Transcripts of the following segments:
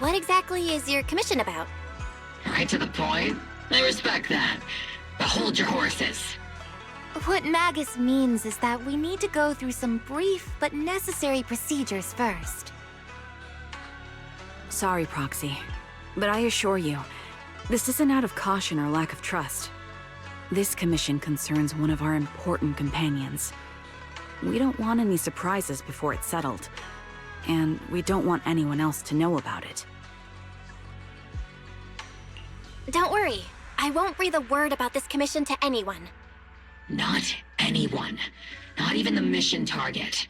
what exactly is your commission about? Right to the point. I respect that. But hold your horses. What Magus means is that we need to go through some brief but necessary procedures first. Sorry, Proxy, but I assure you, this isn't out of caution or lack of trust. This commission concerns one of our important companions. We don't want any surprises before it's settled, and we don't want anyone else to know about it. Don't worry, I won't breathe a word about this commission to anyone. Not anyone. Not even the mission target.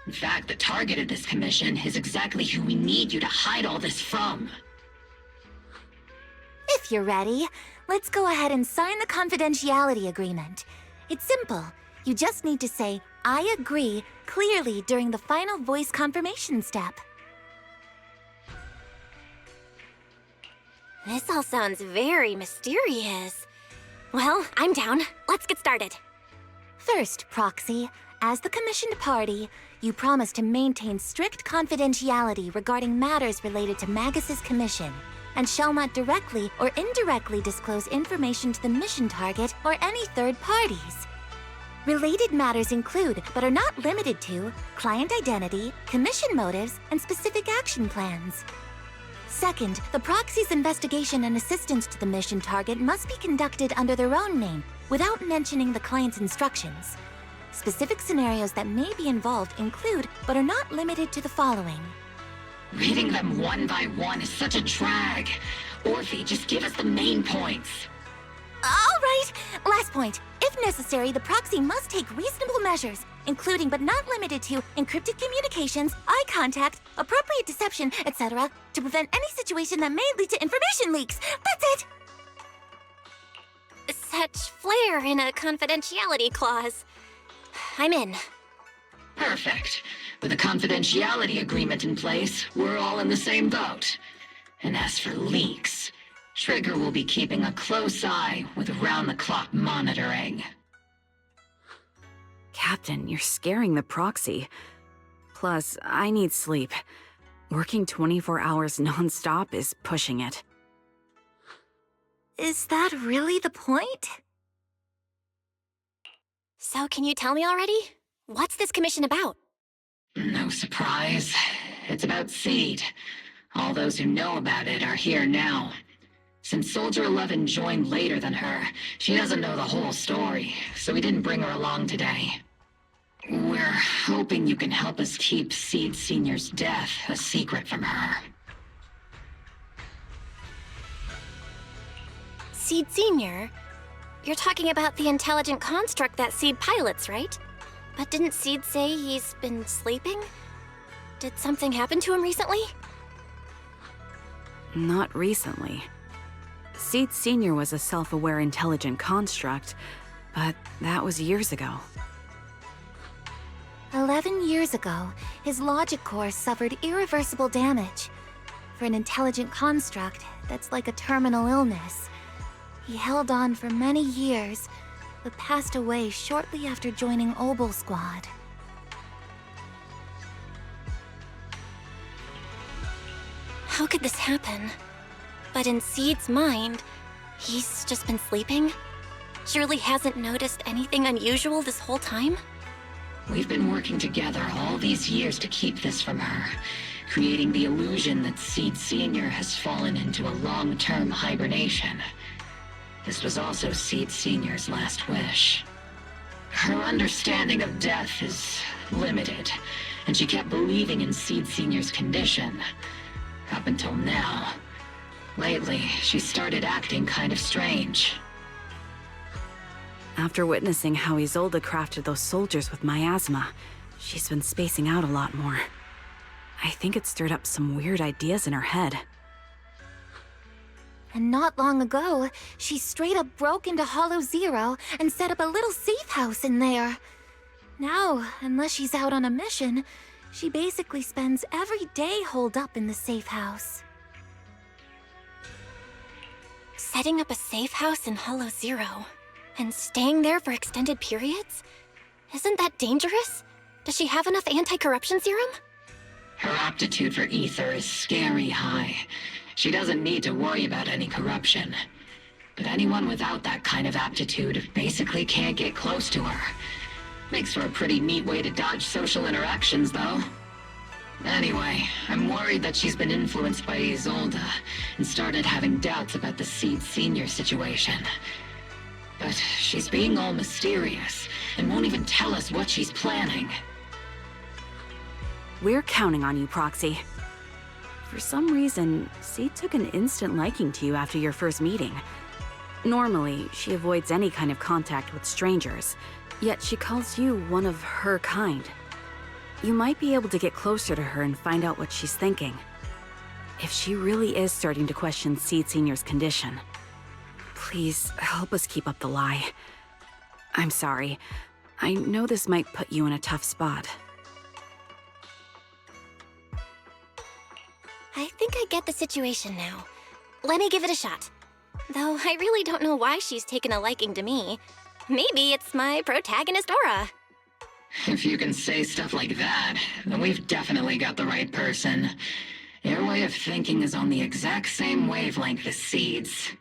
In fact, the target of this commission is exactly who we need you to hide all this from. If you're ready, let's go ahead and sign the confidentiality agreement. It's simple. You just need to say, "I agree," clearly during the final voice confirmation step. This all sounds very mysterious. Well, I'm down. Let's get started. First, Proxy, as the commissioned party, you promise to maintain strict confidentiality regarding matters related to Magus's commission, and shall not directly or indirectly disclose information to the mission target or any third parties. Related matters include, but are not limited to, client identity, commission motives, and specific action plans. Second, the Proxy's investigation and assistance to the mission target must be conducted under their own name, without mentioning the client's instructions. Specific scenarios that may be involved include, but are not limited to the following. Reading them one by one is such a drag. Orphe, just give us the main points. All right, last point. If necessary, the Proxy must take reasonable measures, including but not limited to encrypted communications, eye contact, appropriate deception, etc., to prevent any situation that may lead to information leaks. That's it! Such flair in a confidentiality clause. I'm in. Perfect. With a confidentiality agreement in place, we're all in the same boat. And as for leaks, Trigger will be keeping a close eye with round-the-clock monitoring. Captain, you're scaring the Proxy. Plus, I need sleep. Working 24 hours non-stop is pushing it. Is that really the point? So can you tell me already? What's this commission about? No surprise. It's about Seed. All those who know about it are here now. Since Soldier 11 joined later than her, she doesn't know the whole story, so we didn't bring her along today. We're hoping you can help us keep Seed Senior's death a secret from her. Seed Senior? You're talking about the intelligent construct that Seed pilots, right? But didn't Seed say he's been sleeping? Did something happen to him recently? Not recently. Seed Senior was a self-aware intelligent construct, but that was years ago. 11 years ago, his logic core suffered irreversible damage. For an intelligent construct, that's like a terminal illness. He held on for many years, but passed away shortly after joining Obel Squad. How could this happen? But in Seed's mind, he's just been sleeping? Surely hasn't noticed anything unusual this whole time? We've been working together all these years to keep this from her, creating the illusion that Seed Senior has fallen into a long-term hibernation. This was also Seed Senior's last wish. Her understanding of death is limited, and she kept believing in Seed Senior's condition. Up until now. Lately, she started acting kind of strange. After witnessing how Isolde crafted those soldiers with miasma, she's been spacing out a lot more. I think it stirred up some weird ideas in her head. And not long ago, she straight up broke into Hollow Zero and set up a little safe house in there. Now, unless she's out on a mission, she basically spends every day holed up in the safe house. Setting up a safe house in Hollow Zero, and staying there for extended periods? Isn't that dangerous? Does she have enough anti-corruption serum? Her aptitude for ether is scary high. She doesn't need to worry about any corruption. But anyone without that kind of aptitude basically can't get close to her. Makes for a pretty neat way to dodge social interactions, though. Anyway, I'm worried that she's been influenced by Isolde and started having doubts about the Seed Senior situation. But she's being all mysterious and won't even tell us what she's planning. We're counting on you, Proxy. For some reason, Seed took an instant liking to you after your first meeting. Normally, she avoids any kind of contact with strangers, yet she calls you one of her kind. You might be able to get closer to her and find out what she's thinking. If she really is starting to question Seed Senior's condition, please help us keep up the lie. I'm sorry. I know this might put you in a tough spot. I think I get the situation now. Let me give it a shot. Though I really don't know why she's taken a liking to me. Maybe it's my protagonist aura. If you can say stuff like that, then we've definitely got the right person. Your way of thinking is on the exact same wavelength as Seed's.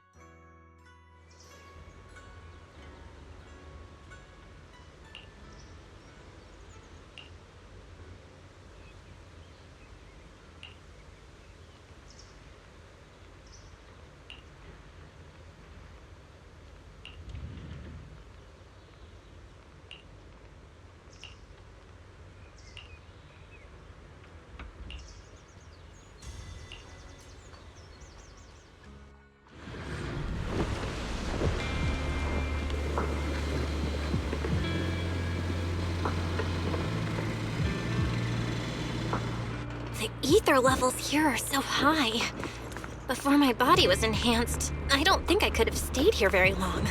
The ether levels here are so high. Before my body was enhanced, I don't think I could have stayed here very long.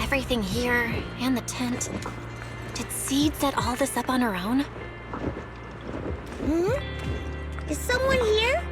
Everything here, and the tent. Did Seed set all this up on her own? Is someone here?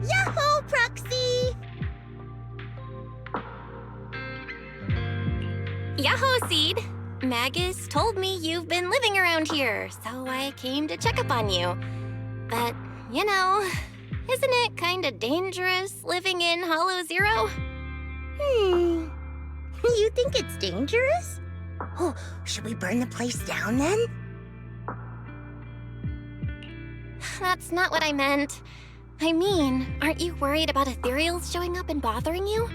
Yahoo, Proxy! Yahoo, Seed! Magus told me you've been living around here, so I came to check up on you. But, you know, isn't it kinda dangerous living in Hollow Zero? You think it's dangerous? Oh, should we burn the place down then? That's not what I meant. I mean, aren't you worried about Ethereals showing up and bothering you?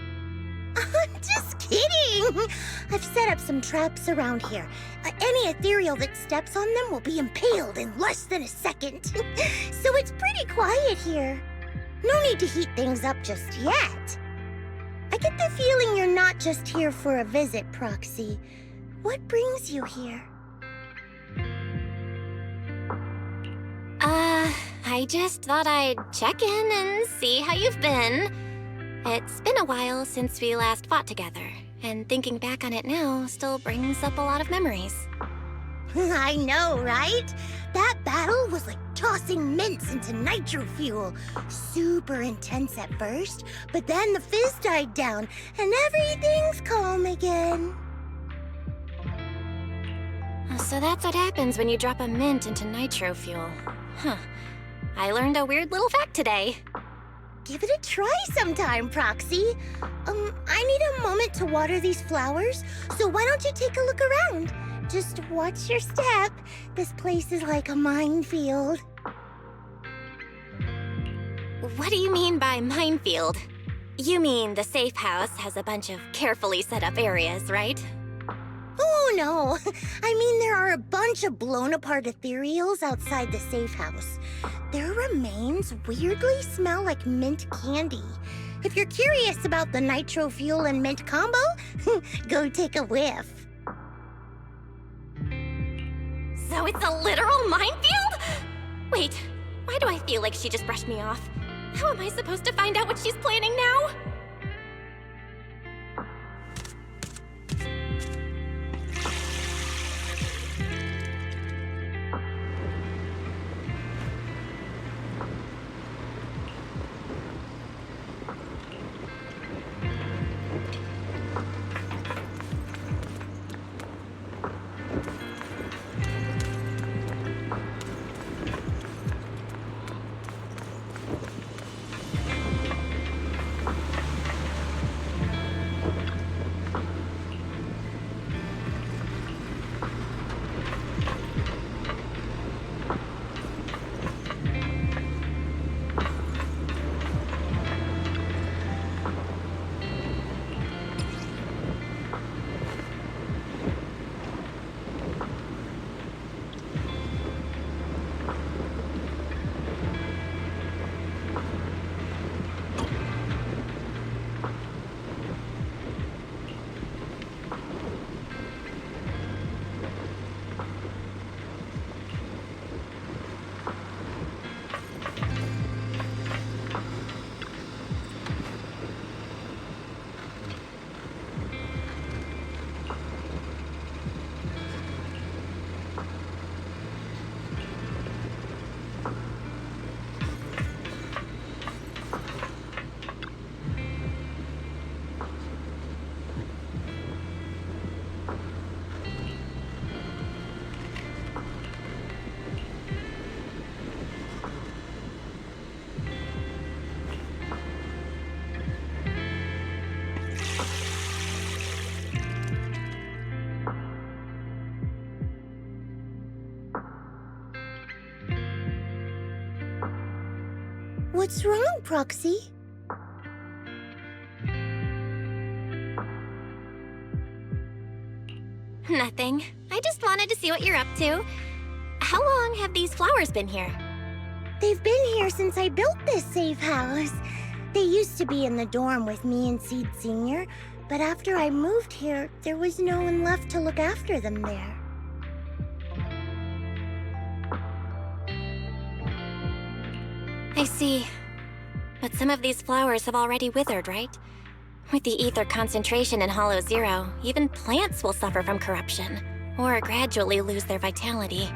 I'm just kidding! I've set up some traps around here. Any ethereal that steps on them will be impaled in less than a second. So it's pretty quiet here. No need to heat things up just yet. I get the feeling you're not just here for a visit, Proxy. What brings you here? I just thought I'd check in and see how you've been. It's been a while since we last fought together, and thinking back on it now still brings up a lot of memories. I know, right? That battle was like tossing mints into nitro fuel. Super intense at first, but then the fizz died down, and everything's calm again. So that's what happens when you drop a mint into nitro fuel. Huh. I learned a weird little fact today. Give it a try sometime, Proxy. I need a moment to water these flowers, so why don't you take a look around? Just watch your step. This place is like a minefield. What do you mean by minefield? You mean the safe house has a bunch of carefully set up areas, right? Oh, no. I mean, there are a bunch of blown-apart ethereals outside the safe house. Their remains weirdly smell like mint candy. If you're curious about the nitro fuel and mint combo, go take a whiff. So it's a literal minefield? Wait, why do I feel like she just brushed me off? How am I supposed to find out what she's planning now? What's wrong, Proxy? Nothing. I just wanted to see what you're up to. How long have these flowers been here? They've been here since I built this safe house. They used to be in the dorm with me and Seed Sr., but after I moved here, there was no one left to look after them there. I see. But some of these flowers have already withered, right? With the ether concentration in Hollow Zero, even plants will suffer from corruption, or gradually lose their vitality.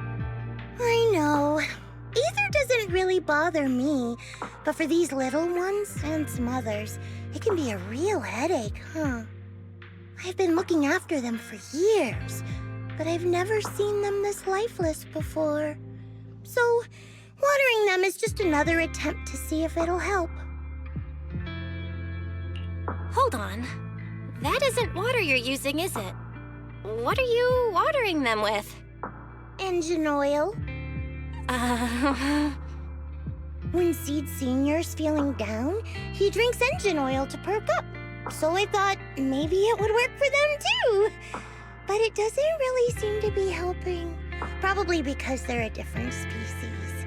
I know. Ether doesn't really bother me, but for these little ones, and some others, it can be a real headache, huh? I've been looking after them for years, but I've never seen them this lifeless before. So, watering them is just another attempt to see if it'll help. Hold on. That isn't water you're using, is it? What are you watering them with? Engine oil. Uh... When Seed Sr.'s feeling down, he drinks engine oil to perk up. So I thought maybe it would work for them too. But it doesn't really seem to be helping. Probably because they're a different species.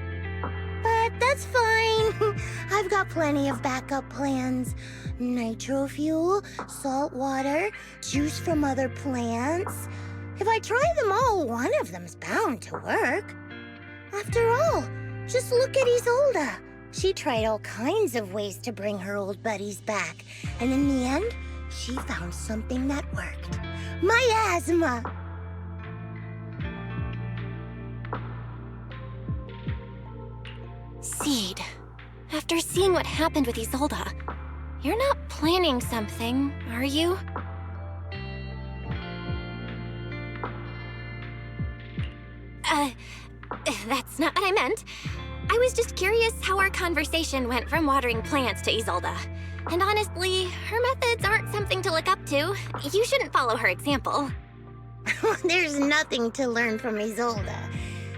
But that's fine. I've got plenty of backup plans. Nitro fuel, salt water, juice from other plants. If I try them all, one of them's bound to work. After all, just look at Isolde. She tried all kinds of ways to bring her old buddies back. And in the end, she found something that worked. Miasma! Seed, after seeing what happened with Isolde, you're not planning something, are you? That's not what I meant. I was just curious how our conversation went from watering plants to Isolde. And honestly, her methods aren't something to look up to. You shouldn't follow her example. There's nothing to learn from Isolde.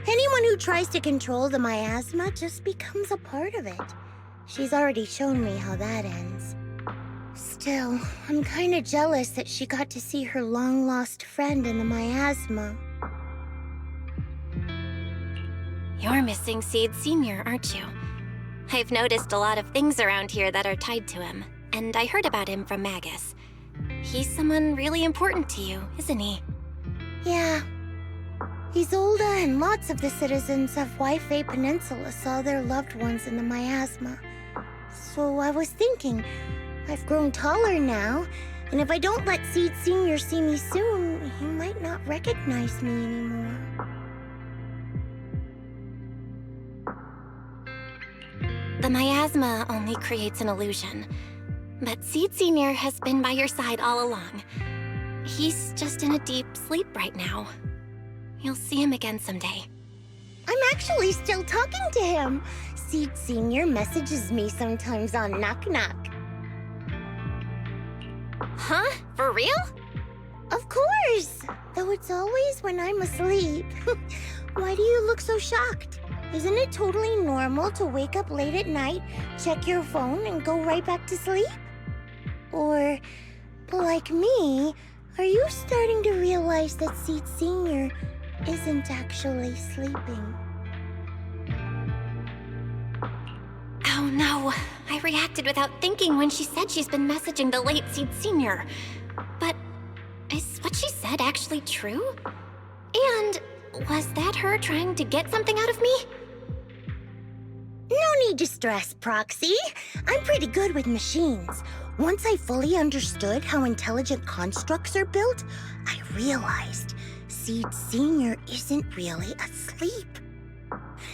Anyone who tries to control the miasma just becomes a part of it. She's already shown me how that ends. Still, I'm kinda jealous that she got to see her long-lost friend in the miasma. You're missing Seed Sr., aren't you? I've noticed a lot of things around here that are tied to him, and I heard about him from Magus. He's someone really important to you, isn't he? Yeah. Isolde and lots of the citizens of Wi-Fi Peninsula saw their loved ones in the miasma. So I was thinking, I've grown taller now, and if I don't let Seed Sr. see me soon, he might not recognize me anymore. The miasma only creates an illusion, but Seed Sr. has been by your side all along. He's just in a deep sleep right now. You'll see him again someday. I'm actually still talking to him. Seed Sr. messages me sometimes on Knock Knock. Huh? For real? Of course! Though it's always when I'm asleep. Why do you look so shocked? Isn't it totally normal to wake up late at night, check your phone, and go right back to sleep? Or, like me, are you starting to realize that Seed Sr. isn't actually sleeping? Oh no, I reacted without thinking when she said she's been messaging the late Seed Sr. But is what she said actually true? And was that her trying to get something out of me? No need to stress, Proxy. I'm pretty good with machines. Once I fully understood how intelligent constructs are built, I realized Seed Sr. isn't really asleep.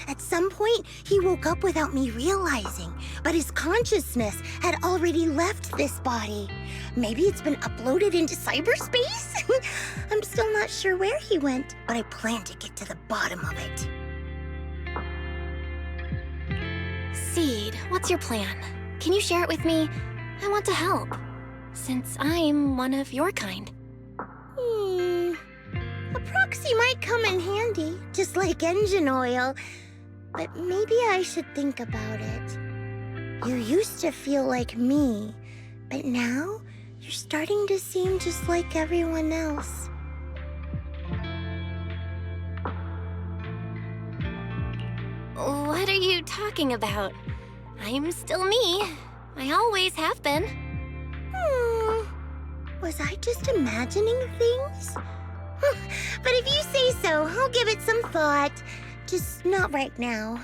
At some point, he woke up without me realizing, but his consciousness had already left this body. Maybe it's been uploaded into cyberspace? I'm still not sure where he went, but I plan to get to the bottom of it. Seed, what's your plan? Can you share it with me? I want to help, since I'm one of your kind. A proxy might come in handy, just like engine oil. But maybe I should think about it. You used to feel like me, but now you're starting to seem just like everyone else. What are you talking about? I'm still me. I always have been. Was I just imagining things? But if you say so, I'll give it some thought. Just not right now.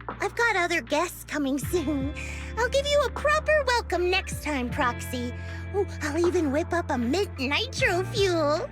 I've got other guests coming soon. I'll give you a proper welcome next time, Proxy. Oh, I'll even whip up a mint nitro fuel.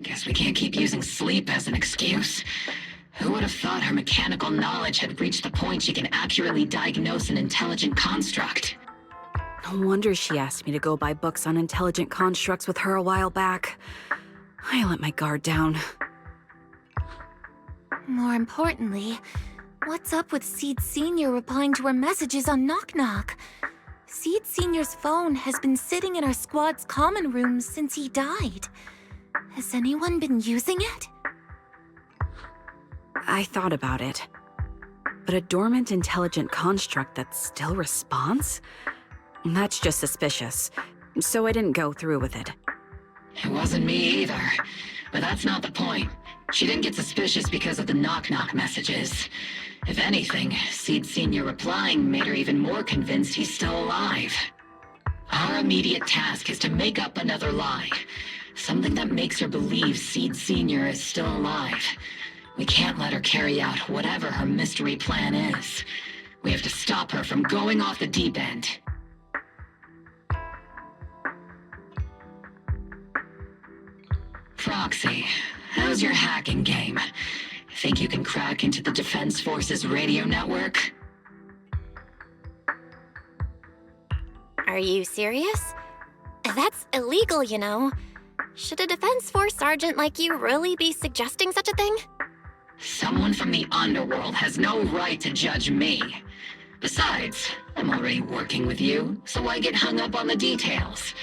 Guess we can't keep using sleep as an excuse. Who would have thought her mechanical knowledge had reached the point she can accurately diagnose an intelligent construct? No wonder she asked me to go buy books on intelligent constructs with her a while back. I let my guard down. More importantly, what's up with Seed Sr. replying to her messages on Knock Knock? Seed Sr.'s phone has been sitting in our squad's common room since he died. Has anyone been using it? I thought about it. But a dormant intelligent construct that still responds? That's just suspicious. So I didn't go through with it. It wasn't me either. But that's not the point. She didn't get suspicious because of the knock-knock messages. If anything, Seed Sr. replying made her even more convinced he's still alive. Our immediate task is to make up another lie. Something that makes her believe Seed Sr. is still alive. We can't let her carry out whatever her mystery plan is. We have to stop her from going off the deep end. Proxy, how's your hacking game? Think you can crack into the Defense Force's radio network? Are you serious? That's illegal, you know. Should a Defense Force sergeant like you really be suggesting such a thing? Someone from the underworld has no right to judge me. Besides, I'm already working with you, so why get hung up on the details?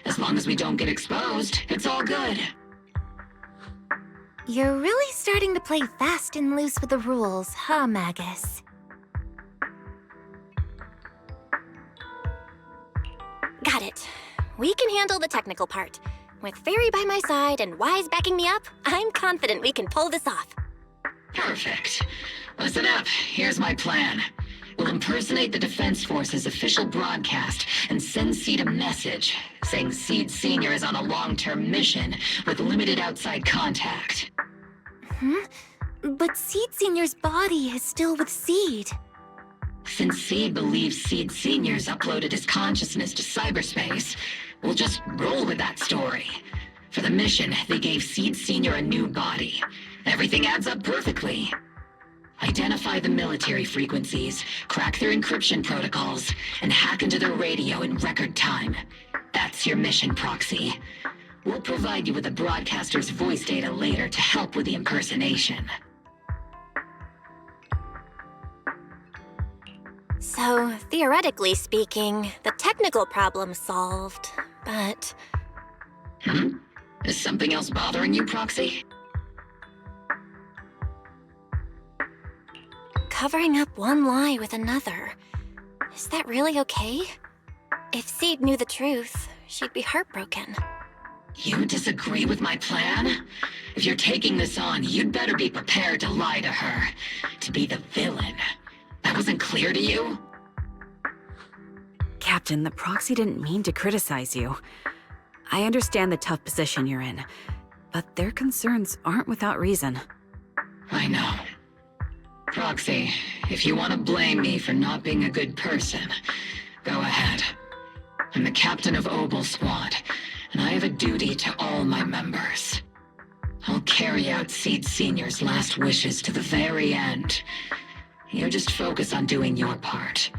As long as we don't get exposed, it's all good. You're really starting to play fast and loose with the rules, huh, Magus? Got it. We can handle the technical part. With Fairy by my side and Wise backing me up, I'm confident we can pull this off. Perfect. Listen up, here's my plan. We'll impersonate the Defense Force's official broadcast and send Seed a message saying Seed Sr. is on a long-term mission with limited outside contact. But Seed Senior's body is still with Seed. Since Seed believes Seed Sr.'s uploaded his consciousness to cyberspace, we'll just roll with that story. For the mission, they gave Seed Sr. a new body. Everything adds up perfectly. Identify the military frequencies, crack their encryption protocols, and hack into their radio in record time. That's your mission, Proxy. We'll provide you with the broadcaster's voice data later to help with the impersonation. So, theoretically speaking, the technical problem's solved, but... Is something else bothering you, Proxy? Covering up one lie with another. Is that really okay? If Seed knew the truth, she'd be heartbroken. You disagree with my plan? If you're taking this on, you'd better be prepared to lie to her. To be the villain. That wasn't clear to you? Captain, the Proxy didn't mean to criticize you. I understand the tough position you're in, but their concerns aren't without reason. I know. Proxy, if you want to blame me for not being a good person, go ahead. I'm the captain of Obel Squad, and I have a duty to all my members. I'll carry out Seed Sr.'s last wishes to the very end. You just focus on doing your part.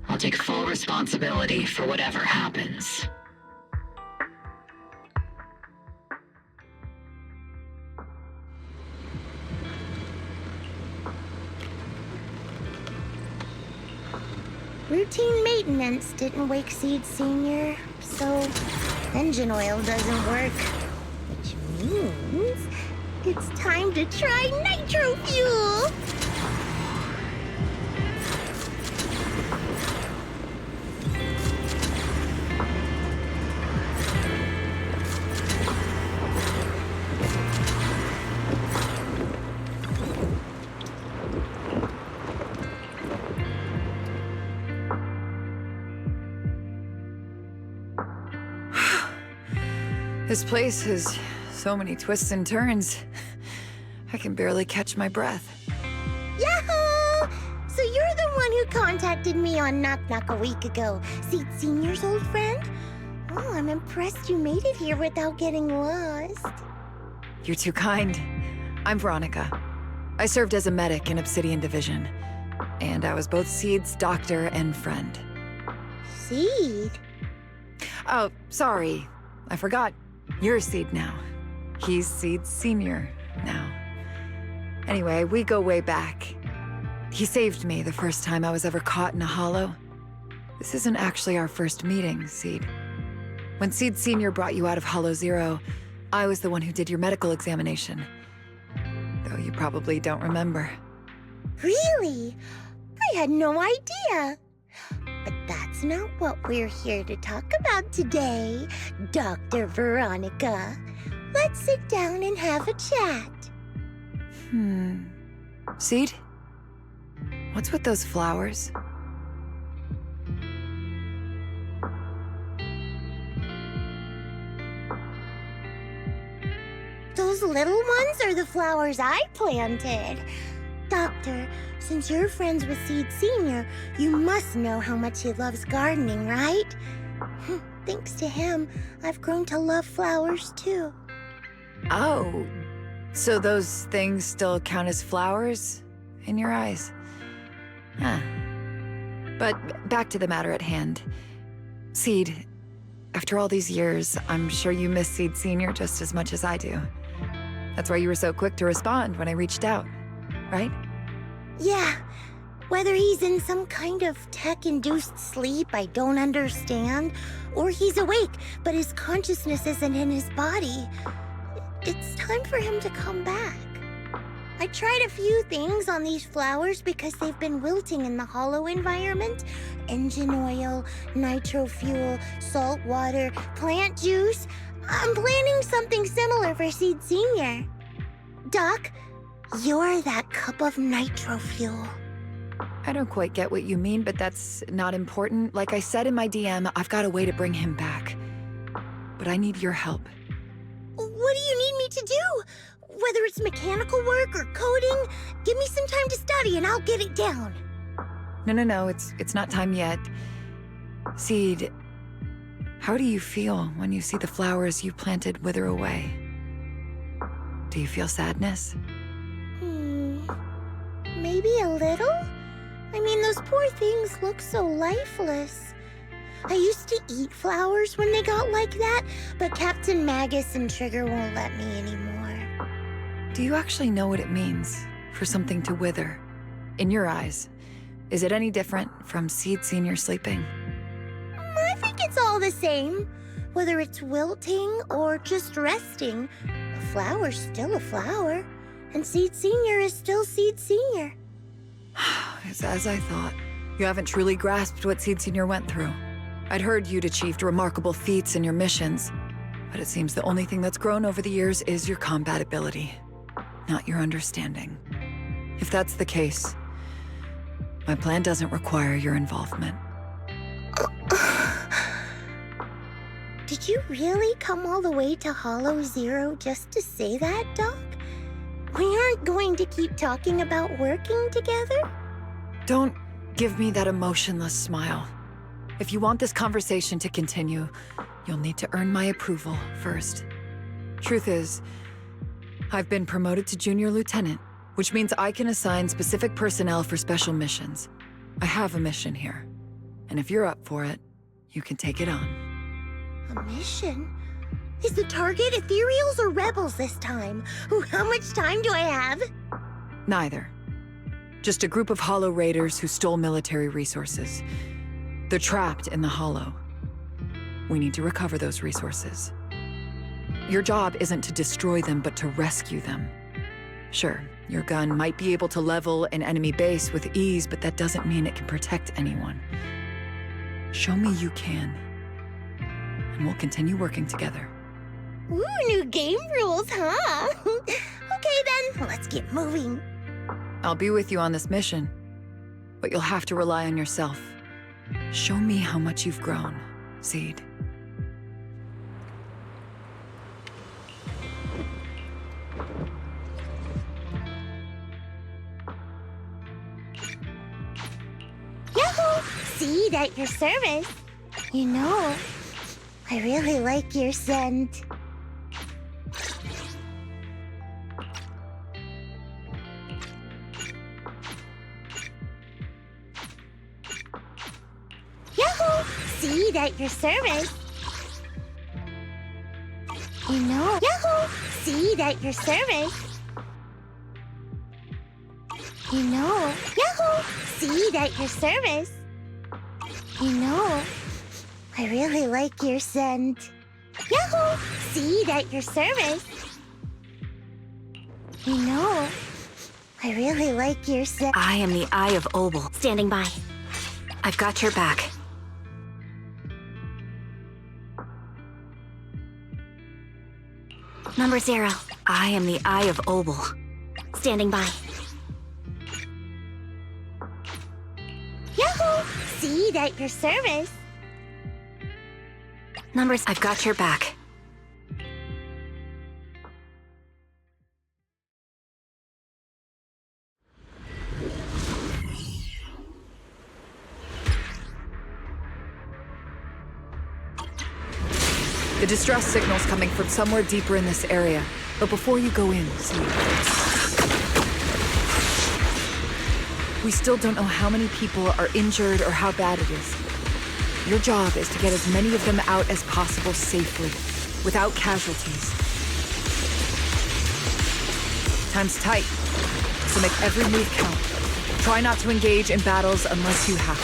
I'll take full responsibility for whatever happens. Routine maintenance didn't wake Seed Sr., so engine oil doesn't work. Which means it's time to try nitro fuel! This place has so many twists and turns. I can barely catch my breath. Yahoo! So you're the one who contacted me on Knock Knock a week ago, Seed Senior's old friend? Oh, I'm impressed you made it here without getting lost. You're too kind. I'm Veronica. I served as a medic in Obsidian Division, and I was both Seed's doctor and friend. Seed? Oh, sorry. I forgot. You're Seed now. He's Seed Sr. now. Anyway, we go way back. He saved me the first time I was ever caught in a hollow. This isn't actually our first meeting, Seed. When Seed Sr. brought you out of Hollow Zero, I was the one who did your medical examination. Though you probably don't remember. Really? I had no idea. But that's not what we're here to talk about today, Dr. Veronica. Let's sit down and have a chat. Seed? What's with those flowers? Those little ones are the flowers I planted. Doctor, since you're friends with Seed Sr., you must know how much he loves gardening, right? Thanks to him, I've grown to love flowers too. Oh, so those things still count as flowers in your eyes? Huh. But back to the matter at hand. Seed, after all these years, I'm sure you miss Seed Senior just as much as I do. That's why you were so quick to respond when I reached out, right? Yeah. Whether he's in some kind of tech-induced sleep I don't understand, or he's awake, but his consciousness isn't in his body, it's time for him to come back. I tried a few things on these flowers because they've been wilting in the hollow environment. Engine oil, nitro fuel, salt water, plant juice. I'm planning something similar for Seed Senior. Doc, you're that cup of nitro fuel. I don't quite get what you mean, but that's not important. Like I said in my DM, I've got a way to bring him back. But I need your help. What do you need me to do? Whether it's mechanical work or coding, give me some time to study and I'll get it down. No, it's not time yet. Seed, how do you feel when you see the flowers you planted wither away? Do you feel sadness? Maybe a little? I mean, those poor things look so lifeless. I used to eat flowers when they got like that, but Captain Magus and Trigger won't let me anymore. Do you actually know what it means for something to wither? In your eyes, is it any different from Seed Senior sleeping? I think it's all the same. Whether it's wilting or just resting, a flower's still a flower, and Seed Senior is still Seed Senior. It's as I thought. You haven't truly grasped what Seed Senior went through. I'd heard you'd achieved remarkable feats in your missions, but it seems the only thing that's grown over the years is your combat ability, not your understanding. If that's the case, my plan doesn't require your involvement. Did you really come all the way to Hollow Zero just to say that, Doc? We aren't going to keep talking about working together? Don't give me that emotionless smile. If you want this conversation to continue, you'll need to earn my approval first. Truth is, I've been promoted to Junior Lieutenant, which means I can assign specific personnel for special missions. I have a mission here, and if you're up for it, you can take it on. A mission? Is the target Ethereals or Rebels this time? How much time do I have? Neither. Just a group of Hollow Raiders who stole military resources. They're trapped in the Hollow. We need to recover those resources. Your job isn't to destroy them, but to rescue them. Sure, your gun might be able to level an enemy base with ease, but that doesn't mean it can protect anyone. Show me you can, and we'll continue working together. Ooh, new game rules, huh? Okay then, let's get moving. I'll be with you on this mission, but you'll have to rely on yourself. Show me how much you've grown, Seed. Yahoo! Seed at your service. You know, I really like your scent. Yahoo! Seed at your service. You know, Yahoo! Seed at your service. You know, Yahoo! Seed at your service. You know, I really like your scent. Yahoo! Seed at your service. You know, I really like your scent. I am the Eye of Obel. Standing by. I've got your back. Number 0. I am the Eye of Obel. Standing by. Yahoo! Seed at your service. Numbers. I've got your back. The distress signal's coming from somewhere deeper in this area. But before you go in, see, we still don't know how many people are injured or how bad it is. Your job is to get as many of them out as possible safely, without casualties. Time's tight, so make every move count. Try not to engage in battles unless you have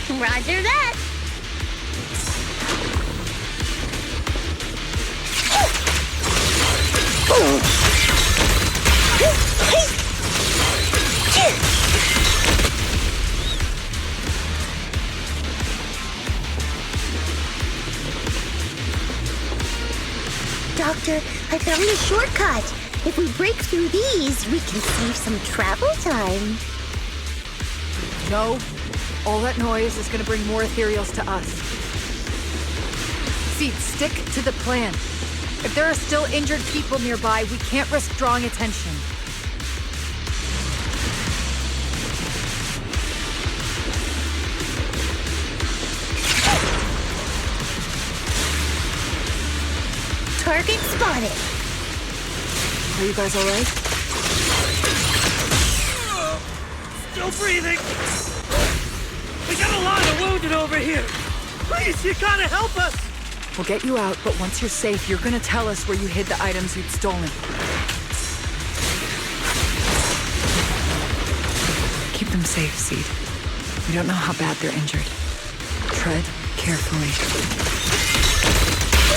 to. Roger that. Doctor, I found a shortcut. If we break through these, we can save some travel time. No. All that noise is gonna bring more Ethereals to us. See, stick to the plan. If there are still injured people nearby, we can't risk drawing attention. Target spotted. Are you guys all right? Still breathing. We got a lot of wounded over here. Please, you gotta help us. We'll get you out, but once you're safe, you're gonna tell us where you hid the items you'd stolen. Keep them safe, Seed. We don't know how bad they're injured. Tread carefully.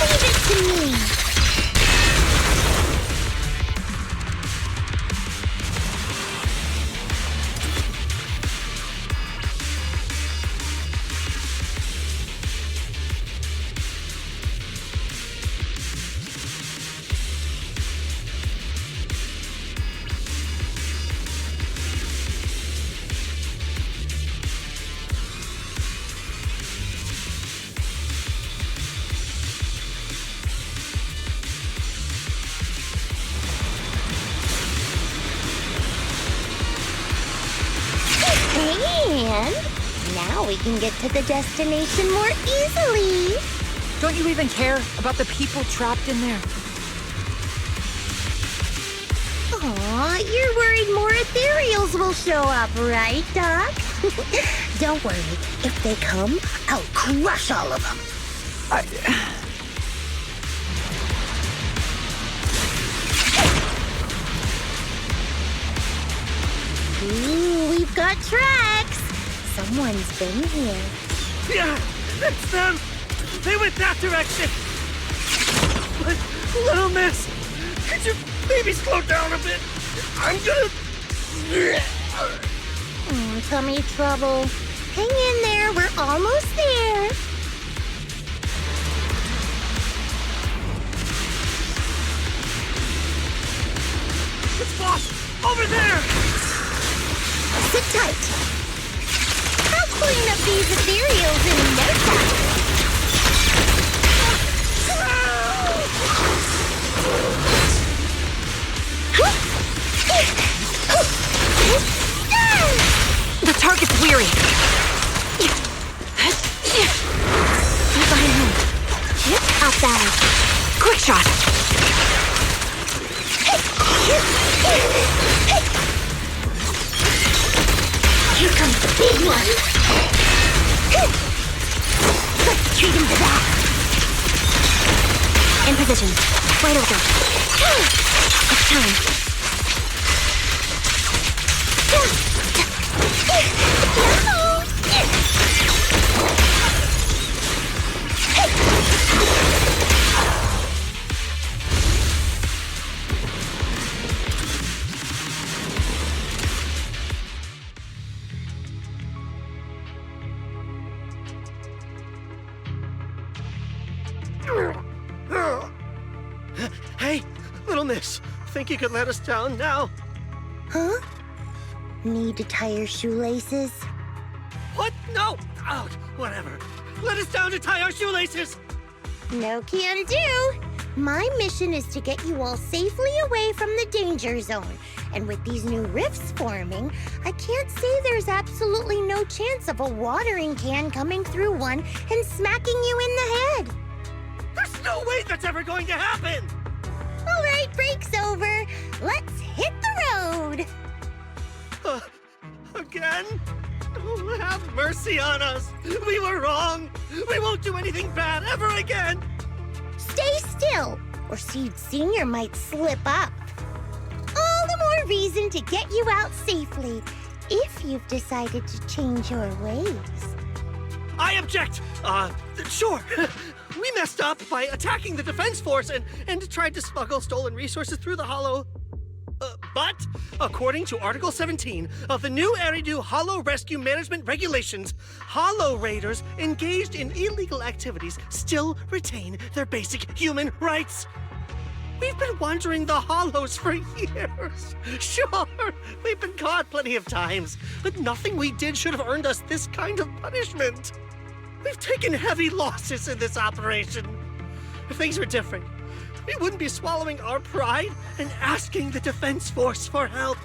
Leave it to me. And now we can get to the destination more easily. Don't you even care about the people trapped in there? Aw, you're worried more Ethereals will show up, right, Doc? Don't worry. If they come, I'll crush all of them. Ooh, we've got tracks. Someone's been here. Yeah, it's them. They went that direction. But, little miss, could you maybe slow down a bit? I'm gonna... Tummy trouble. Hang in there, we're almost there. It's boss, over there. Sit tight. I'll clean up these Ethereals in no time. The target's weary. Stay behind him. Outside. Quick shot. Here comes the big one. Let's treat him to that. In position. Wide open. It's time. Hey, little miss, think you could let us down now? Huh? Need to tie your shoelaces? What? No! Oh, whatever. Let us down to tie our shoelaces! No can do. My mission is to get you all safely away from the danger zone. And with these new rifts forming, I can't say there's absolutely no chance of a watering can coming through one and smacking you in the head. There's no way that's ever going to happen! All right, break's over. Let's hit the road. Again? Oh, have mercy on us. We were wrong. We won't do anything bad ever again. Stay still, or Seed Senior might slip up. All the more reason to get you out safely, if you've decided to change your ways. I object. Sure. We messed up by attacking the defense force and tried to smuggle stolen resources through the Hollow. But, according to Article 17 of the new Eridu Hollow Rescue Management Regulations, Hollow Raiders engaged in illegal activities still retain their basic human rights. We've been wandering the Hollows for years. Sure, we've been caught plenty of times, but nothing we did should have earned us this kind of punishment. We've taken heavy losses in this operation. If things were different, we wouldn't be swallowing our pride and asking the defense force for help.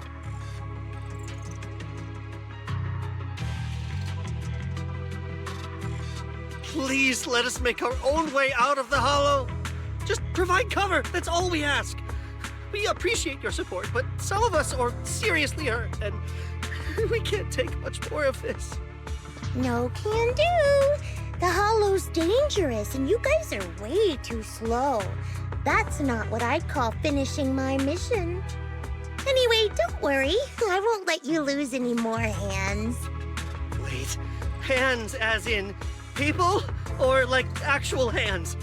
Please let us make our own way out of the Hollow. Just provide cover, that's all we ask. We appreciate your support, but some of us are seriously hurt, and we can't take much more of this. No can do. The Hollow's dangerous, and you guys are way too slow. That's not what I'd call finishing my mission. Anyway, don't worry. I won't let you lose any more hands. Wait, hands as in people? Or like actual hands?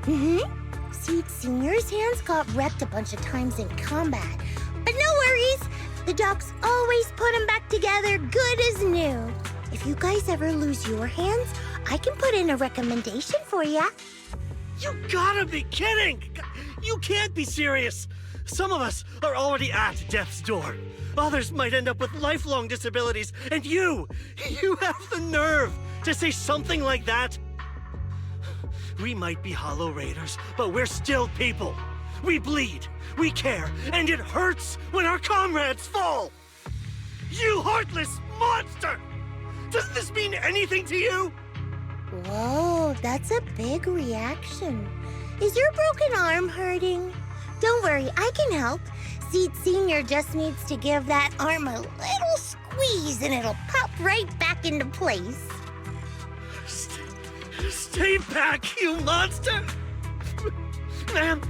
Mm-hmm. Seed Senior's hands got wrecked a bunch of times in combat. But no worries. The docs always put them back together good as new. If you guys ever lose your hands, I can put in a recommendation for ya. You gotta be kidding! You can't be serious! Some of us are already at death's door. Others might end up with lifelong disabilities, and you have the nerve to say something like that? We might be Hollow Raiders, but we're still people. We bleed, we care, and it hurts when our comrades fall! You heartless monster! Does this mean anything to you? Whoa, that's a big reaction. Is your broken arm hurting? Don't worry, I can help. Seed Senior just needs to give that arm a little squeeze and it'll pop right back into place. Stay back, you monster! Ma'am,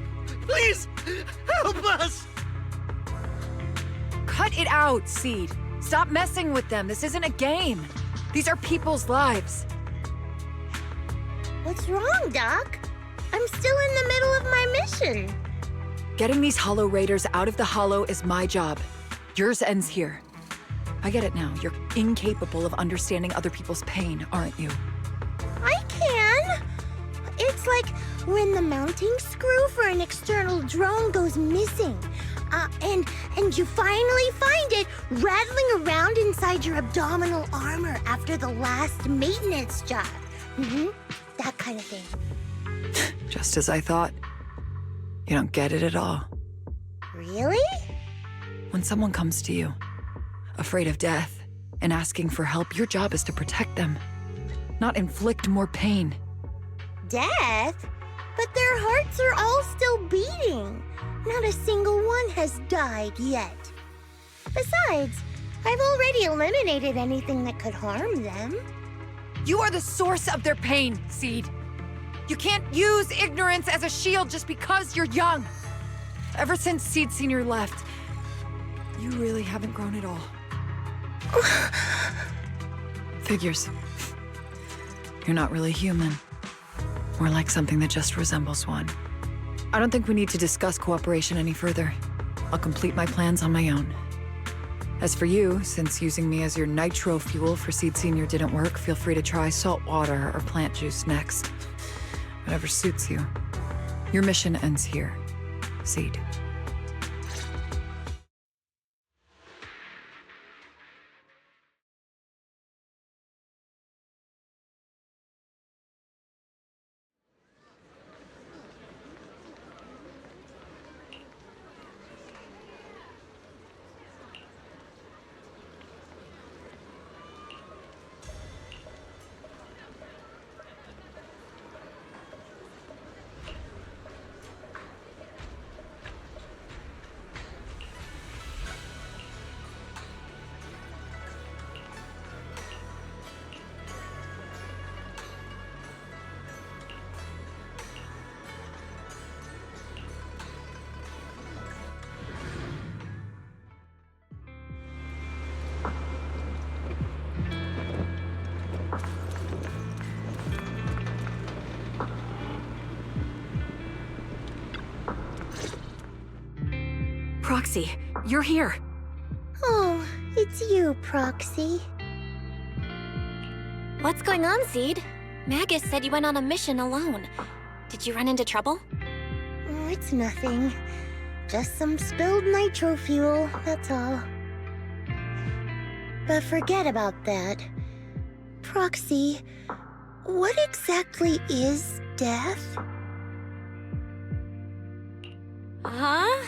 please, help us! Cut it out, Seed. Stop messing with them. This isn't a game. These are people's lives. What's wrong, Doc? I'm still in the middle of my mission. Getting these Hollow Raiders out of the Hollow is my job. Yours ends here. I get it now. You're incapable of understanding other people's pain, aren't you? I can. It's like when the mounting screw for an external drone goes missing. And you finally find it rattling around inside your abdominal armor after the last maintenance job. Mm-hmm. That kind of thing. Just as I thought. You don't get it at all. Really? When someone comes to you, afraid of death, and asking for help, your job is to protect them, not inflict more pain. Death? But their hearts are all still beating. Not a single one has died yet. Besides, I've already eliminated anything that could harm them. You are the source of their pain, Seed. You can't use ignorance as a shield just because you're young. Ever since Seed Senior left, you really haven't grown at all. Figures. You're not really human. More like something that just resembles one. I don't think we need to discuss cooperation any further. I'll complete my plans on my own. As for you, since using me as your nitro fuel for Seed Senior didn't work, feel free to try salt water or plant juice next. Whatever suits you. Your mission ends here, Seed. Proxy, you're here. Oh, it's you, Proxy. What's going on, Seed? Magus said you went on a mission alone. Did you run into trouble? Oh, it's nothing. Just some spilled nitro fuel, that's all. But forget about that. Proxy, what exactly is death? Huh?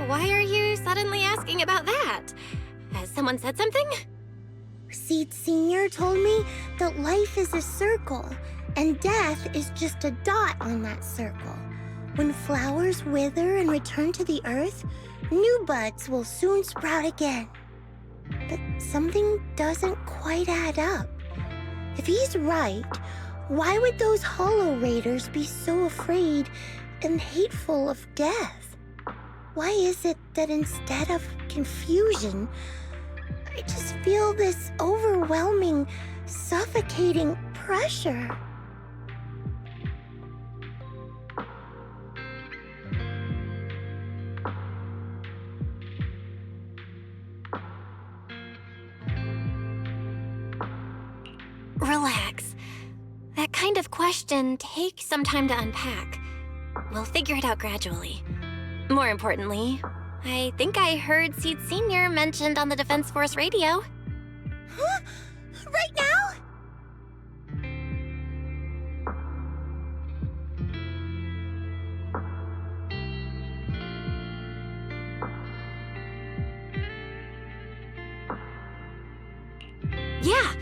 Why are you suddenly asking about that? Has someone said something? Seed Senior told me that life is a circle, and death is just a dot on that circle. When flowers wither and return to the earth, new buds will soon sprout again. But something doesn't quite add up. If he's right, why would those Hollow Raiders be so afraid and hateful of death? Why is it that instead of confusion, I just feel this overwhelming, suffocating pressure? Relax. That kind of question takes some time to unpack. We'll figure it out gradually. More importantly, I think I heard Seed Senior mentioned on the Defense Force radio. Huh? Right now? Yeah.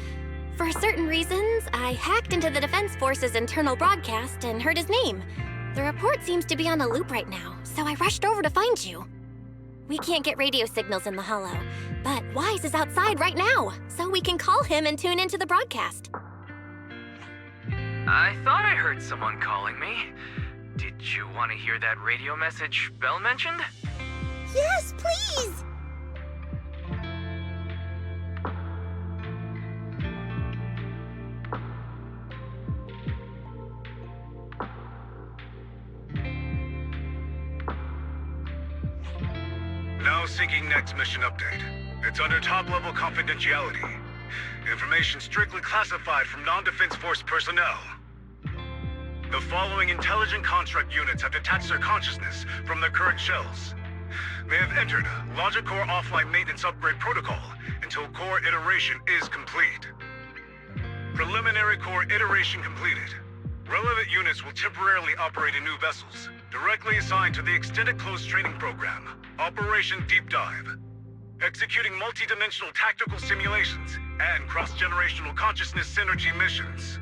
For certain reasons, I hacked into the Defense Force's internal broadcast and heard his name. The report seems to be on a loop right now, so I rushed over to find you. We can't get radio signals in the Hollow, but Wise is outside right now, so we can call him and tune into the broadcast. I thought I heard someone calling me. Did you want to hear that radio message Belle mentioned? Yes, please! Now syncing next mission update. It's under top-level confidentiality. Information strictly classified from non-Defense Force personnel. The following intelligent construct units have detached their consciousness from their current shells. They have entered Logic Core offline maintenance upgrade protocol until core iteration is complete. Preliminary core iteration completed. Relevant units will temporarily operate in new vessels, directly assigned to the Extended Close Training Program, Operation Deep Dive. Executing multi-dimensional tactical simulations and cross-generational consciousness synergy missions.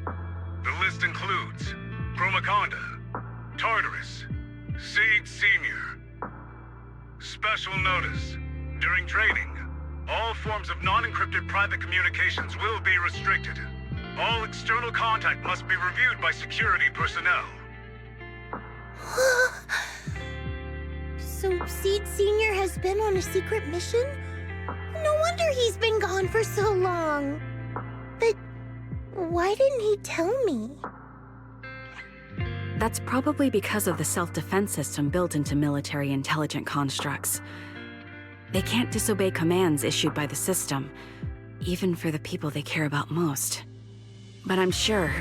The list includes Chromaconda, Tartarus, Seed Senior. Special notice. During training, all forms of non-encrypted private communications will be restricted. All external contact must be reviewed by security personnel. So Seed Senior has been on a secret mission? No wonder he's been gone for so long. But why didn't he tell me? That's probably because of the self-defense system built into military intelligent constructs. They can't disobey commands issued by the system, even for the people they care about most. But I'm sure,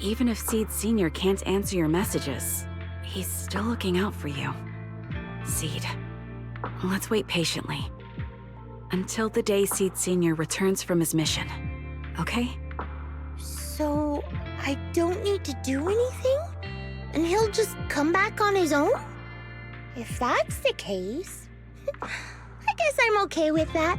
even if Seed Senior can't answer your messages, he's still looking out for you. Seed, let's wait patiently. Until the day Seed Senior returns from his mission, okay? So I don't need to do anything? And he'll just come back on his own? If that's the case, I guess I'm okay with that.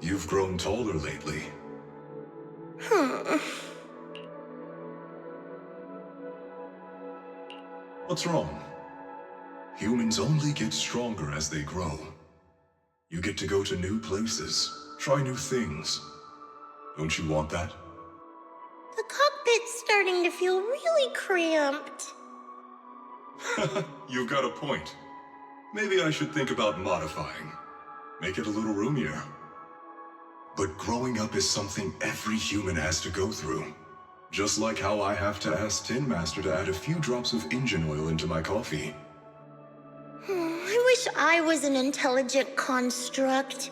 You've grown taller lately. What's wrong? Humans only get stronger as they grow. You get to go to new places, try new things. Don't you want that? The cockpit's starting to feel really cramped. You've got a point. Maybe I should think about modifying. Make it a little roomier. But growing up is something every human has to go through. Just like how I have to ask Tin Master to add a few drops of engine oil into my coffee. I wish I was an intelligent construct.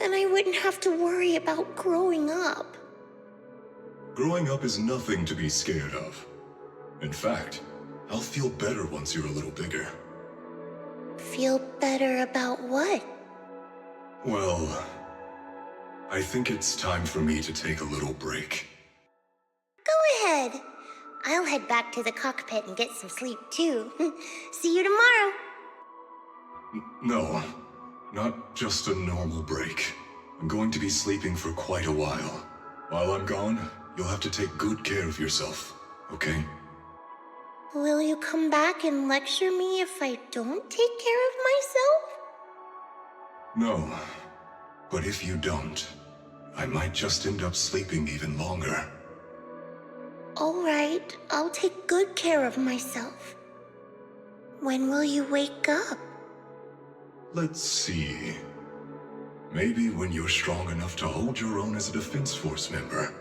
Then I wouldn't have to worry about growing up. Growing up is nothing to be scared of. In fact, I'll feel better once you're a little bigger. Feel better about what? Well, I think it's time for me to take a little break. Go ahead. I'll head back to the cockpit and get some sleep too. See you tomorrow. No, not just a normal break. I'm going to be sleeping for quite a while. While I'm gone, you'll have to take good care of yourself, okay? Will you come back and lecture me if I don't take care of myself? No, but if you don't, I might just end up sleeping even longer. All right, I'll take good care of myself. When will you wake up? Let's see. Maybe when you're strong enough to hold your own as a Defense Force member.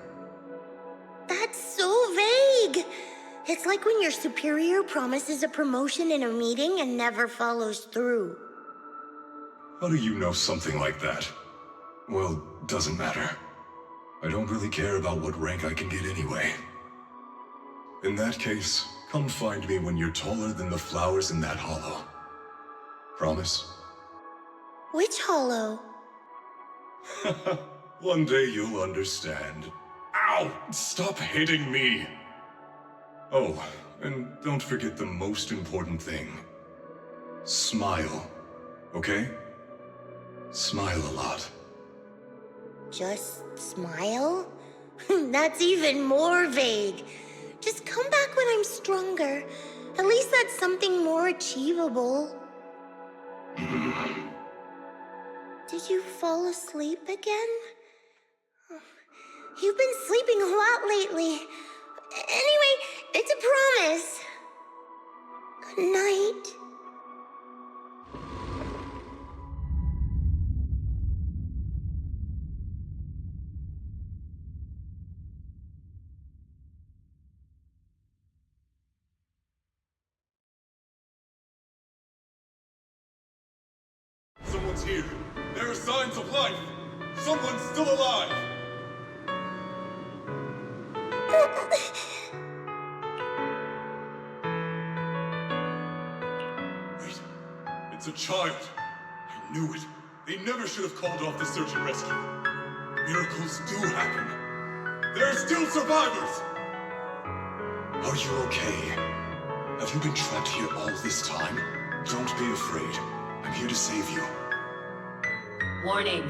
That's so vague! It's like when your superior promises a promotion in a meeting and never follows through. How do you know something like that? Well, doesn't matter. I don't really care about what rank I can get anyway. In that case, come find me when you're taller than the flowers in that hollow. Promise? Which hollow? One day you'll understand. Ow! Stop hitting me! Oh, and don't forget the most important thing. Smile, okay? Smile a lot. Just smile? That's even more vague. Just come back when I'm stronger. At least that's something more achievable. Did you fall asleep again? You've been sleeping a lot lately. Anyway, it's a promise. Good night. Someone's here. There are signs of life. Someone's still alive. Wait, it's a child. I knew it. They never should have called off the search and rescue. Miracles do happen. There are still survivors. Are you okay? Have you been trapped here all this time? Don't be afraid. I'm here to save you. Warning.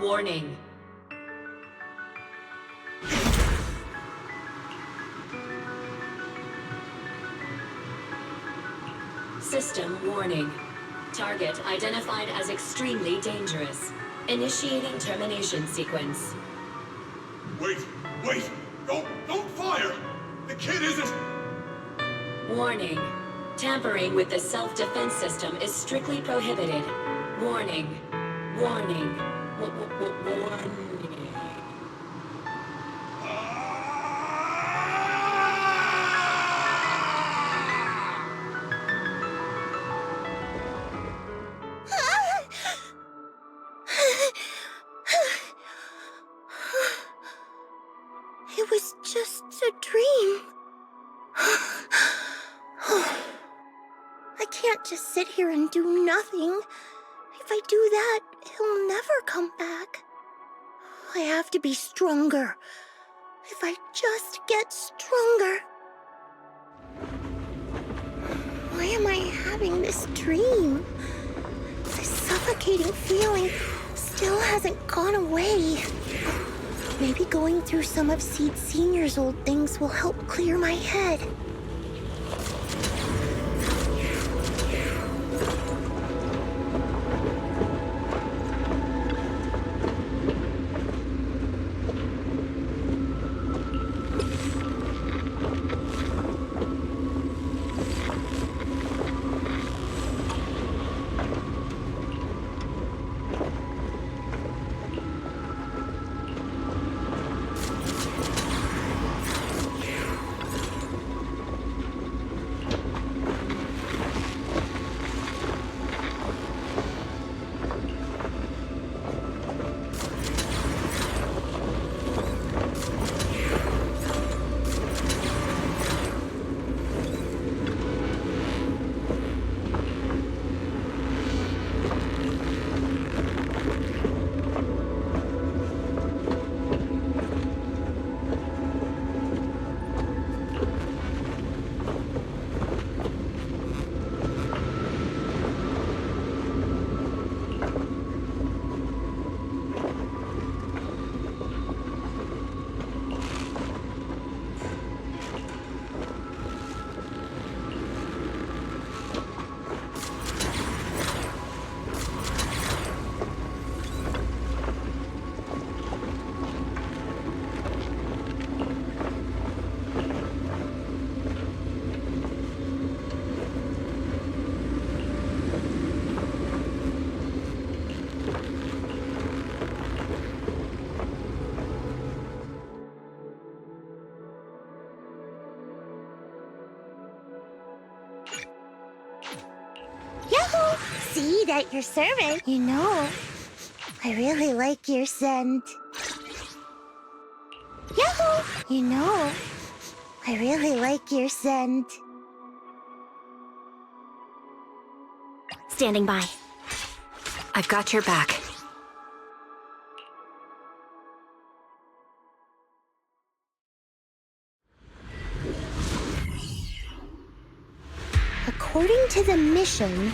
Warning. System warning. Target identified as extremely dangerous. Initiating termination sequence. Wait! Don't fire! The kid isn't... Warning. Tampering with the self-defense system is strictly prohibited. Warning. Warning. Warning. It was just a dream. I can't just sit here and do nothing. If I do that, he'll never come back. I have to be stronger. If I just get stronger. Why am I having this dream? This suffocating feeling still hasn't gone away. Maybe going through some of Seed Senior's old things will help clear my head. See that your servant. You know, I really like your scent. Yahoo! You know, I really like your scent. Standing by. I've got your back. According to the mission,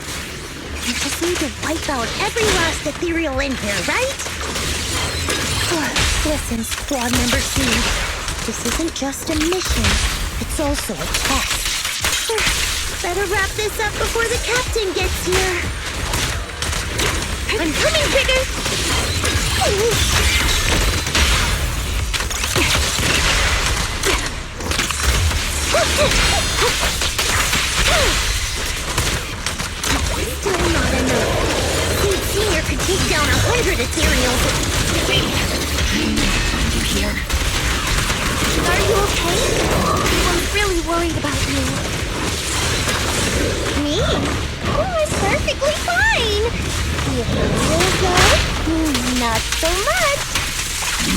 we just need to wipe out every last Ethereal in here, right? Listen, Squad Member C, this isn't just a mission, it's also a test. Better wrap this up before the captain gets here. I'm coming, Trigger! Still not enough. Seed Senior could take down 100 Ethereals. Wait, are you here? Are you okay? I'm really worried about you. Me? Oh, I'm perfectly fine. The Ethereals, though? Not so much.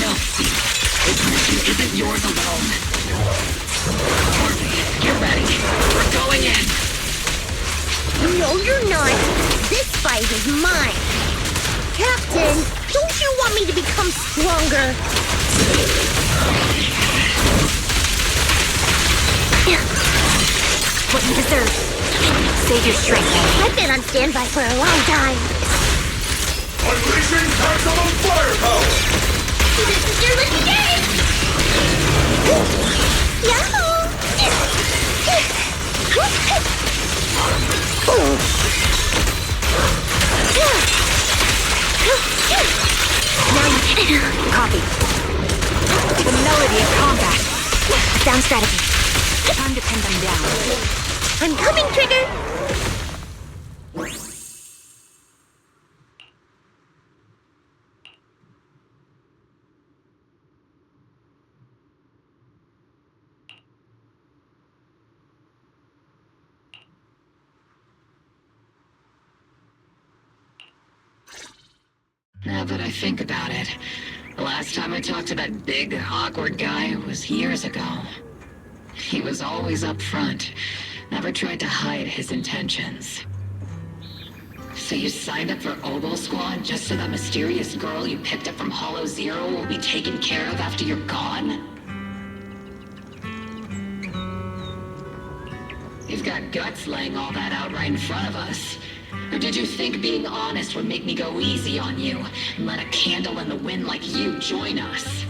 No, see, this mission isn't yours alone. Harvey, get ready. We're going in. No, you're not. This fight is mine. Captain, don't you want me to become stronger? What you deserve. Save your strength. I've been on standby for a long time. Unleashing maximum firepower! You're legit! Yahoo! Copy. The melody of combat. Sound strategy. Time to pin them down. I'm coming, Trigger! Now that I think about it, the last time I talked to that big, awkward guy was years ago. He was always up front, never tried to hide his intentions. So you signed up for Oboe Squad just so that mysterious girl you picked up from Hollow Zero will be taken care of after you're gone? You've got guts laying all that out right in front of us. Or did you think being honest would make me go easy on you and let a candle in the wind like you join us?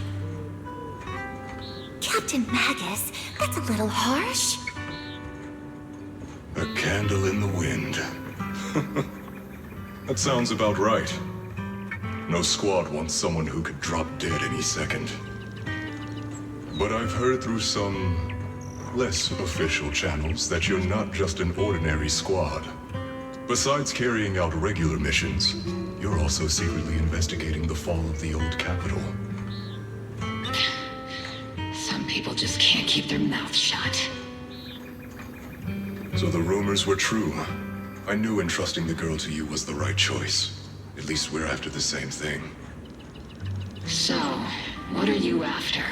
Captain Magus, that's a little harsh. A candle in the wind. That sounds about right. No squad wants someone who could drop dead any second. But I've heard through some less official channels that you're not just an ordinary squad. Besides carrying out regular missions, you're also secretly investigating the fall of the old capital. Some people just can't keep their mouths shut. So the rumors were true. I knew entrusting the girl to you was the right choice. At least we're after the same thing. So, what are you after?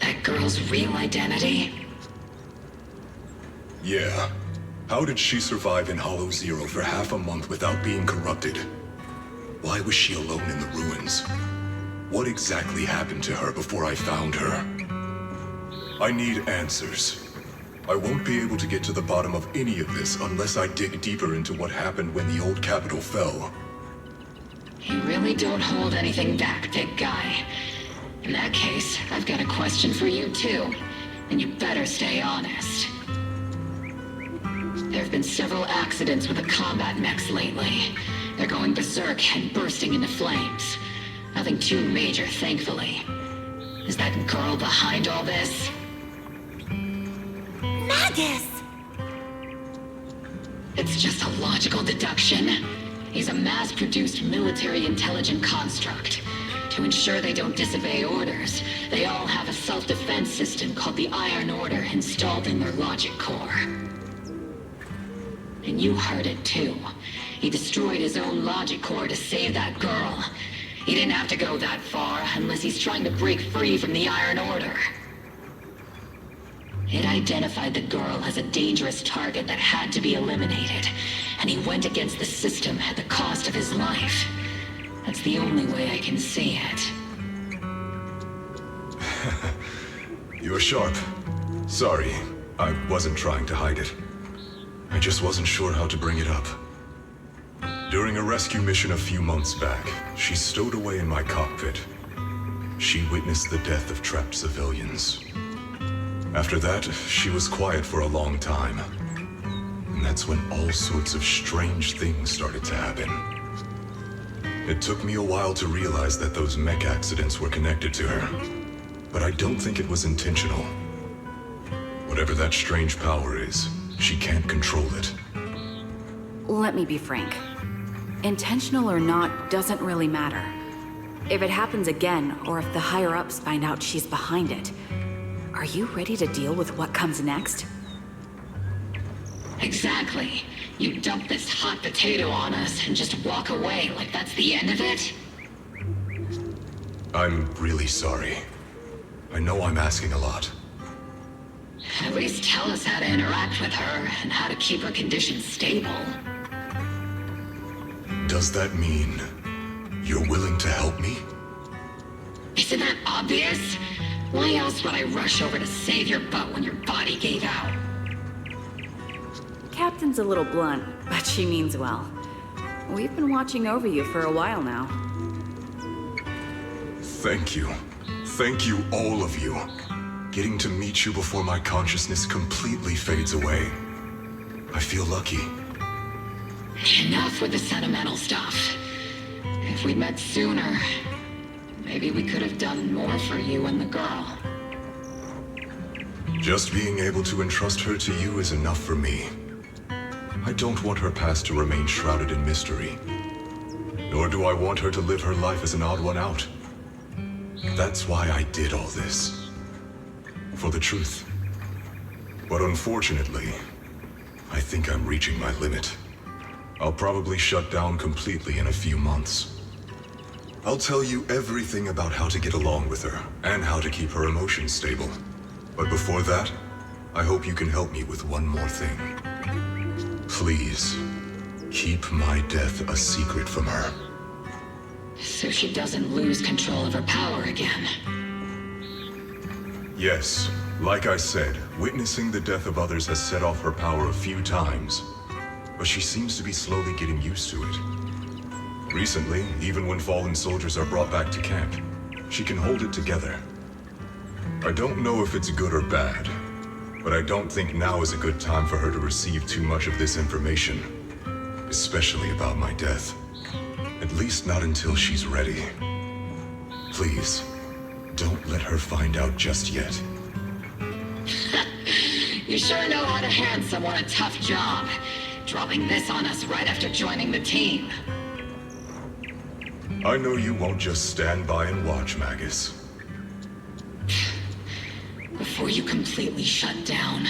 That girl's real identity? Yeah. How did she survive in Hollow Zero for half a month without being corrupted? Why was she alone in the ruins? What exactly happened to her before I found her? I need answers. I won't be able to get to the bottom of any of this unless I dig deeper into what happened when the old capital fell. You really don't hold anything back, big guy. In that case, I've got a question for you too. And you better stay honest. There have been several accidents with the combat mechs lately. They're going berserk and bursting into flames. Nothing too major, thankfully. Is that girl behind all this? Magus! It's just a logical deduction. He's a mass-produced military intelligent construct. To ensure they don't disobey orders, they all have a self-defense system called the Iron Order installed in their logic core. And you heard it too. He destroyed his own logic core to save that girl. He didn't have to go that far unless he's trying to break free from the Iron Order. It identified the girl as a dangerous target that had to be eliminated, and he went against the system at the cost of his life. That's the only way I can see it. You're sharp. Sorry, I wasn't trying to hide it. I just wasn't sure how to bring it up. During a rescue mission a few months back, she stowed away in my cockpit. She witnessed the death of trapped civilians. After that, she was quiet for a long time. And that's when all sorts of strange things started to happen. It took me a while to realize that those mech accidents were connected to her. But I don't think it was intentional. Whatever that strange power is, she can't control it. Let me be frank. Intentional or not doesn't really matter. If it happens again, or if the higher-ups find out she's behind it, are you ready to deal with what comes next? Exactly. You dump this hot potato on us and just walk away like that's the end of it? I'm really sorry. I know I'm asking a lot. At least tell us how to interact with her and how to keep her condition stable. Does that mean you're willing to help me? Isn't that obvious? Why else would I rush over to save your butt when your body gave out? Captain's a little blunt, but she means well. We've been watching over you for a while now. Thank you. Thank you, all of you. Getting to meet you before my consciousness completely fades away. I feel lucky. Enough with the sentimental stuff. If we'd met sooner, maybe we could have done more for you and the girl. Just being able to entrust her to you is enough for me. I don't want her past to remain shrouded in mystery. Nor do I want her to live her life as an odd one out. That's why I did all this. For the truth. But unfortunately, I think I'm reaching my limit. I'll probably shut down completely in a few months. I'll tell you everything about how to get along with her, and how to keep her emotions stable. But before that, I hope you can help me with one more thing. Please, keep my death a secret from her. So she doesn't lose control of her power again. Yes, like I said, witnessing the death of others has set off her power a few times. but she seems to be slowly getting used to it. Recently, even when fallen soldiers are brought back to camp, she can hold it together. I don't know if it's good or bad, but I don't think now is a good time for her to receive too much of this information, especially about my death. At least not until she's ready. Please, don't let her find out just yet. You sure know how to hand someone a tough job, dropping this on us right after joining the team. I know you won't just stand by and watch, Magus. Before you completely shut down,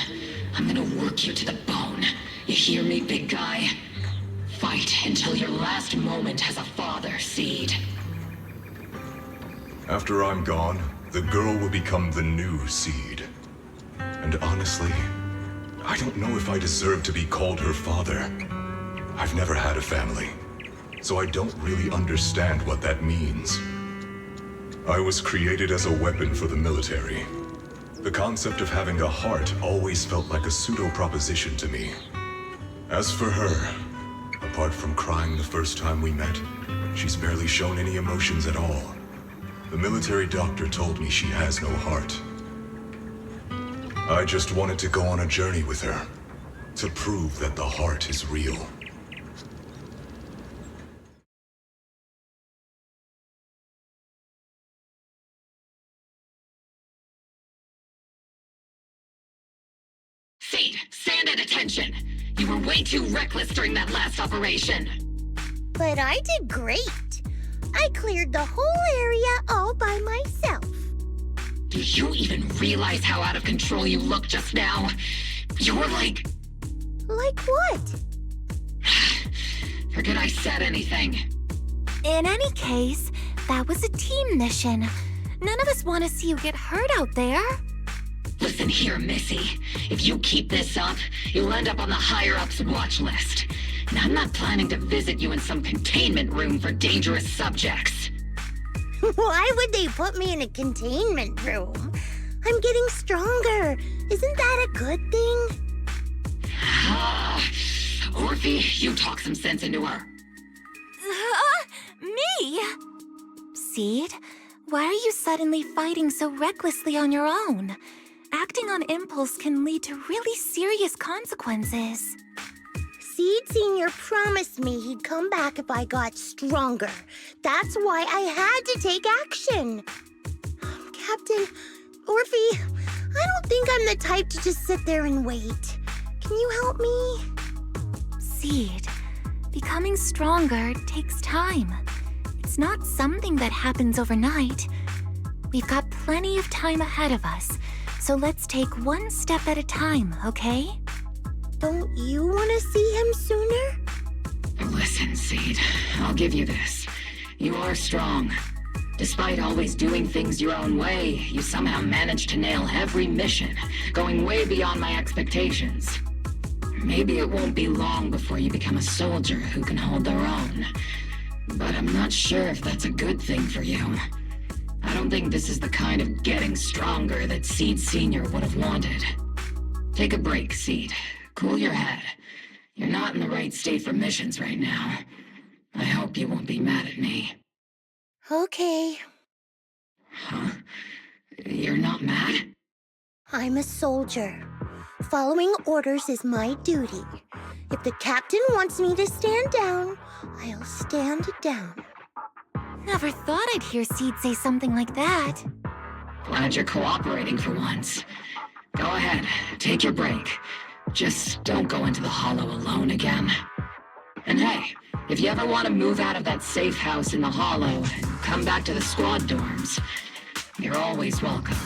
I'm gonna work you to the bone. You hear me, big guy? Fight until your last moment has a father, Seed. After I'm gone, the girl will become the new Seed. And honestly, I don't know if I deserve to be called her father. I've never had a family, so I don't really understand what that means. I was created as a weapon for the military. The concept of having a heart always felt like a pseudo-proposition to me. As for her, apart from crying the first time we met, she's barely shown any emotions at all. The military doctor told me she has no heart. I just wanted to go on a journey with her, to prove that the heart is real. Seed, stand at attention! You were way too reckless during that last operation! But I did great. I cleared the whole area all by myself. Do you even realize how out of control you look just now? You were like... Like what? Forget I said anything. In any case, that was a team mission. None of us want to see you get hurt out there. Listen here, Missy. If you keep this up, you'll end up on the higher-ups watch list. And I'm not planning to visit you in some containment room for dangerous subjects. Why would they put me in a containment room? I'm getting stronger. Isn't that a good thing? Orphe, you talk some sense into her. Me? Seed, why are you suddenly fighting so recklessly on your own? Acting on impulse can lead to really serious consequences. Seed Senior promised me he'd come back if I got stronger. That's why I had to take action. Captain, Orphe, I don't think I'm the type to just sit there and wait. Can you help me? Seed, becoming stronger takes time. It's not something that happens overnight. We've got plenty of time ahead of us, so let's take one step at a time, okay? Don't you want to see him sooner? Listen, Seed, I'll give you this. You are strong. Despite always doing things your own way, you somehow managed to nail every mission, going way beyond my expectations. Maybe it won't be long before you become a soldier who can hold their own. But I'm not sure if that's a good thing for you. I don't think this is the kind of getting stronger that Seed Senior would have wanted. Take a break, Seed. Cool your head. You're not in the right state for missions right now. I hope you won't be mad at me. Okay. Huh? You're not mad? I'm a soldier. Following orders is my duty. If the captain wants me to stand down, I'll stand down. Never thought I'd hear Seed say something like that. Glad you're cooperating for once. Go ahead, take your break. Just don't go into the hollow alone again. And hey, if you ever want to move out of that safe house in the hollow and come back to the squad dorms, you're always welcome.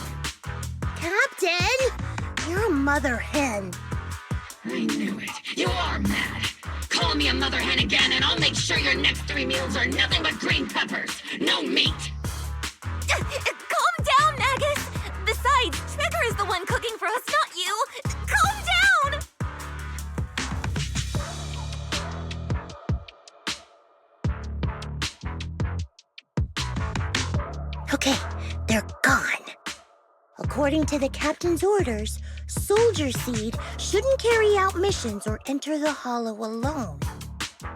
Captain! You're a mother hen. I knew it. You are mad. Call me a mother hen again and I'll make sure your next 3 meals are nothing but green peppers. No meat. Calm down, Magus! Besides, Trigger is the one cooking for us, not you! Calm down! Okay, they're gone. According to the captain's orders, Soldier Seed shouldn't carry out missions or enter the Hollow alone.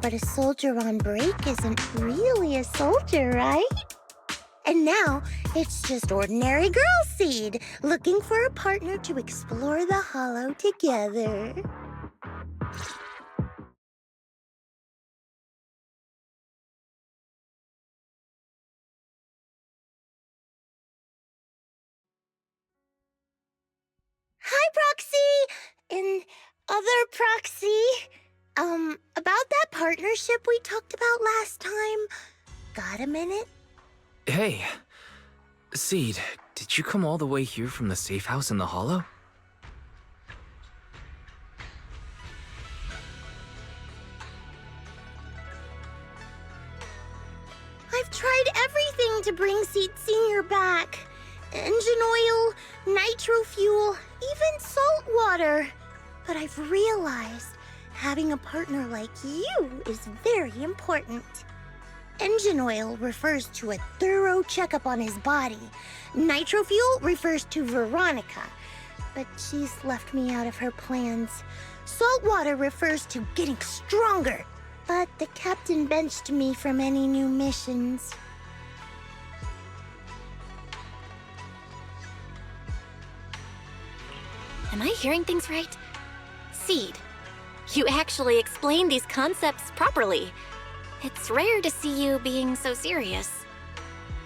But a soldier on break isn't really a soldier, right? And now, it's just ordinary girl Seed, looking for a partner to explore the Hollow together. Hi, Proxy! And other Proxy. About that partnership we talked about last time. Got a minute? Hey, Seed, did you come all the way here from the safe house in the Hollow? I've tried everything to bring Seed Senior back. Engine oil, nitro fuel, even salt water. But I've realized having a partner like you is very important. Engine oil refers to a thorough checkup on his body. Nitro fuel refers to Veronica, but she's left me out of her plans. Salt water refers to getting stronger, but the captain benched me from any new missions. Am I hearing things right? Seed, you actually explained these concepts properly. It's rare to see you being so serious.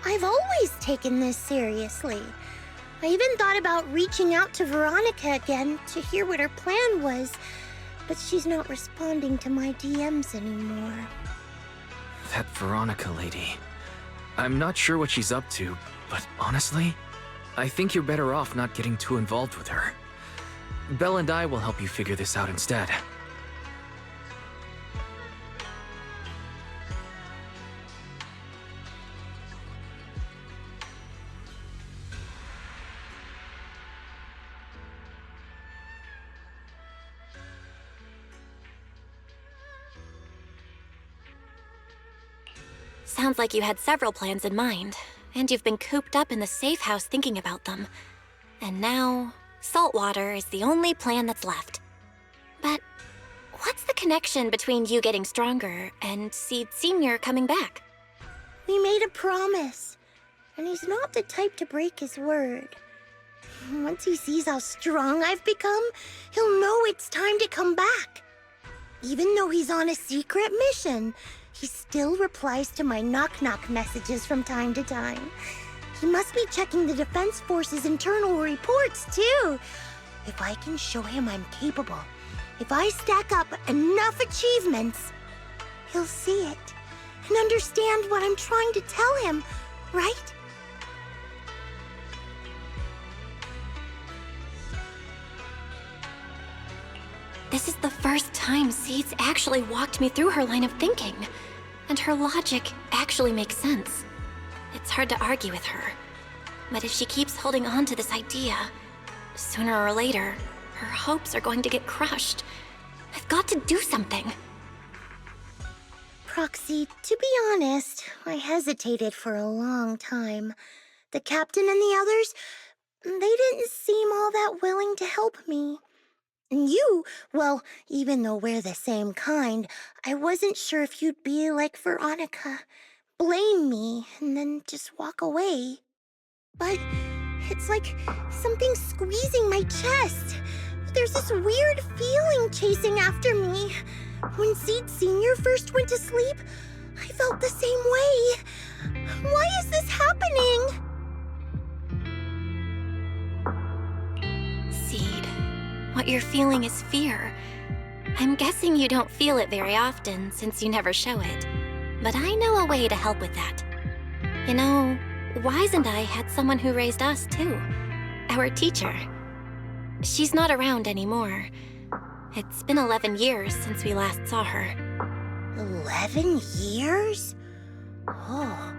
I've always taken this seriously. I even thought about reaching out to Veronica again to hear what her plan was, but she's not responding to my DMs anymore. That Veronica lady. I'm not sure what she's up to, but honestly, I think you're better off not getting too involved with her. Belle and I will help you figure this out instead. Sounds like you had several plans in mind, and you've been cooped up in the safe house thinking about them. And now, saltwater is the only plan that's left. But what's the connection between you getting stronger and Seed Senior coming back? We made a promise, and he's not the type to break his word. Once he sees how strong I've become, he'll know it's time to come back. Even though he's on a secret mission, he still replies to my knock-knock messages from time to time. He must be checking the Defense Force's internal reports, too. If I can show him I'm capable, if I stack up enough achievements, he'll see it and understand what I'm trying to tell him, right? This is the first time Seed's actually walked me through her line of thinking, and her logic actually makes sense. It's hard to argue with her, but if she keeps holding on to this idea, sooner or later, her hopes are going to get crushed. I've got to do something. Proxy, to be honest, I hesitated for a long time. The captain and the others, they didn't seem all that willing to help me. And you, well, even though we're the same kind, I wasn't sure if you'd be like Veronica. Blame me, and then just walk away. But it's like something's squeezing my chest. There's this weird feeling chasing after me. When Seed Senior first went to sleep, I felt the same way. Why is this happening? Seed, what you're feeling is fear. I'm guessing you don't feel it very often since you never show it. But I know a way to help with that. You know, Wise and I had someone who raised us too. Our teacher. She's not around anymore. It's been 11 years since we last saw her. 11 years? Oh,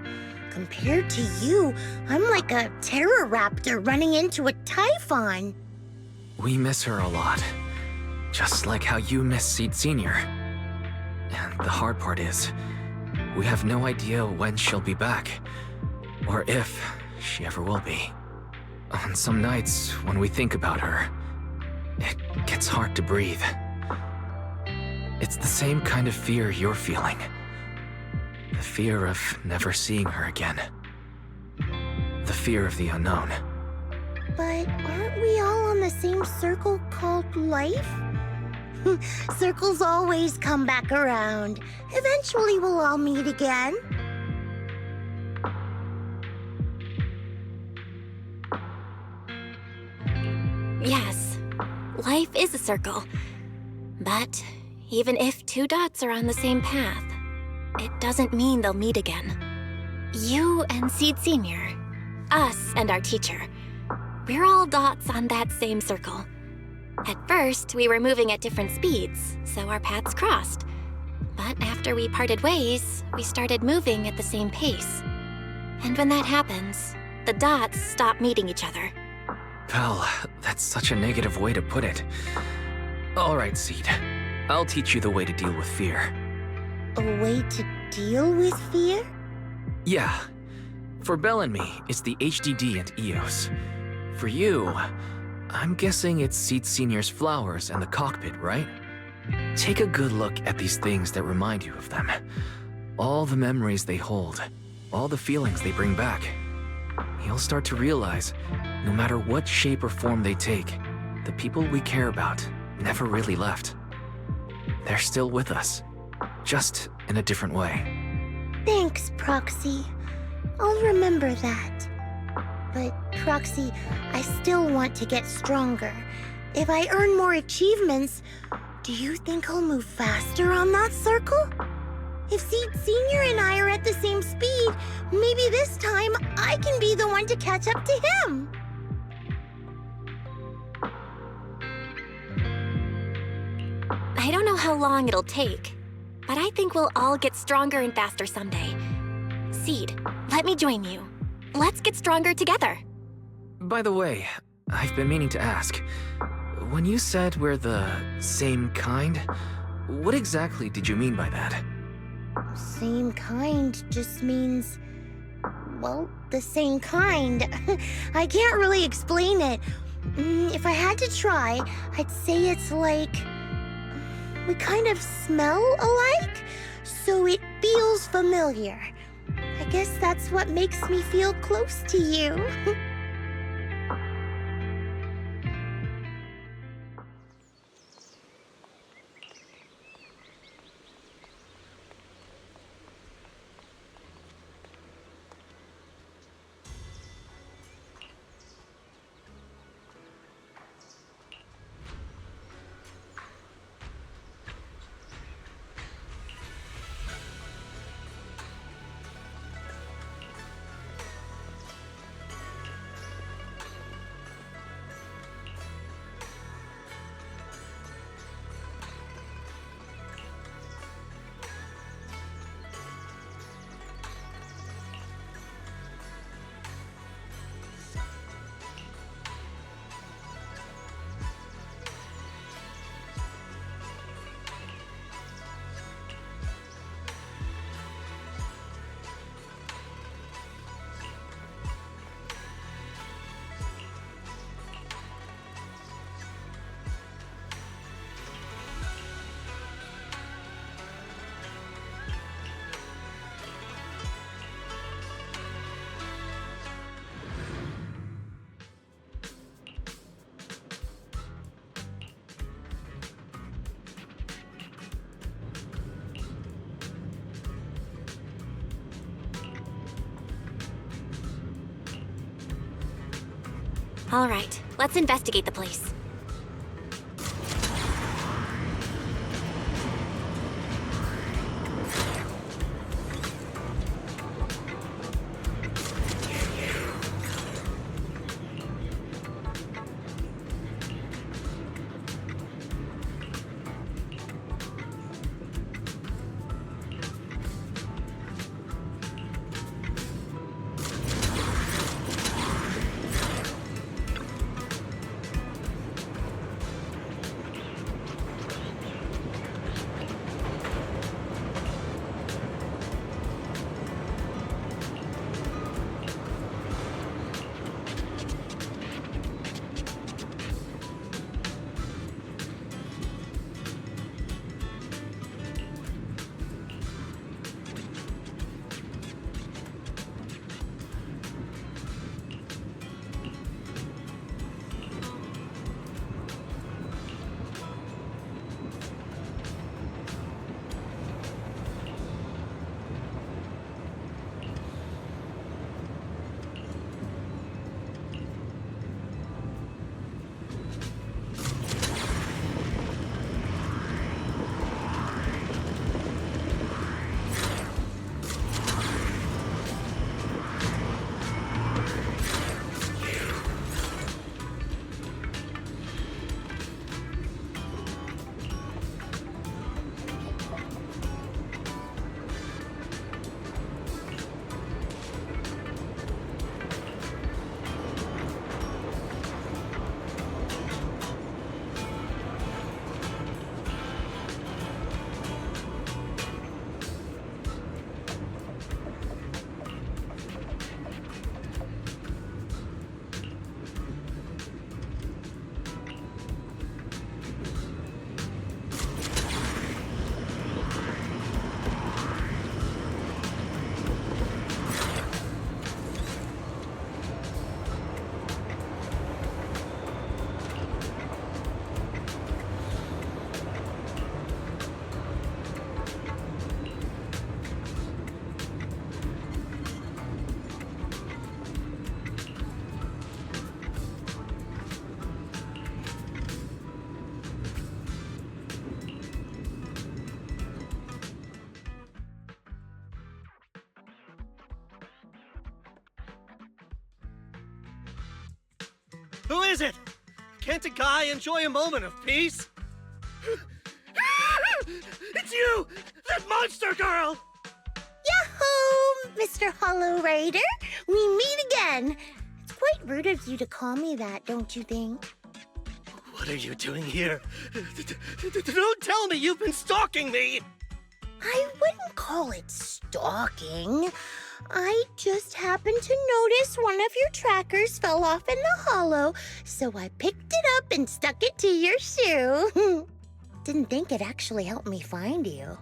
compared to you, I'm like a terror raptor running into a typhon. We miss her a lot. Just like how you miss Seed Senior. And the hard part is, we have no idea when she'll be back. Or if she ever will be. On some nights, when we think about her, it gets hard to breathe. It's the same kind of fear you're feeling. The fear of never seeing her again. The fear of the unknown. But aren't we all on the same circle called life? Circles always come back around. Eventually we'll all meet again. Yes, life is a circle. But even if two dots are on the same path, it doesn't mean they'll meet again. You and Seed Senior, us and our teacher, we're all dots on that same circle. At first, we were moving at different speeds, so our paths crossed. But after we parted ways, we started moving at the same pace. And when that happens, the dots stop meeting each other. Belle, that's such a negative way to put it. All right, Seed. I'll teach you the way to deal with fear. A way to deal with fear? Yeah. For Belle and me, it's the HDD and EOS. For you, I'm guessing it's Seed Senior's flowers and the cockpit, right? Take a good look at these things that remind you of them. All the memories they hold, all the feelings they bring back. You'll start to realize, no matter what shape or form they take, the people we care about never really left. They're still with us, just in a different way. Thanks, Proxy. I'll remember that. But, Proxy, I still want to get stronger. If I earn more achievements, do you think I'll move faster on that circle? If Seed Senior and I are at the same speed, maybe this time I can be the one to catch up to him. I don't know how long it'll take, but I think we'll all get stronger and faster someday. Seed, let me join you. Let's get stronger together. By the way, I've been meaning to ask. When you said we're the same kind, what exactly did you mean by that? Same kind just means, well, the same kind. I can't really explain it. If I had to try, I'd say it's like we kind of smell alike, so it feels familiar. I guess that's what makes me feel close to you. All right, let's investigate the place. Who is it? Can't a guy enjoy a moment of peace? It's you! That monster girl! Yahoo, Mr. Hollow Rider! We meet again! It's quite rude of you to call me that, don't you think? What are you doing here? Don't tell me you've been stalking me! I wouldn't call it stalking. I just happened to notice one of your trackers fell off in the hollow, so I picked it up and stuck it to your shoe. Didn't think it actually helped me find you.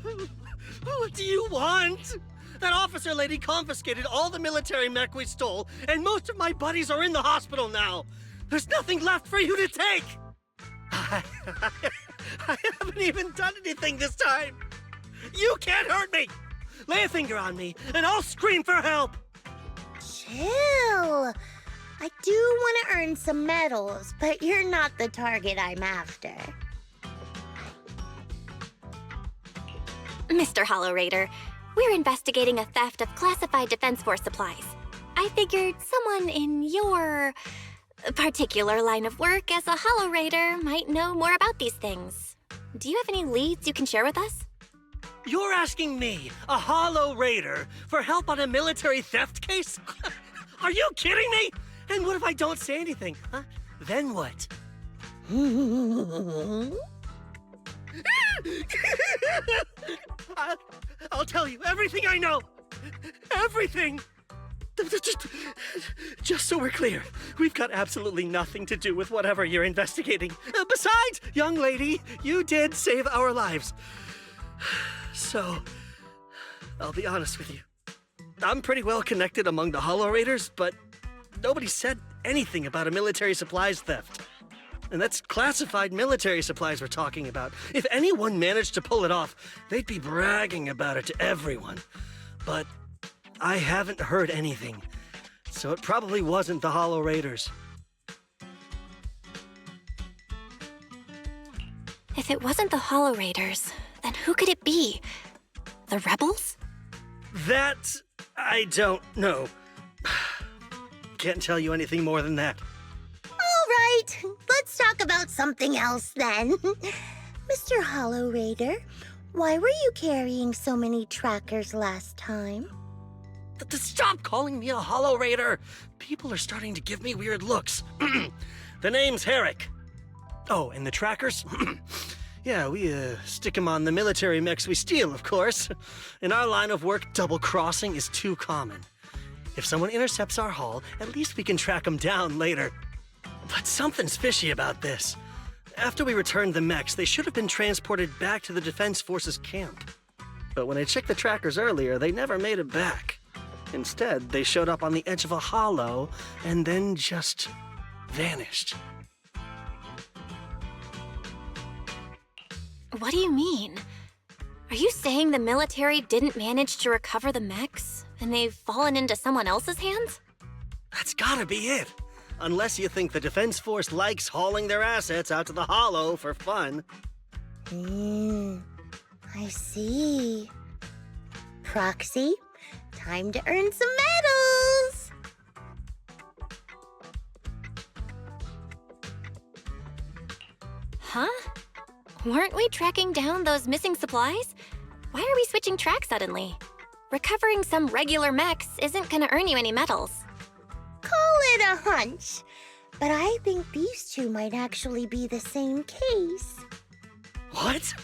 What do you want? That officer lady confiscated all the military mech we stole, and most of my buddies are in the hospital now. There's nothing left for you to take! I haven't even done anything this time! You can't hurt me! Lay a finger on me, and I'll scream for help! Chill! I do want to earn some medals, but you're not the target I'm after. Mr. Hollow Raider, we're investigating a theft of classified Defense Force supplies. I figured someone in your particular line of work as a Hollow Raider might know more about these things. Do you have any leads you can share with us? You're asking me, a Hollow Raider, for help on a military theft case? Are you kidding me? And what if I don't say anything? Huh? Then what? I'll tell you everything I know. Everything. Just so we're clear, we've got absolutely nothing to do with whatever you're investigating. Besides, young lady, you did save our lives. So, I'll be honest with you. I'm pretty well connected among the Hollow Raiders, but nobody said anything about a military supplies theft. And that's classified military supplies we're talking about. If anyone managed to pull it off, they'd be bragging about it to everyone. But I haven't heard anything, so it probably wasn't the Hollow Raiders. If it wasn't the Hollow Raiders, then who could it be? The rebels? That I don't know. Can't tell you anything more than that. All right, let's talk about something else then. Mr. Hollow Raider, why were you carrying so many trackers last time? Stop calling me a Hollow Raider! People are starting to give me weird looks. The name's Herrick. Oh, and the trackers? Yeah, we stick them on the military mechs we steal, of course. In our line of work, double-crossing is too common. If someone intercepts our haul, at least we can track them down later. But something's fishy about this. After we returned the mechs, they should have been transported back to the Defense Forces camp. But when I checked the trackers earlier, they never made it back. Instead, they showed up on the edge of a hollow and then just vanished. What do you mean? Are you saying the military didn't manage to recover the mechs, and they've fallen into someone else's hands? That's gotta be it. Unless you think the Defense Force likes hauling their assets out to the hollow for fun. I see. Proxy, time to earn some medals! Huh? Weren't we tracking down those missing supplies? Why are we switching tracks suddenly? Recovering some regular mechs isn't gonna earn you any medals. Call it a hunch, but I think these two might actually be the same case. What?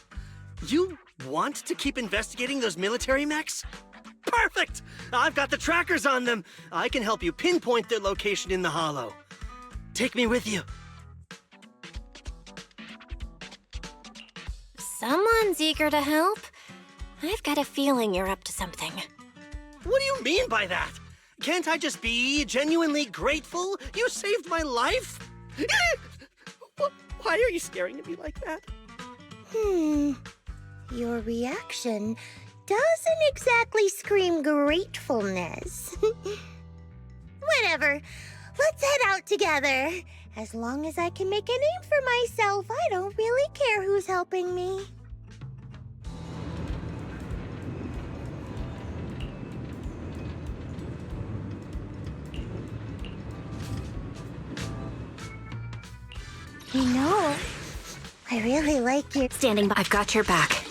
You want to keep investigating those military mechs? Perfect! I've got the trackers on them. I can help you pinpoint their location in the hollow. Take me with you. Someone's eager to help. I've got a feeling you're up to something. What do you mean by that? Can't I just be genuinely grateful? You saved my life? Why are you staring at me like that? Your reaction doesn't exactly scream gratefulness. Whatever. Let's head out together. As long as I can make a name for myself, I don't really care who's helping me. You know, I really like your... Standing by. I've got your back.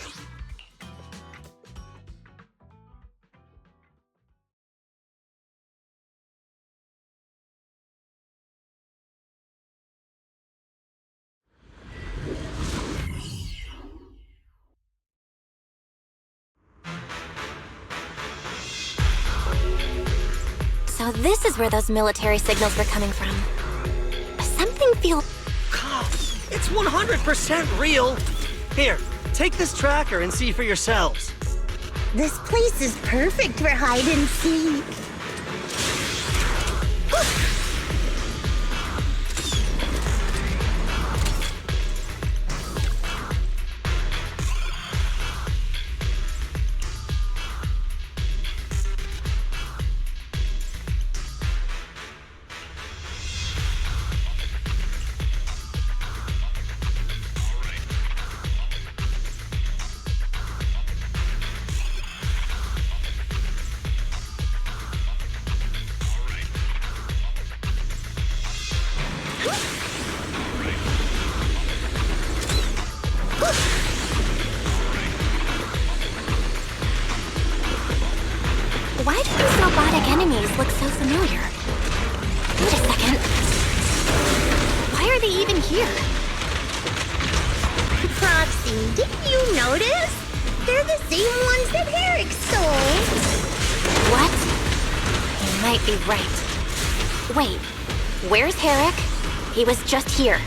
So this is where those military signals were coming from. Something feels... It's 100% real. Here, take this tracker and see for yourselves. This place is perfect for hide and seek. Why do these robotic enemies look so familiar? Wait a second. Why are they even here? Proxy, didn't you notice? They're the same ones that Herrick stole. What? You might be right. Wait, where's Herrick? He was just here.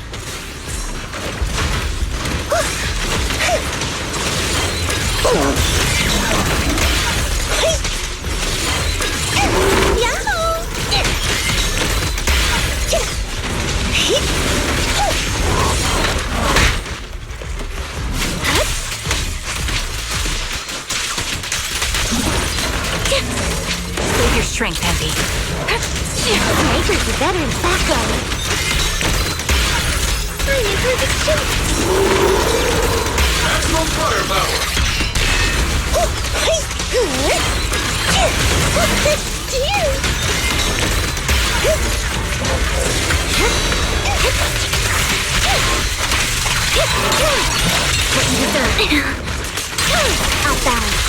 Save your strength, Envy. Makers are better in background. I never expected. Maximum firepower! What you deserve. Out balance.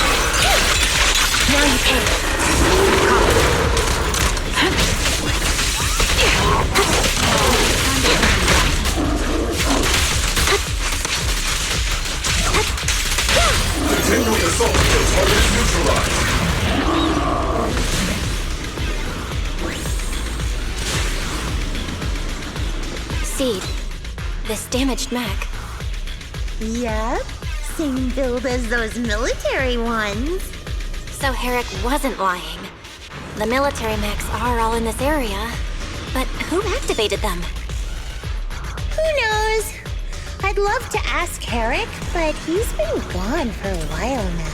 Now you pay. Continue assault until targets neutralized. Seed. This damaged mech. Yep, same build as those military ones. So Herrick wasn't lying. The military mechs are all in this area. But who activated them? Who knows? I'd love to ask Herrick, but he's been gone for a while now.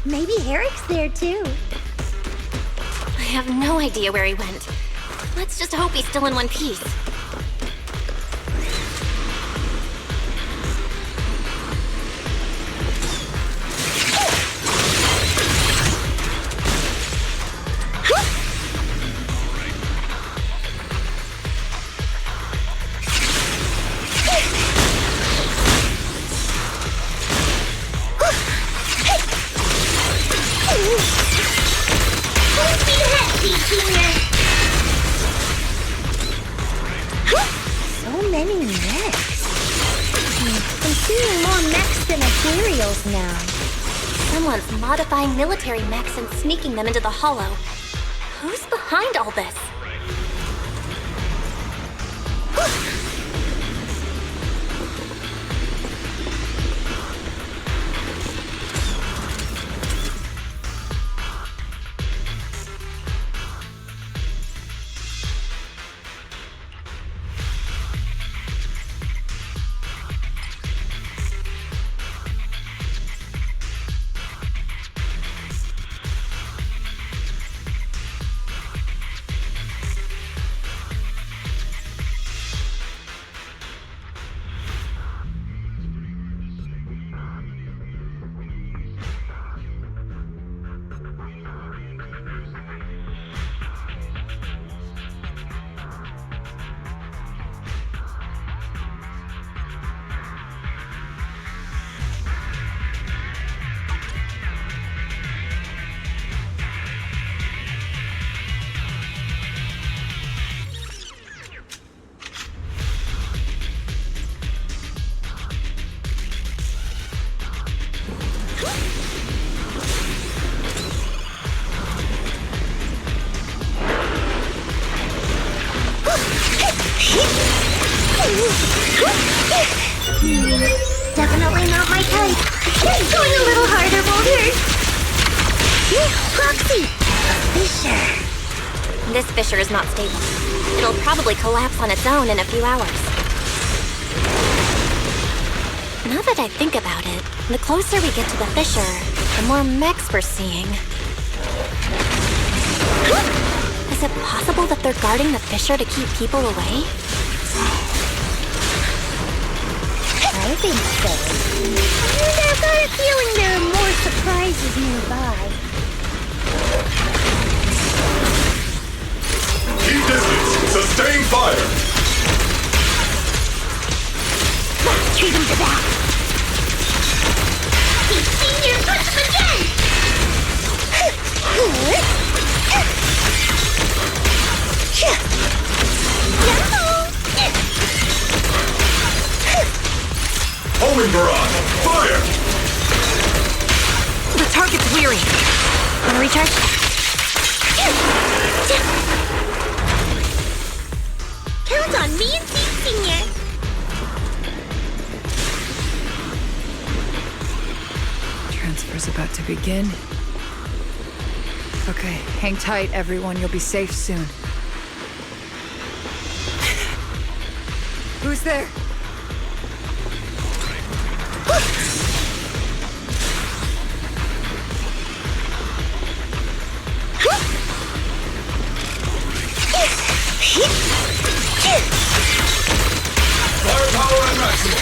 Maybe Herrick's there too. I have no idea where he went. Let's just hope he's still in one piece. So many mechs. I'm seeing more mechs than Ethereals now. Someone's modifying military mechs and sneaking them into the Hollow. Who's behind all this? Definitely not my type. Just going a little harder, Boulder. Proxy! A fissure. This fissure is not stable. It'll probably collapse on its own in a few hours. Now that I think about it, the closer we get to the fissure, the more mechs we're seeing. Is it possible that they're guarding the fissure to keep people away? I think so. And I've got a feeling there are more surprises nearby. Keep distance! Sustain fire! Treat him to that! He's senior, punch him again! Homing barrage! Fire! The target's weary. Wanna recharge? Count on me and Seed Senior! Transfer's about to begin. Okay, hang tight, everyone. You'll be safe soon. Who's there? Firepower at maximum!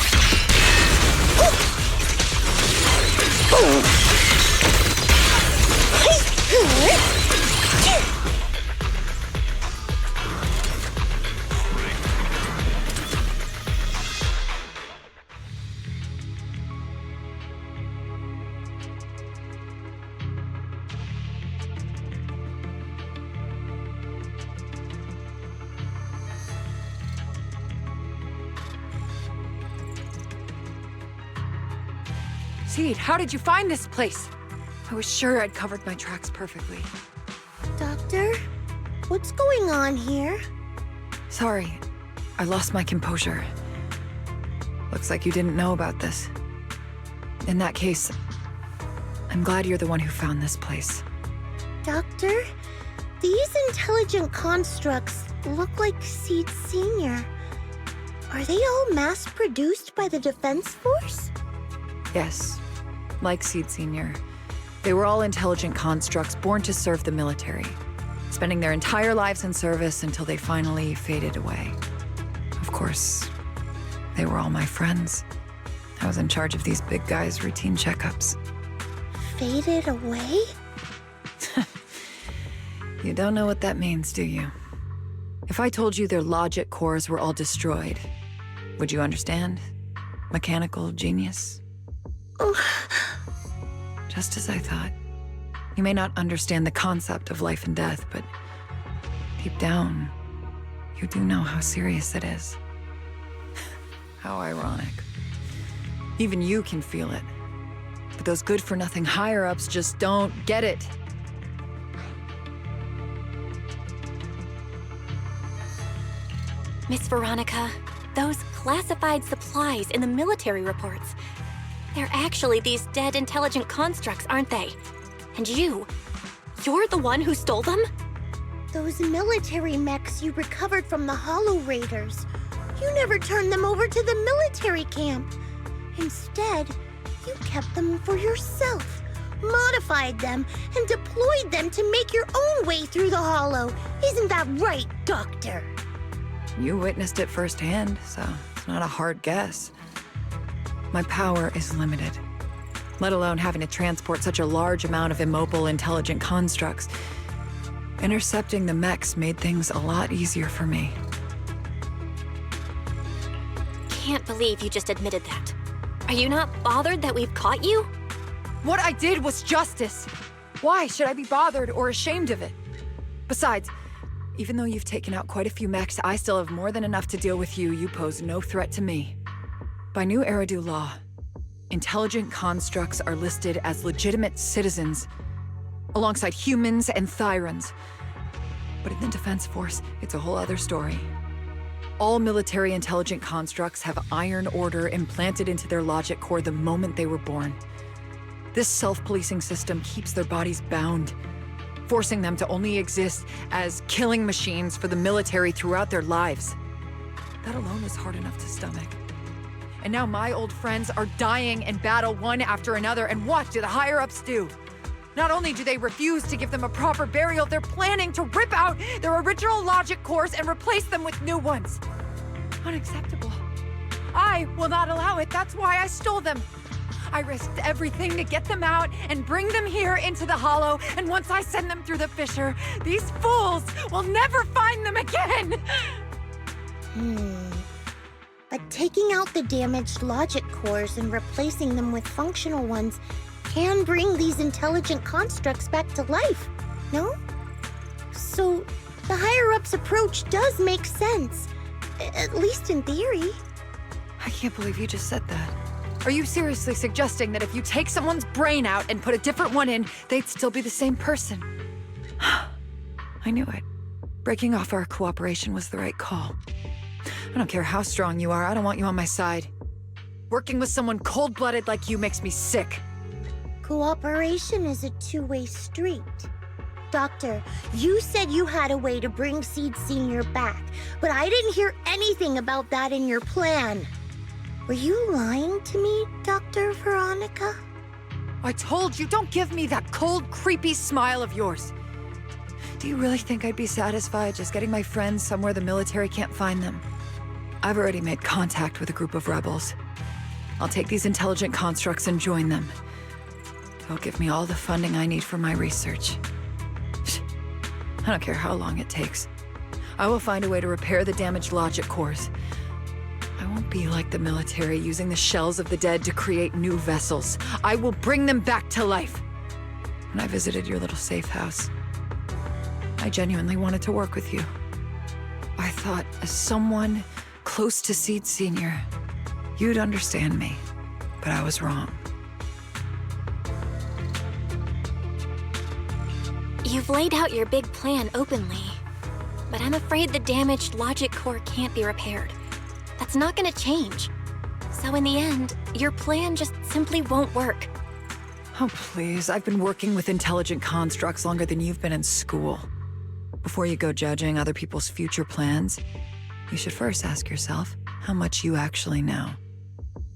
Seed, how did you find this place? I was sure I'd covered my tracks perfectly. Doctor? What's going on here? Sorry, I lost my composure. Looks like you didn't know about this. In that case, I'm glad you're the one who found this place. Doctor? These intelligent constructs look like Seed Senior. Are they all mass-produced by the Defense Force? Yes, like Seed Senior. They were all intelligent constructs born to serve the military, spending their entire lives in service until they finally faded away. Of course, they were all my friends. I was in charge of these big guys' routine checkups. Faded away? You don't know what that means, do you? If I told you their logic cores were all destroyed, would you understand? Mechanical genius? Just as I thought. You may not understand the concept of life and death, but deep down, you do know how serious it is. How ironic. Even you can feel it. But those good-for-nothing higher-ups just don't get it. Miss Veronica, those classified supplies in the military reports, they're actually these dead intelligent constructs, aren't they? And you're the one who stole them? Those military mechs you recovered from the Hollow Raiders. You never turned them over to the military camp. Instead, you kept them for yourself, modified them, and deployed them to make your own way through the Hollow. Isn't that right, Doctor? You witnessed it firsthand, so it's not a hard guess. My power is limited, let alone having to transport such a large amount of immobile, intelligent constructs. Intercepting the mechs made things a lot easier for me. Can't believe you just admitted that. Are you not bothered that we've caught you? What I did was justice. Why should I be bothered or ashamed of it? Besides, even though you've taken out quite a few mechs, I still have more than enough to deal with you. You pose no threat to me. By new Eridu law, intelligent constructs are listed as legitimate citizens, alongside humans and Thyrans. But in the Defense Force, it's a whole other story. All military intelligent constructs have iron order implanted into their logic core the moment they were born. This self-policing system keeps their bodies bound, forcing them to only exist as killing machines for the military throughout their lives. That alone was hard enough to stomach. And now my old friends are dying in battle one after another, and what do the higher-ups do? Not only do they refuse to give them a proper burial, they're planning to rip out their original logic cores and replace them with new ones. Unacceptable. I will not allow it. That's why I stole them. I risked everything to get them out and bring them here into the Hollow, and once I send them through the fissure, these fools will never find them again! But taking out the damaged logic cores and replacing them with functional ones can bring these intelligent constructs back to life, no? So, the higher-ups approach does make sense, at least in theory. I can't believe you just said that. Are you seriously suggesting that if you take someone's brain out and put a different one in, they'd still be the same person? I knew it. Breaking off our cooperation was the right call. I don't care how strong you are, I don't want you on my side. Working with someone cold-blooded like you makes me sick. Cooperation is a two-way street. Doctor, you said you had a way to bring Seed Senior back, but I didn't hear anything about that in your plan. Were you lying to me, Dr. Veronica? I told you, don't give me that cold, creepy smile of yours. Do you really think I'd be satisfied just getting my friends somewhere the military can't find them? I've already made contact with a group of rebels. I'll take these intelligent constructs and join them. They'll give me all the funding I need for my research. I don't care how long it takes. I will find a way to repair the damaged logic cores. I won't be like the military, using the shells of the dead to create new vessels. I will bring them back to life. When I visited your little safe house, I genuinely wanted to work with you. I thought, as someone close to Seed Senior, you'd understand me, but I was wrong. You've laid out your big plan openly, but I'm afraid the damaged logic core can't be repaired. That's not gonna change. So in the end, your plan just simply won't work. Oh, please. I've been working with intelligent constructs longer than you've been in school. Before you go judging other people's future plans, you should first ask yourself how much you actually know.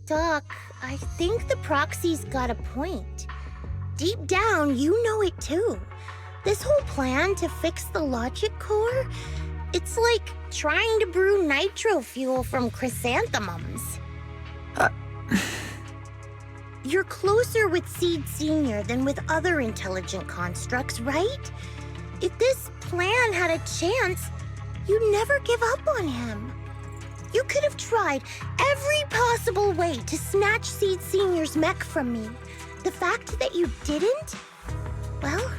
Doc, I think the Proxy's got a point. Deep down, you know it too. This whole plan to fix the logic core, it's like trying to brew nitro fuel from chrysanthemums. You're closer with Seed Senior than with other intelligent constructs, right? If this plan had a chance, you'd never give up on him. You could have tried every possible way to snatch Seed Senior's mech from me. The fact that you didn't, well,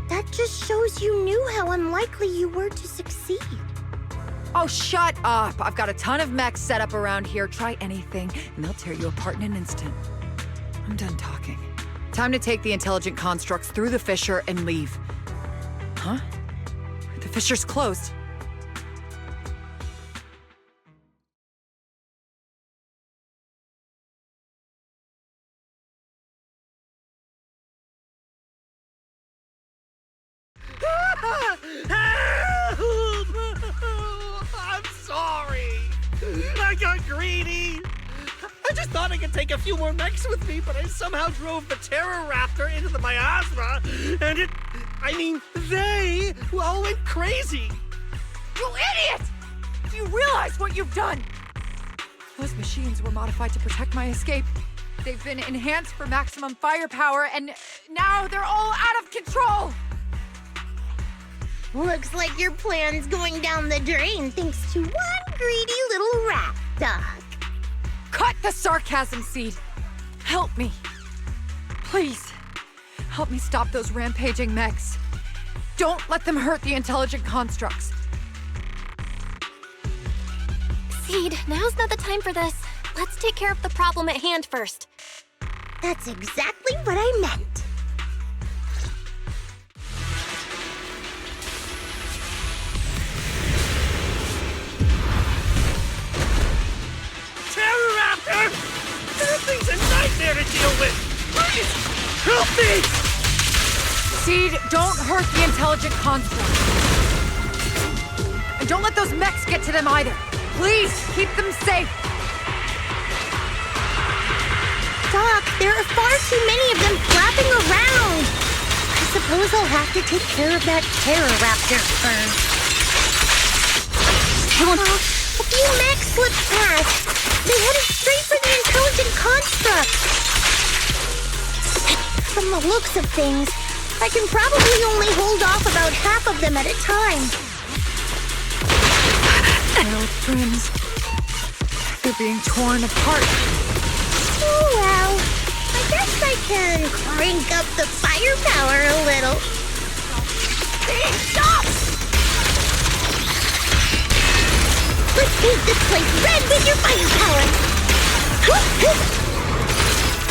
that just shows you knew how unlikely you were to succeed. Oh, shut up! I've got a ton of mechs set up around here. Try anything, and they'll tear you apart in an instant. I'm done talking. Time to take the intelligent constructs through the fissure and leave. Huh? The fissure's closed. I'm sorry. I got greedy. I just thought I could take a few more mechs with me, but I somehow drove the Terror Raptor into the miasma, and they all went crazy. You idiot! Do you realize what you've done? Those machines were modified to protect my escape. They've been enhanced for maximum firepower, and now they're all out of control! Looks like your plan's going down the drain thanks to one greedy little rat, Doc. Cut the sarcasm, Seed. Help me. Please. Help me stop those rampaging mechs. Don't let them hurt the intelligent constructs. Seed, now's not the time for this. Let's take care of the problem at hand first. That's exactly what I meant. me! Seed, don't hurt the intelligent construct. And don't let those mechs get to them either. Please, keep them safe. Doc, there are far too many of them flapping around. I suppose I'll have to take care of that terror raptor first. A few mechs slipped past. They headed straight for the intelligent construct. From the looks of things, I can probably only hold off about half of them at a time. My old friends. They're being torn apart. Oh well. I guess I can crank up the firepower a little. Stop! Let's paint this place red with your firepower!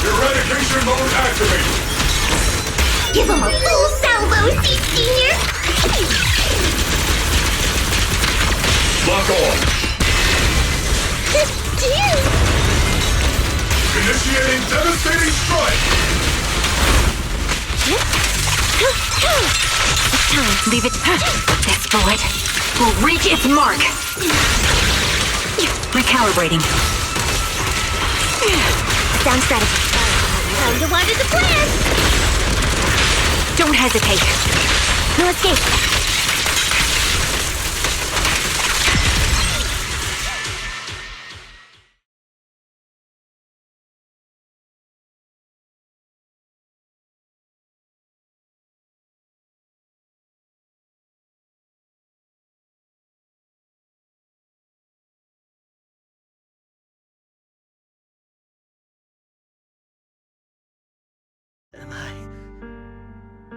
Eradication mode activated! Give him a full salvo, Seed Senior! Lock on! Dude! Initiating devastating strike! It's time. Leave it. This bullet will reach its mark. Recalibrating. Sound strategy. Time to water the plant! Don't hesitate. No escape.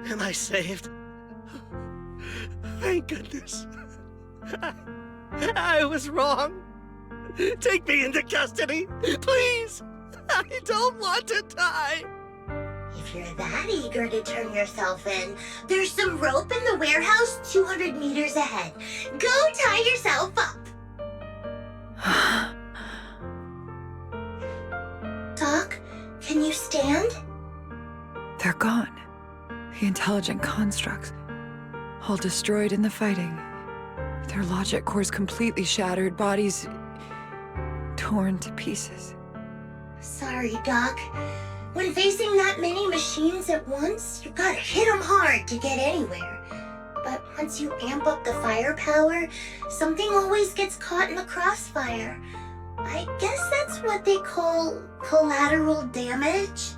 Am I saved? Thank goodness. I was wrong. Take me into custody, please. I don't want to die. If you're that eager to turn yourself in, there's some rope in the warehouse 200 meters ahead. Go tie yourself up. Doc, can you stand? They're gone. The intelligent constructs. All destroyed in the fighting. Their logic cores completely shattered, bodies torn to pieces. Sorry, Doc. When facing that many machines at once, you gotta hit them hard to get anywhere. But once you amp up the firepower, something always gets caught in the crossfire. I guess that's what they call collateral damage.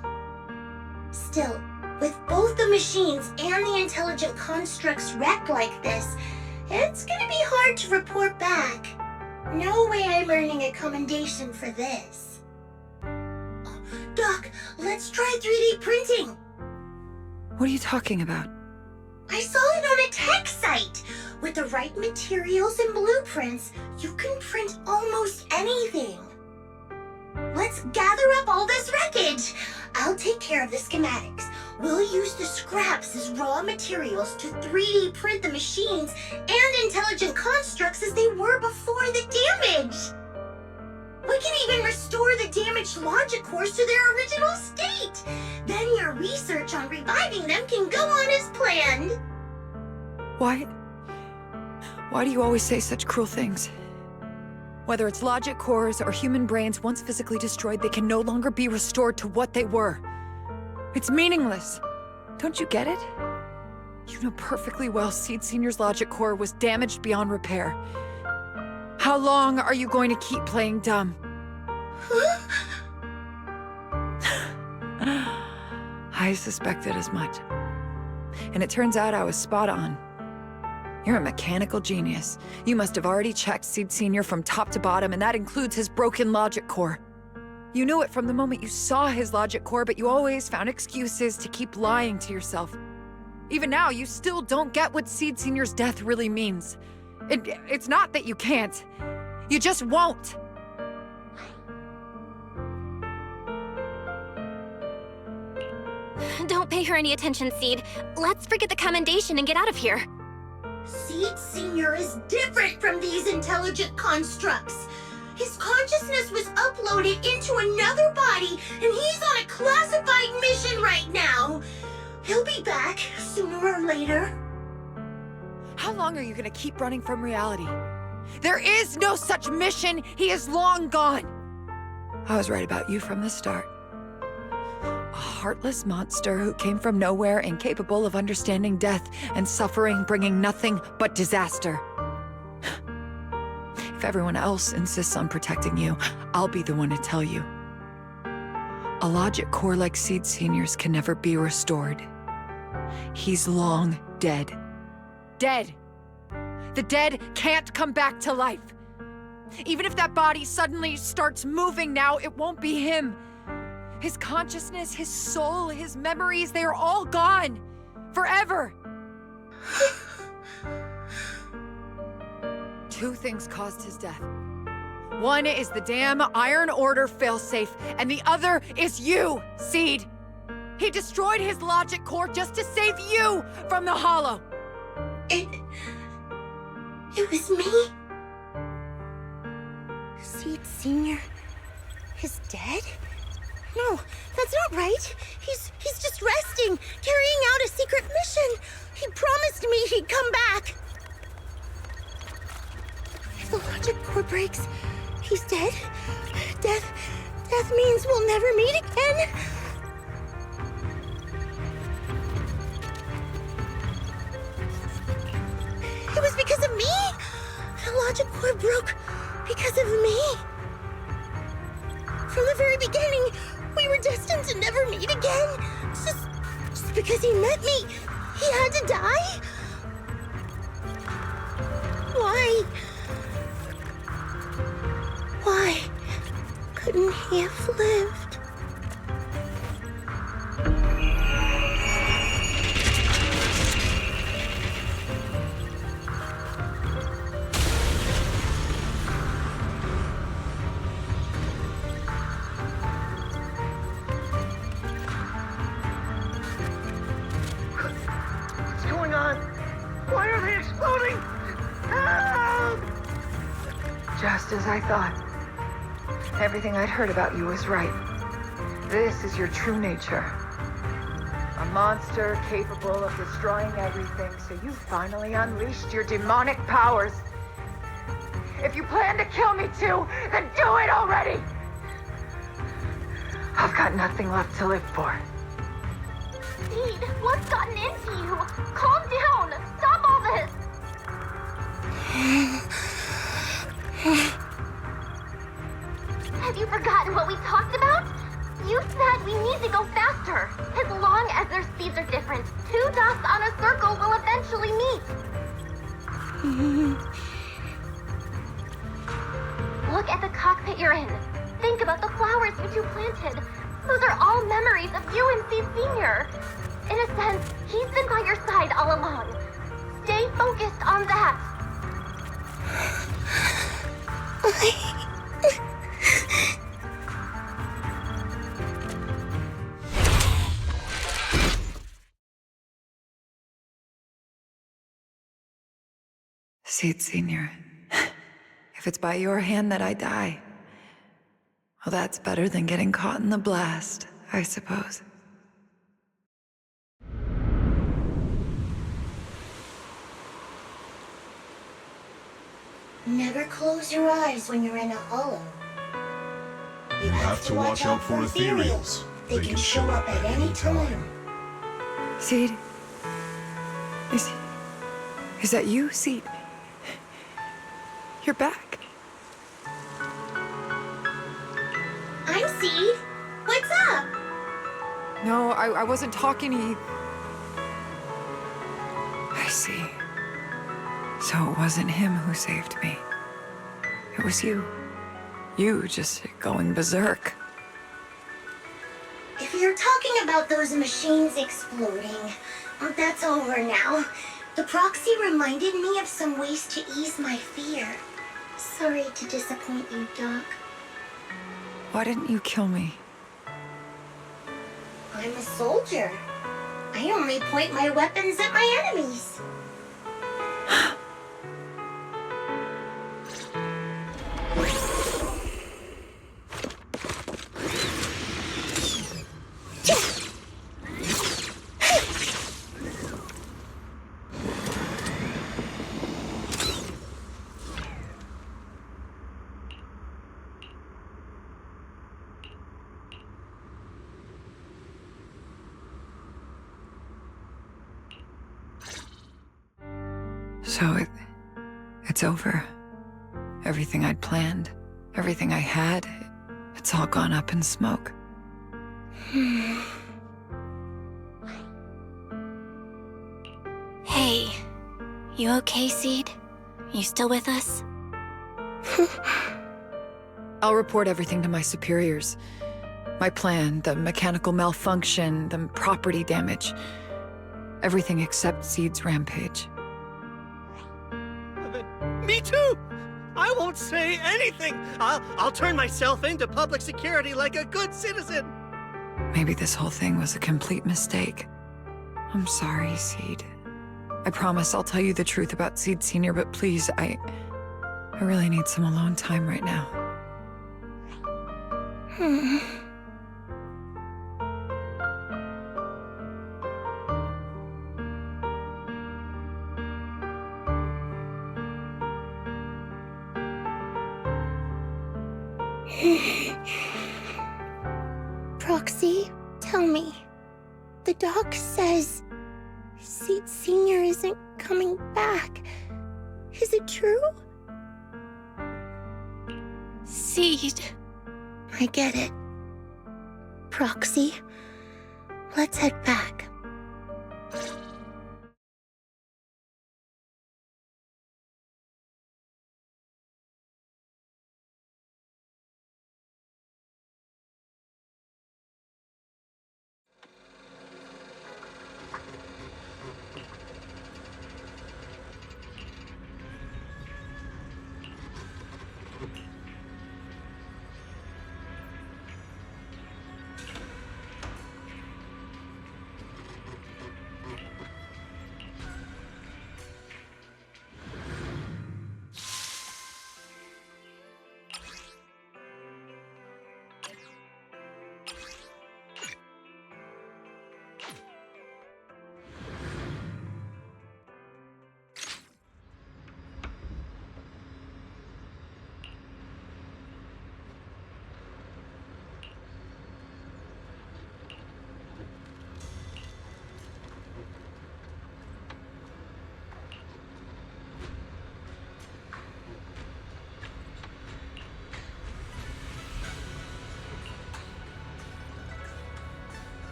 Still, with both the machines and the intelligent constructs wrecked like this, it's gonna be hard to report back. No way I'm earning a commendation for this. Oh, Doc, let's try 3D printing. What are you talking about? I saw it on a tech site. With the right materials and blueprints, you can print almost anything. Let's gather up all this wreckage. I'll take care of the schematics. We'll use the scraps as raw materials to 3D print the machines and intelligent constructs as they were before the damage. We can even restore the damaged logic cores to their original state. Then your research on reviving them can go on as planned. Why do you always say such cruel things? Whether it's logic cores or human brains once physically destroyed, they can no longer be restored to what they were. It's meaningless. Don't you get it? You know perfectly well Seed Senior's logic core was damaged beyond repair. How long are you going to keep playing dumb? I suspected as much. And it turns out I was spot on. You're a mechanical genius. You must have already checked Seed Senior from top to bottom, and that includes his broken logic core. You knew it from the moment you saw his logic core, but you always found excuses to keep lying to yourself. Even now, you still don't get what Seed Senior's death really means. It's not that you can't. You just won't. Don't pay her any attention, Seed. Let's forget the commendation and get out of here. Seed Senior is different from these intelligent constructs. His consciousness was uploaded into another body, and he's on a classified mission right now. He'll be back sooner or later. How long are you gonna keep running from reality? There is no such mission! He is long gone! I was right about you from the start. A heartless monster who came from nowhere, incapable of understanding death and suffering, bringing nothing but disaster. If everyone else insists on protecting you, I'll be the one to tell you. A logic core like Seed Senior's can never be restored. He's long dead. Dead! The dead can't come back to life. Even if that body suddenly starts moving now, it won't be him. His consciousness, his soul, his memories, they are all gone. Forever. Two things caused his death. One is the damn Iron Order failsafe, and the other is you, Seed. He destroyed his logic core just to save you from the Hollow. It was me? Seed Senior is dead? No, that's not right. He's just resting, carrying out a secret mission. He promised me he'd come back. If the logic core breaks, he's dead. Death means we'll never meet again. It was because of me. The logic core broke because of me. From the very beginning, we were destined to never meet again. Just because he met me, he had to die? Why? Why couldn't he have lived? What's going on? Why are they exploding? Help! Just as I thought. Everything I'd heard about you was right. This is your true nature. A monster capable of destroying everything, so you finally unleashed your demonic powers. If you plan to kill me too, then do it already! I've got nothing left to live for. Seed, what's gotten into you? Calm down! Stop all this! Have you forgotten what we talked about? You said we need to go faster. As long as their speeds are different, two dots on a circle will eventually meet. Look at the cockpit you're in. Think about the flowers you two planted. Those are all memories of you and Seed Senior. In a sense, he's been by your side all along. Stay focused on that. Seed Senior, if it's by your hand that I die, well, that's better than getting caught in the blast, I suppose. Never close your eyes when you're in a hollow. You have to watch out for Ethereals. They can show up at any time. Seed? Is that you, Seed? You're back. I'm Seed. What's up? No, I wasn't talking to you. I see. So it wasn't him who saved me. It was you. You just going berserk. If you're talking about those machines exploding, that's over now. The Proxy reminded me of some ways to ease my fear. Sorry to disappoint you, Doc. Why didn't you kill me? I'm a soldier. I only point my weapons at my enemies. So it's over. Everything I'd planned, everything I had, it's all gone up in smoke. Hey, you okay, Seed? You still with us? I'll report everything to my superiors. My plan, the mechanical malfunction, the property damage. Everything except Seed's rampage. Me too! I won't say anything! I'll turn myself into public security like a good citizen! Maybe this whole thing was a complete mistake. I'm sorry, Seed. I promise I'll tell you the truth about Seed Sr., but please, I really need some alone time right now. Proxy, tell me. The doc says Seed Sr. isn't coming back. Is it true? Seed. I get it. Proxy, let's head back.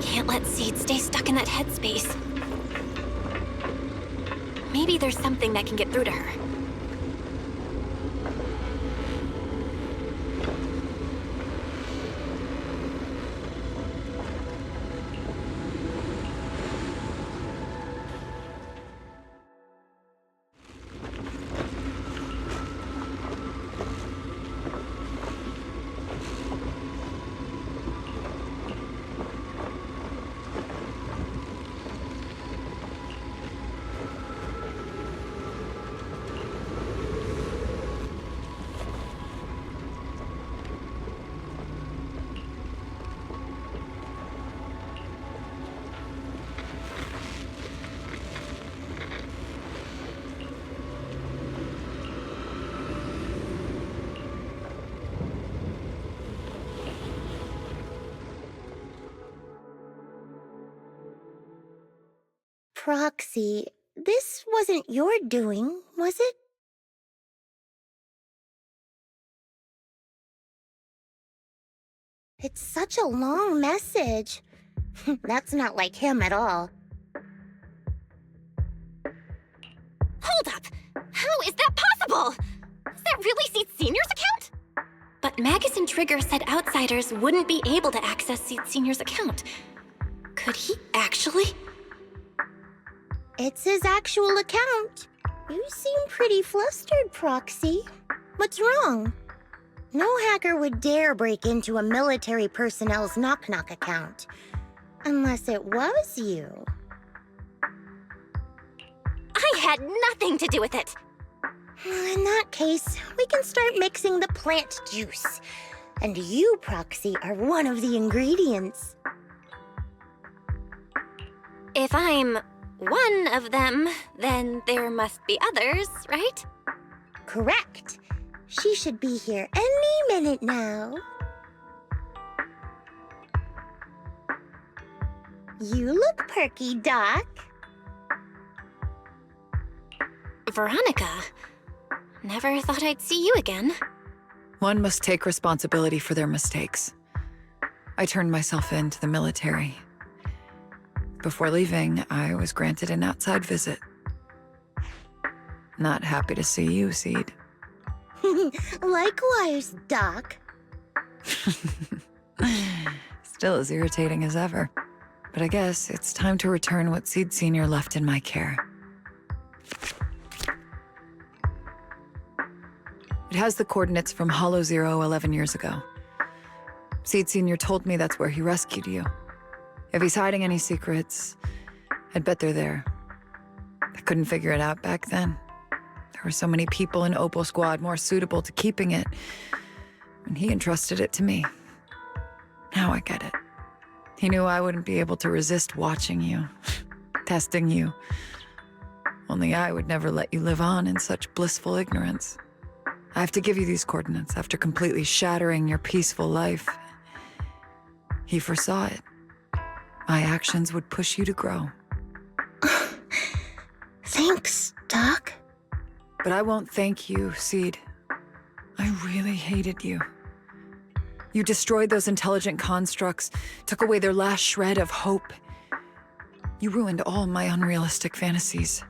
Can't let Seed stay stuck in that headspace. Maybe there's something that can get through to her. Proxy, this wasn't your doing, was it? It's such a long message. That's not like him at all. Hold up! How is that possible? Is that really Seed Sr.'s account? But Magus and Trigger said outsiders wouldn't be able to access Seed Sr.'s account. Could he actually? It's his actual account. You seem pretty flustered, Proxy. What's wrong? No hacker would dare break into a military personnel's knock-knock account. Unless it was you. I had nothing to do with it. In that case, we can start mixing the plant juice. And you, Proxy, are one of the ingredients. If I'm one of them, then there must be others, right? Correct. She should be here any minute now. You look perky, Doc. Veronica, never thought I'd see you again. One must take responsibility for their mistakes. I turned myself in to the military. Before leaving, I was granted an outside visit. Not happy to see you, Seed. Likewise, Doc. Still as irritating as ever. But I guess it's time to return what Seed Sr. left in my care. It has the coordinates from Hollow Zero 11 years ago. Seed Sr. told me that's where he rescued you. If he's hiding any secrets, I'd bet they're there. I couldn't figure it out back then. There were so many people in Opal Squad more suitable to keeping it, and he entrusted it to me. Now I get it. He knew I wouldn't be able to resist watching you, testing you. Only I would never let you live on in such blissful ignorance. I have to give you these coordinates after completely shattering your peaceful life. He foresaw it. My actions would push you to grow. Thanks, Doc. But I won't thank you, Seed. I really hated you. You destroyed those intelligent constructs, took away their last shred of hope. You ruined all my unrealistic fantasies.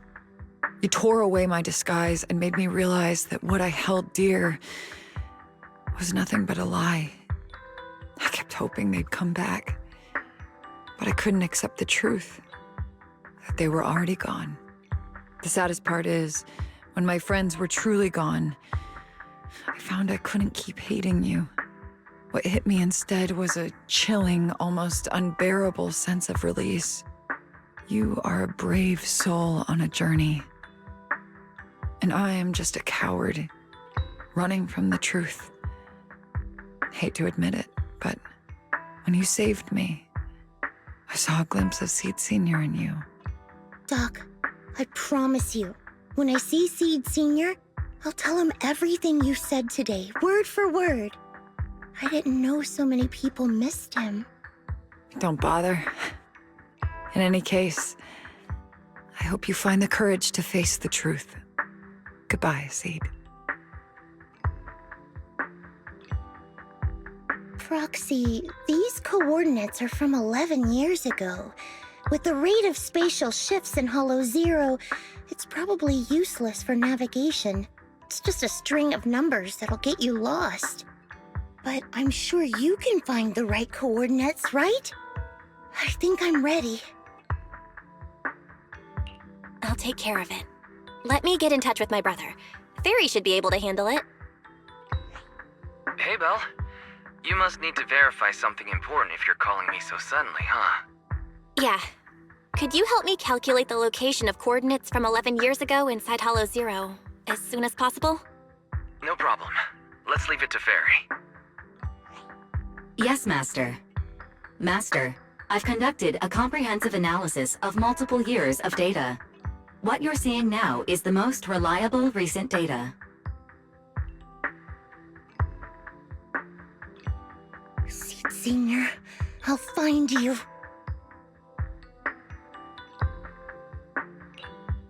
You tore away my disguise and made me realize that what I held dear was nothing but a lie. I kept hoping they'd come back, but I couldn't accept the truth, that they were already gone. The saddest part is, when my friends were truly gone, I found I couldn't keep hating you. What hit me instead was a chilling, almost unbearable sense of release. You are a brave soul on a journey. And I am just a coward, running from the truth. Hate to admit it, but when you saved me, I saw a glimpse of Seed Sr. in you. Doc, I promise you, when I see Seed Sr., I'll tell him everything you said today, word for word. I didn't know so many people missed him. Don't bother. In any case, I hope you find the courage to face the truth. Goodbye, Seed. Proxy, these coordinates are from 11 years ago. With the rate of spatial shifts in Hollow Zero, it's probably useless for navigation. It's just a string of numbers that'll get you lost. But I'm sure you can find the right coordinates, right? I think I'm ready. I'll take care of it. Let me get in touch with my brother. Fairy should be able to handle it. Hey, Belle. You must need to verify something important if you're calling me so suddenly, huh? Yeah. Could you help me calculate the location of coordinates from 11 years ago inside Hollow Zero as soon as possible? No problem. Let's leave it to Fairy. Yes, Master. Master, I've conducted a comprehensive analysis of multiple years of data. What you're seeing now is the most reliable recent data. Seed Sr., I'll find you.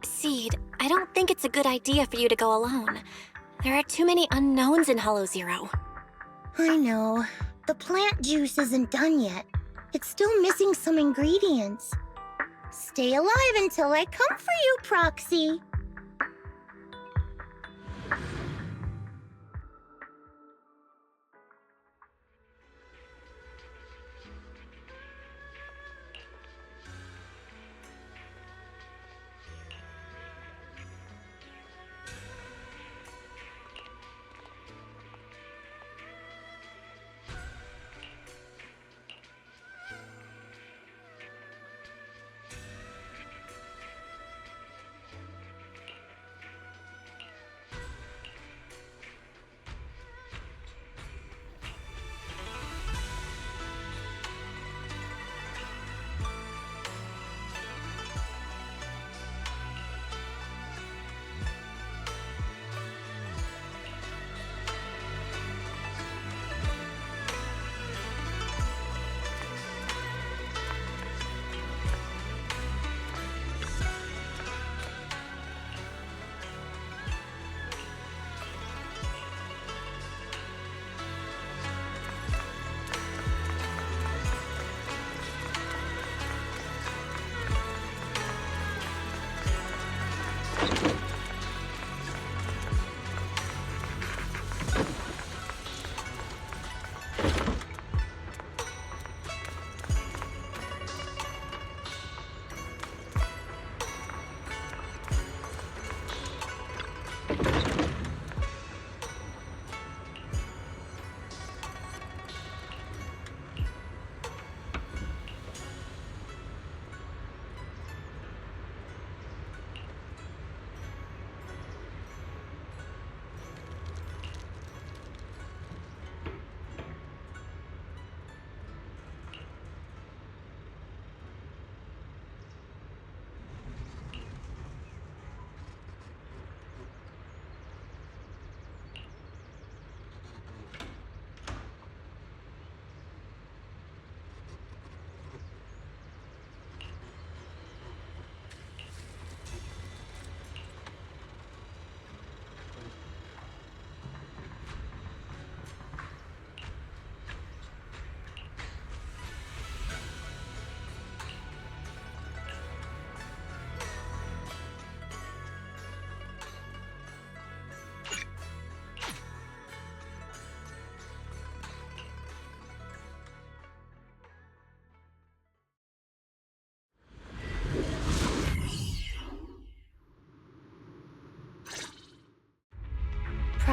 Seed, I don't think it's a good idea for you to go alone. There are too many unknowns in Hollow Zero. I know. The plant juice isn't done yet. It's still missing some ingredients. Stay alive until I come for you, Proxy.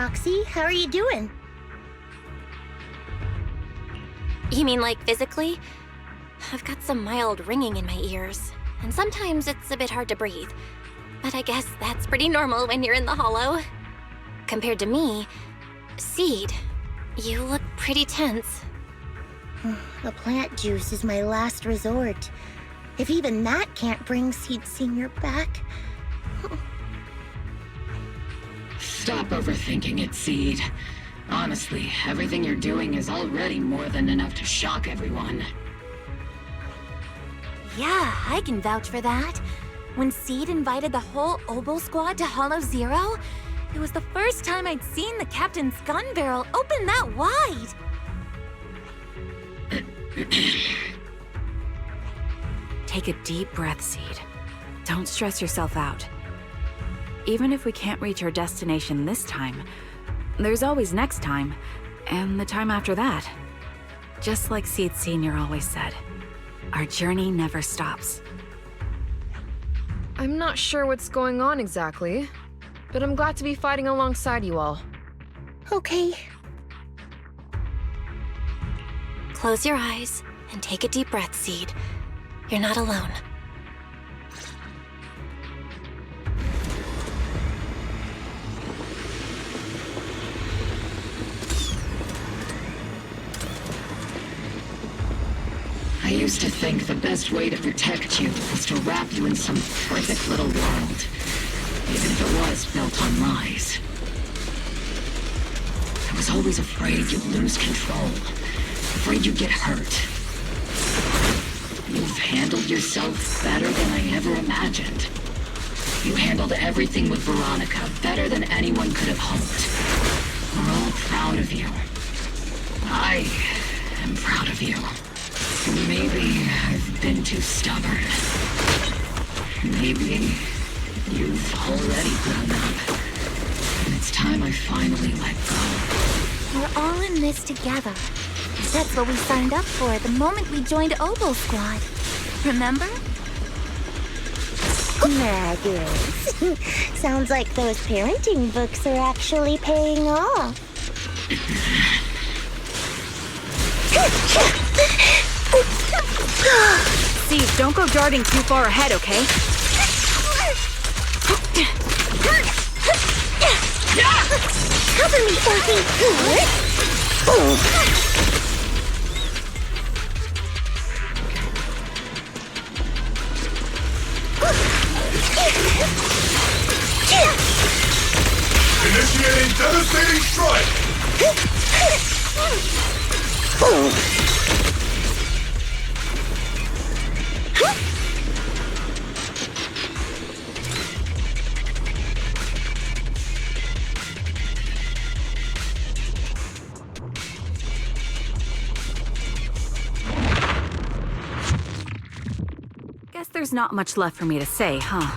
Proxy. How are you doing? You mean like physically? I've got some mild ringing in my ears, and sometimes it's a bit hard to breathe. But I guess that's pretty normal when you're in the hollow. Compared to me, Seed, you look pretty tense. The plant juice is my last resort. If even that can't bring Seed Senior back... Stop overthinking it, Seed. Honestly, everything you're doing is already more than enough to shock everyone. Yeah, I can vouch for that. When Seed invited the whole Obel squad to Hollow Zero, it was the first time I'd seen the captain's gun barrel open that wide. Take a deep breath, Seed. Don't stress yourself out. Even if we can't reach our destination this time, there's always next time, and the time after that. Just like Seed Senior always said, our journey never stops. I'm not sure what's going on exactly, but I'm glad to be fighting alongside you all. Okay. Close your eyes and take a deep breath, Seed. You're not alone. I used to think the best way to protect you was to wrap you in some perfect little world, even if it was built on lies. I was always afraid you'd lose control, afraid you'd get hurt. You've handled yourself better than I ever imagined. You handled everything with Veronica better than anyone could have hoped. We're all proud of you. I am proud of you. Maybe I've been too stubborn. Maybe you've already grown up. And it's time I finally let go. We're all in this together. That's what we signed up for the moment we joined Obel Squad. Remember? Magus. Sounds like those parenting books are actually paying off. Steve, don't go darting too far ahead, okay? Cover me, Orphan. Initiating devastating strike! Guess there's not much left for me to say, huh?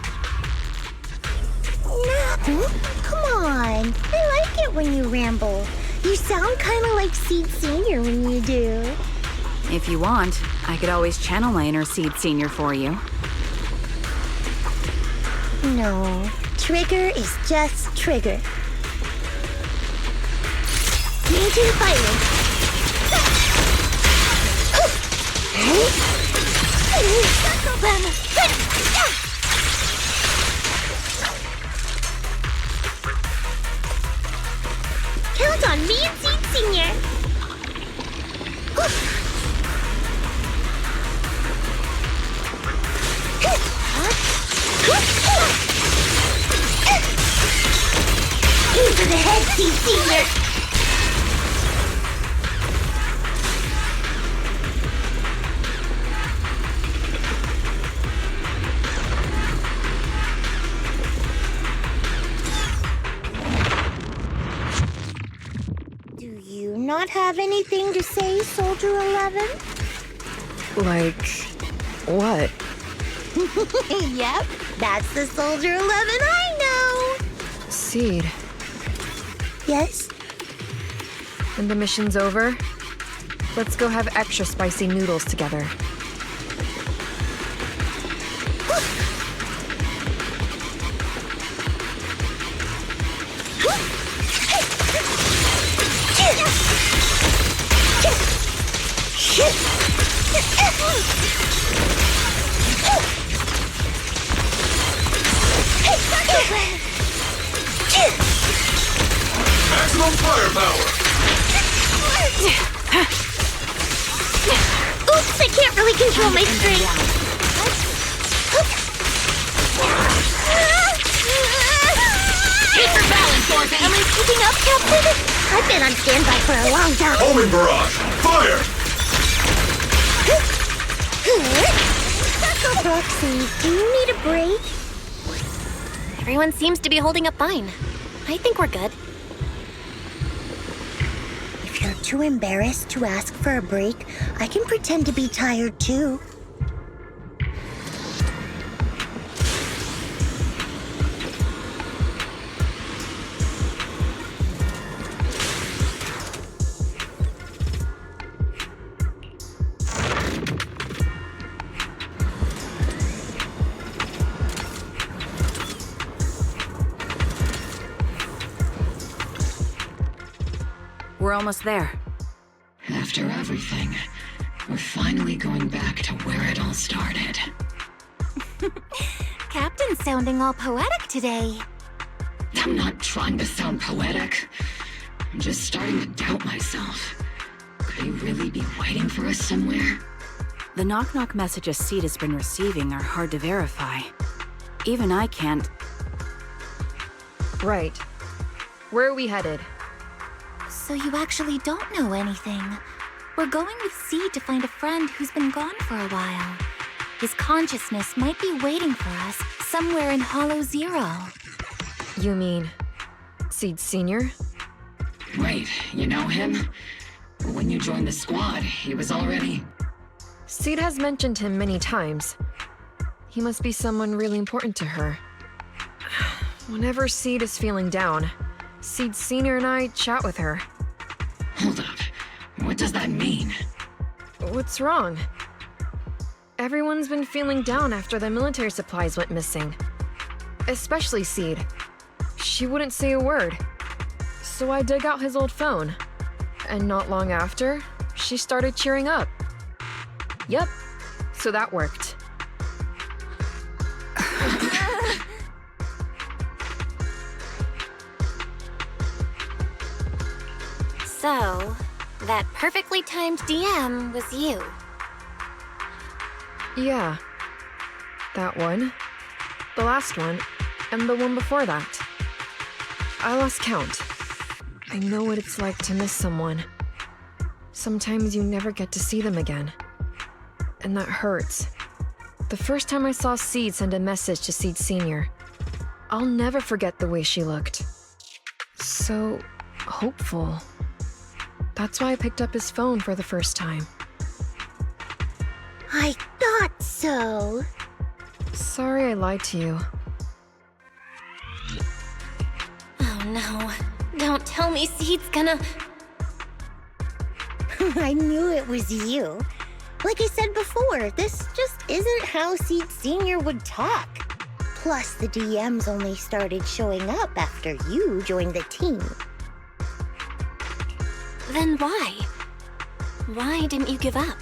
Come on. I like it when you ramble. You sound kind of like Seed Senior when you do. If you want, I could always channel my inner Seed Senior for you. No. Trigger is just Trigger. Imagine fighting. Circle them! Count on me and Seed Senior. Into the head, Seed Senior. Not have anything to say, Soldier 11? Like, what? Yep, that's the Soldier 11 I know! Seed. Yes? When the mission's over, let's go have extra spicy noodles together. Maximum firepower! Oops, I can't really control my strength. Keep your balance, Orphan! Am I keeping up, Captain? I've been on standby for a long time. Homing barrage! Fire! Proxy, do you need a break? Everyone seems to be holding up fine. I think we're good. If you're too embarrassed to ask for a break, I can pretend to be tired too. We're almost there. After everything, we're finally going back to where it all started. Captain's sounding all poetic today. I'm not trying to sound poetic. I'm just starting to doubt myself. Could he really be waiting for us somewhere? The knock-knock messages Seed has been receiving are hard to verify. Even I can't... Right. Where are we headed? So you actually don't know anything. We're going with Seed to find a friend who's been gone for a while. His consciousness might be waiting for us somewhere in Hollow Zero. You mean... Seed Sr.? Wait, you know him? When you joined the squad, he was already... Seed has mentioned him many times. He must be someone really important to her. Whenever Seed is feeling down, Seed Sr. and I chat with her. Hold up. What does that mean? What's wrong? Everyone's been feeling down after the military supplies went missing. Especially Seed. She wouldn't say a word. So I dug out his old phone. And not long after, she started cheering up. Yep. So that worked. So, that perfectly timed DM was you. Yeah. That one. The last one. And the one before that. I lost count. I know what it's like to miss someone. Sometimes you never get to see them again. And that hurts. The first time I saw Seed send a message to Seed Sr., I'll never forget the way she looked. So hopeful. That's why I picked up his phone for the first time. I thought so. Sorry I lied to you. Oh no. Don't tell me Seed's gonna... I knew it was you. Like I said before, this just isn't how Seed Sr. would talk. Plus, the DMs only started showing up after you joined the team. Then why? Why didn't you give up?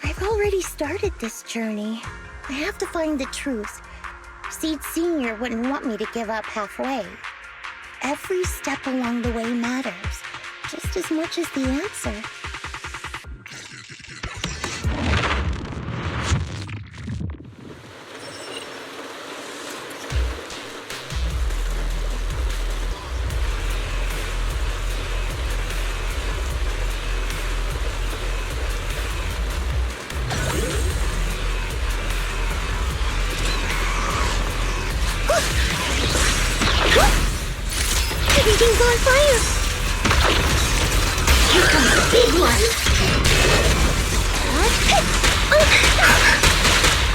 I've already started this journey. I have to find the truth. Seed Sr. wouldn't want me to give up halfway. Every step along the way matters, just as much as the answer. Everything's on fire! Here comes the big one!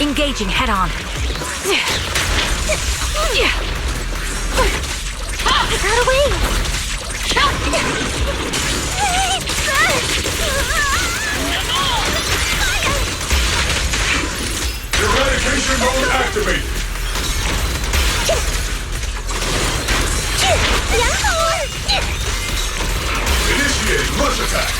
Engaging head-on. Get out of the way! Eradication mode activated! Initiating rush attack!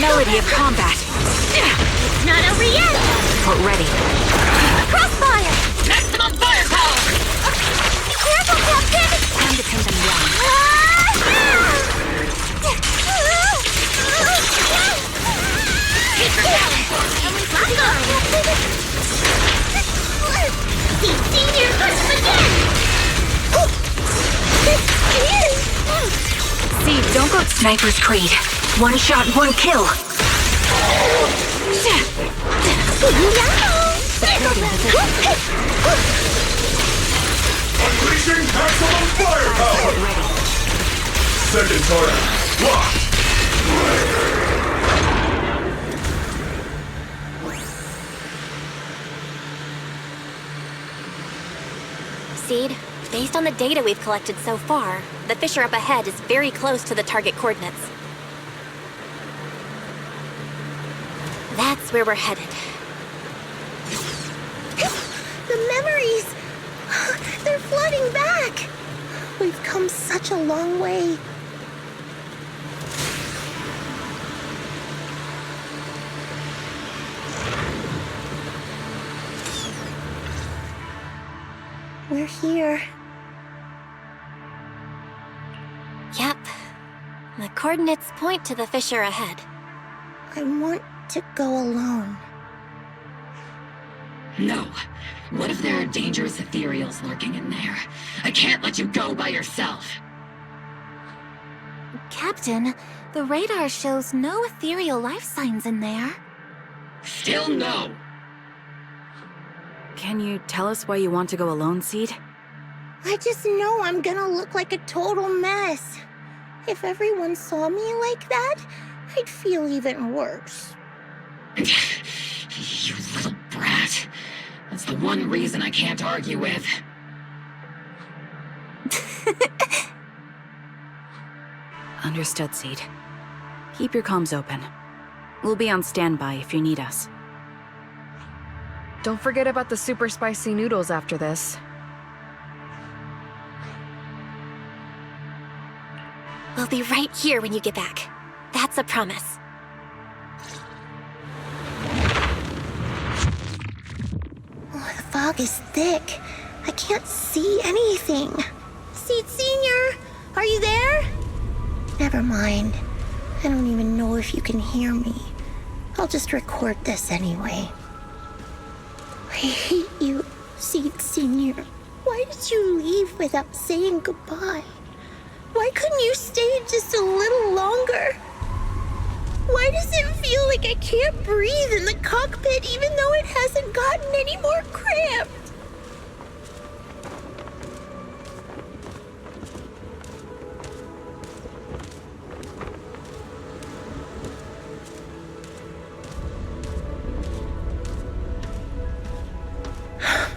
melody of combat. It's not over yet! Put ready. Crossfire! Maximum firepower! Careful, Captain! Time to pin them down. Keep your balance! Senior, push again! Seed, don't go Sniper's Creed. One shot, one kill. Unleashing maximum firepower! Second target, locked! Seed, based on the data we've collected so far, the fissure up ahead is very close to the target coordinates. That's where we're headed. The memories! They're flooding back! We've come such a long way. We're here. Yep. The coordinates point to the fissure ahead. I want to go alone. No. What if there are dangerous ethereals lurking in there? I can't let you go by yourself. Captain, the radar shows no ethereal life signs in there. Still no. Can you tell us why you want to go alone, Seed? I just know I'm gonna look like a total mess. If everyone saw me like that, I'd feel even worse. You little brat. That's the one reason I can't argue with. Understood, Seed. Keep your comms open. We'll be on standby if you need us. Don't forget about the super spicy noodles after this. We'll be right here when you get back. That's a promise. Oh, the fog is thick. I can't see anything. Seed Senior, are you there? Never mind. I don't even know if you can hear me. I'll just record this anyway. I hate you, Seed Senior. Why did you leave without saying goodbye? Why couldn't you stay just a little longer? Why does it feel like I can't breathe in the cockpit even though it hasn't gotten any more cramped?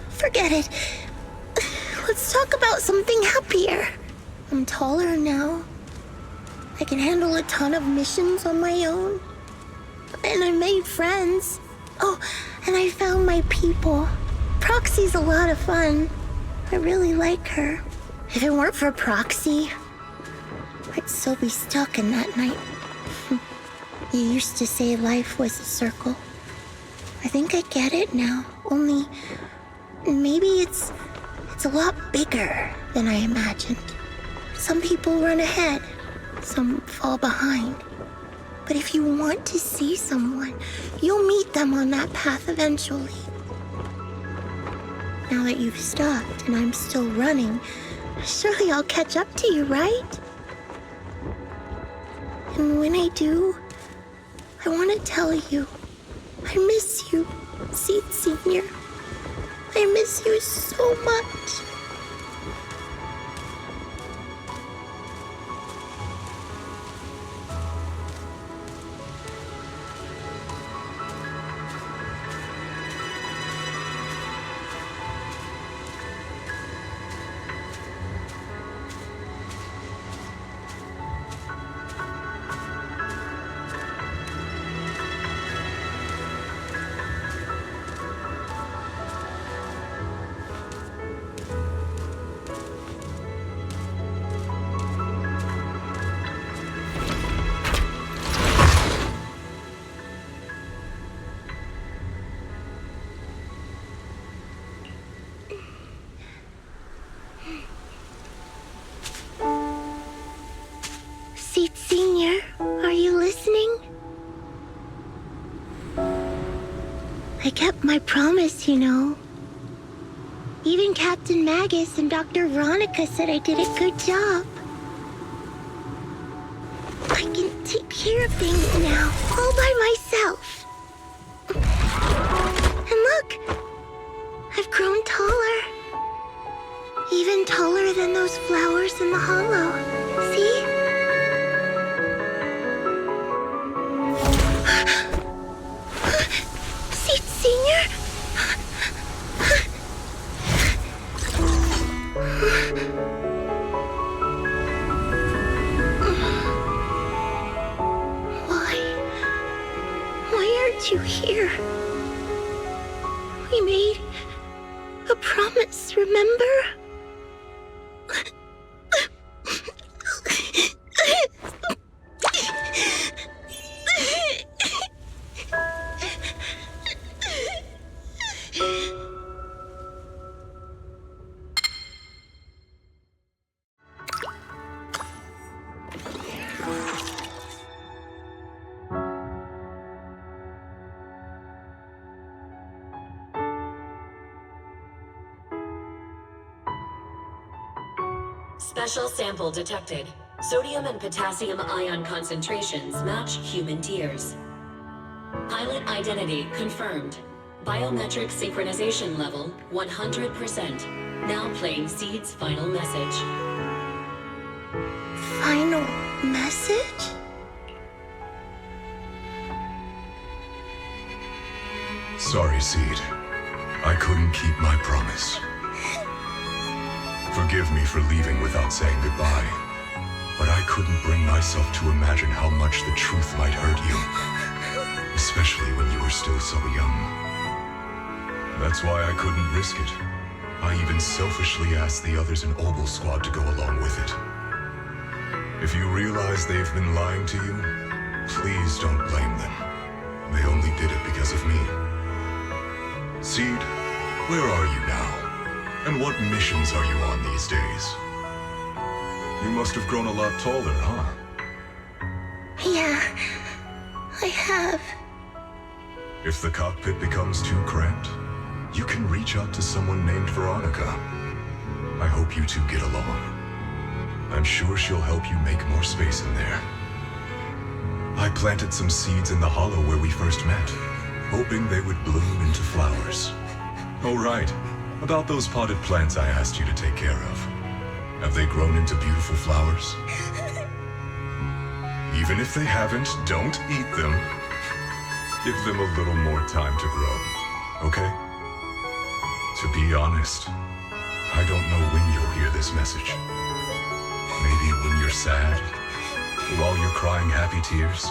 Forget it. Let's talk about something happier. I'm taller now. I can handle a ton of missions on my own. And I made friends. Oh, and I found my people. Proxy's a lot of fun. I really like her. If it weren't for Proxy, I'd still be stuck in that night. You used to say life was a circle. I think I get it now. Only, maybe it's a lot bigger than I imagined. Some people run ahead, some fall behind. But if you want to see someone, you'll meet them on that path eventually. Now that you've stopped and I'm still running, surely I'll catch up to you, right? And when I do, I want to tell you, I miss you, Seed Senior. I miss you so much. Seed Senior, are you listening? I kept my promise, you know. Even Captain Magus and Dr. Veronica said I did a good job. I can take care of things now, all by myself. And look, I've grown taller. Even taller than those flowers in the hollow. See? Seed Senior? Why aren't you here? We made a promise, remember? Special sample detected. Sodium and potassium ion concentrations match human tears. Pilot identity confirmed. Biometric synchronization level 100%. Now playing Seed's final message. Final message? Sorry, Seed. I couldn't keep my promise. Forgive me for leaving without saying goodbye, but I couldn't bring myself to imagine how much the truth might hurt you, especially when you were still so young. That's why I couldn't risk it. I even selfishly asked the others in Obel Squad to go along with it. If you realize they've been lying to you, please don't blame them. They only did it because of me. Seed, where are you now? And what missions are you on these days? You must have grown a lot taller, huh? Yeah, I have. If the cockpit becomes too cramped, you can reach out to someone named Veronica. I hope you two get along. I'm sure she'll help you make more space in there. I planted some seeds in the hollow where we first met, hoping they would bloom into flowers. Oh, right. About those potted plants I asked you to take care of. Have they grown into beautiful flowers? Even if they haven't, don't eat them. Give them a little more time to grow, okay? To be honest, I don't know when you'll hear this message. Maybe when you're sad, while you're crying happy tears.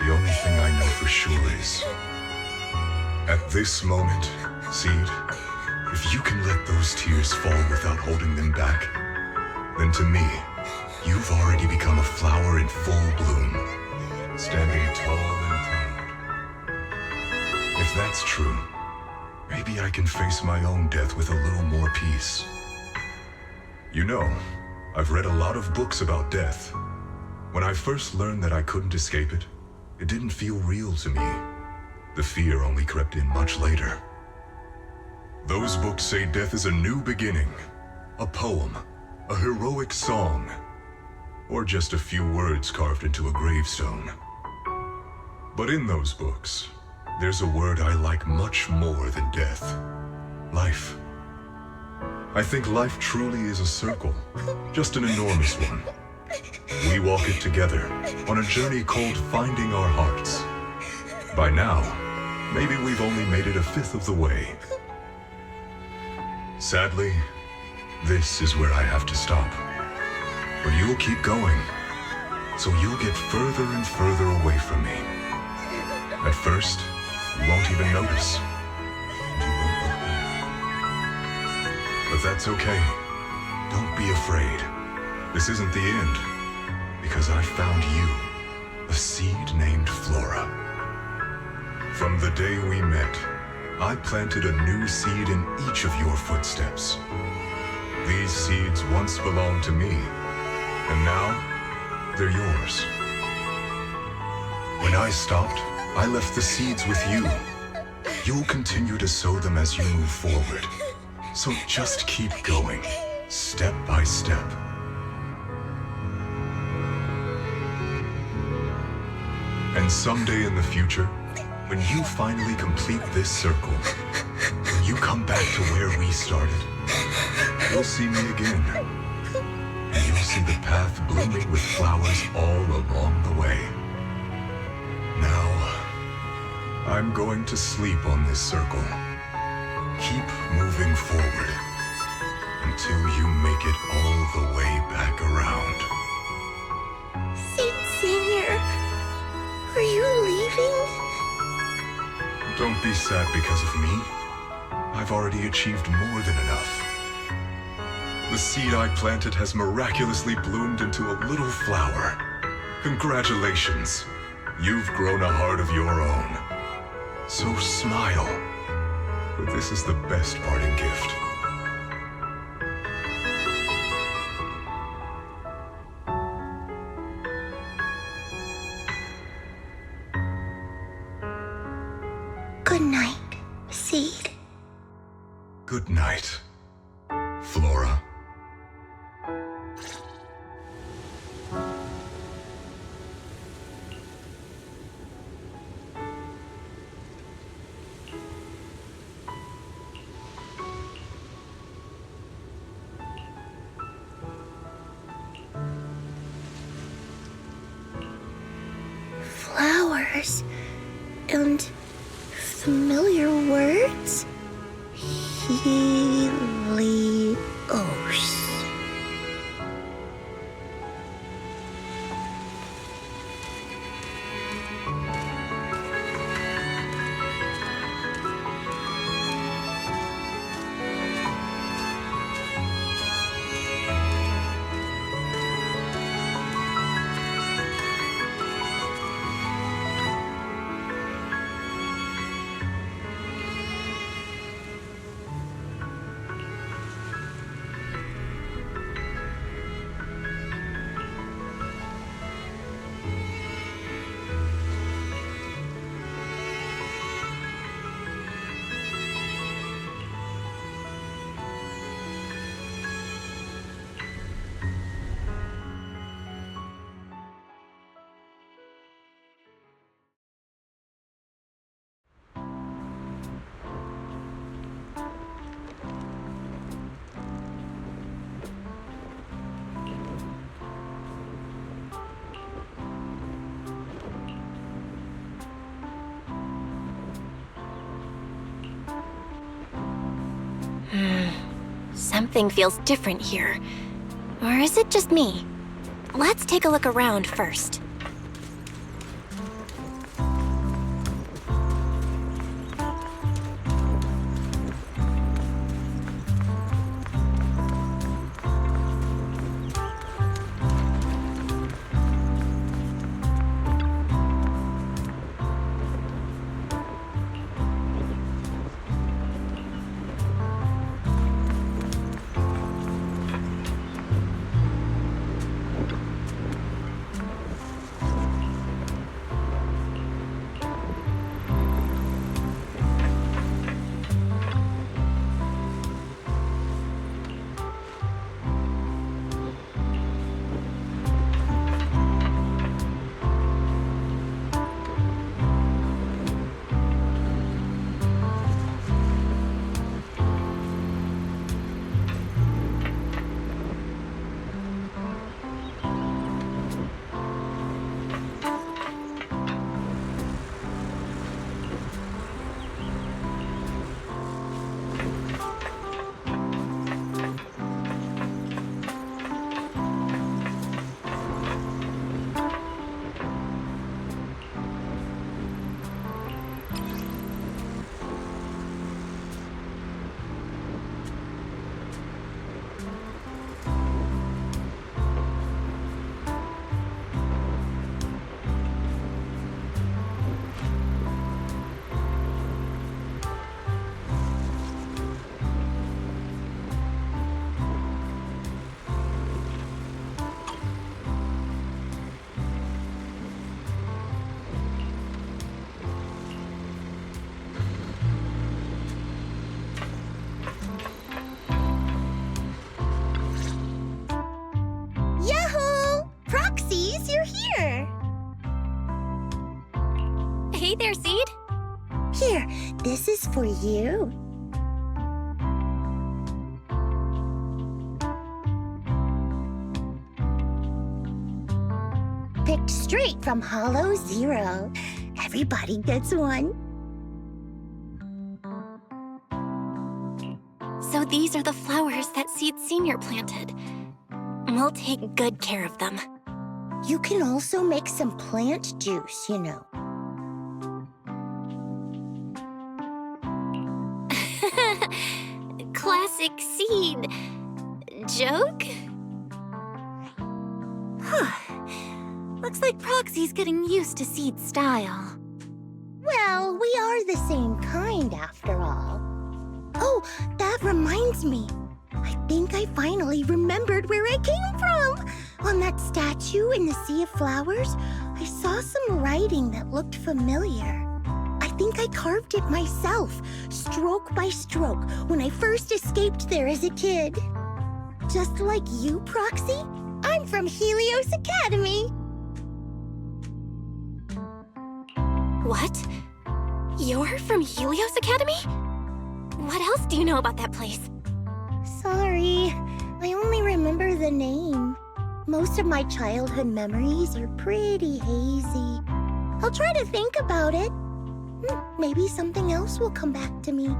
The only thing I know for sure is, at this moment, Seed, if you can let those tears fall without holding them back, then to me, you've already become a flower in full bloom, standing tall and proud. If that's true, maybe I can face my own death with a little more peace. You know, I've read a lot of books about death. When I first learned that I couldn't escape it, it didn't feel real to me. The fear only crept in much later. Those books say death is a new beginning, a poem, a heroic song, or just a few words carved into a gravestone. But in those books, there's a word I like much more than death: life. I think life truly is a circle, just an enormous one. We walk it together on a journey called finding our hearts. By now, maybe we've only made it a fifth of the way. Sadly, this is where I have to stop. But you'll keep going, so you'll get further and further away from me. At first, you won't even notice. And you won't look back. But that's okay. Don't be afraid. This isn't the end, because I found you, a seed named Flora. From the day we met, I planted a new seed in each of your footsteps. These seeds once belonged to me, and now they're yours. When I stopped, I left the seeds with you. You'll continue to sow them as you move forward. So just keep going, step by step. And someday in the future, when you finally complete this circle, when you come back to where we started, you'll see me again. And you'll see the path blooming with flowers all along the way. Now, I'm going to sleep on this circle. Keep moving forward until you make it all the way back around. Seed Senior, are you leaving? Don't be sad because of me. I've already achieved more than enough. The seed I planted has miraculously bloomed into a little flower. Congratulations. You've grown a heart of your own. So smile, for this is the best parting gift. Good night, Seed. Good night, Flora. Flowers and familiar words? Helios. Something feels different here. Or is it just me? Let's take a look around first. there, Seed. Here, this is for you. Picked straight from Hollow Zero. Everybody gets one. So these are the flowers that Seed Senior planted. We'll take good care of them. You can also make some plant juice, you know. Classic Seed. Joke? Looks like Proxy's getting used to Seed's style. Well, we are the same kind after all. Oh, that reminds me. I think I finally remembered where I came from. On that statue in the Sea of Flowers, I saw some writing that looked familiar. I think I carved it myself, stroke by stroke, when I first escaped there as a kid. Just like you, Proxy, I'm from Helios Academy. What? You're from Helios Academy? What else do you know about that place? Sorry, I only remember the name. Most of my childhood memories are pretty hazy. I'll try to think about it. Maybe something else will come back to me.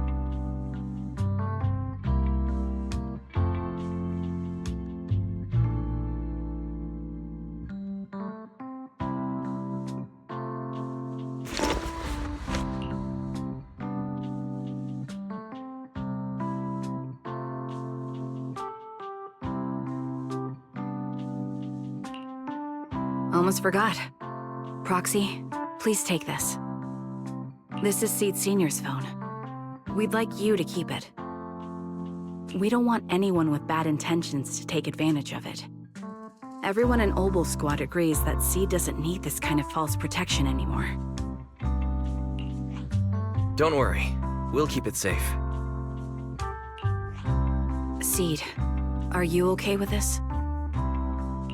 Almost forgot. Proxy, please take this. This is Seed Senior's phone. We'd like you to keep it. We don't want anyone with bad intentions to take advantage of it. Everyone in Obel Squad agrees that Seed doesn't need this kind of false protection anymore. Don't worry. We'll keep it safe. Seed, are you okay with this?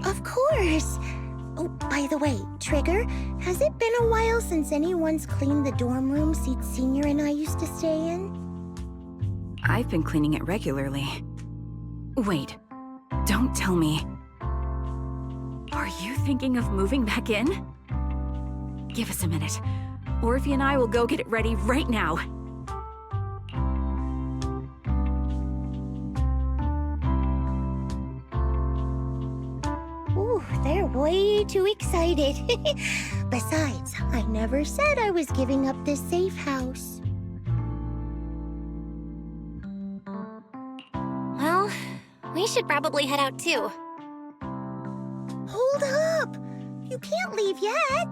Of course. Oh, by the way, Trigger, has it been a while since anyone's cleaned the dorm room Seed Senior and I used to stay in? I've been cleaning it regularly. Wait, don't tell me. Are you thinking of moving back in? Give us a minute. Orphe and I will go get it ready right now. Ooh, they're way too excited. Besides, I never said I was giving up this safe house. Well, we should probably head out too. Hold up! You can't leave yet!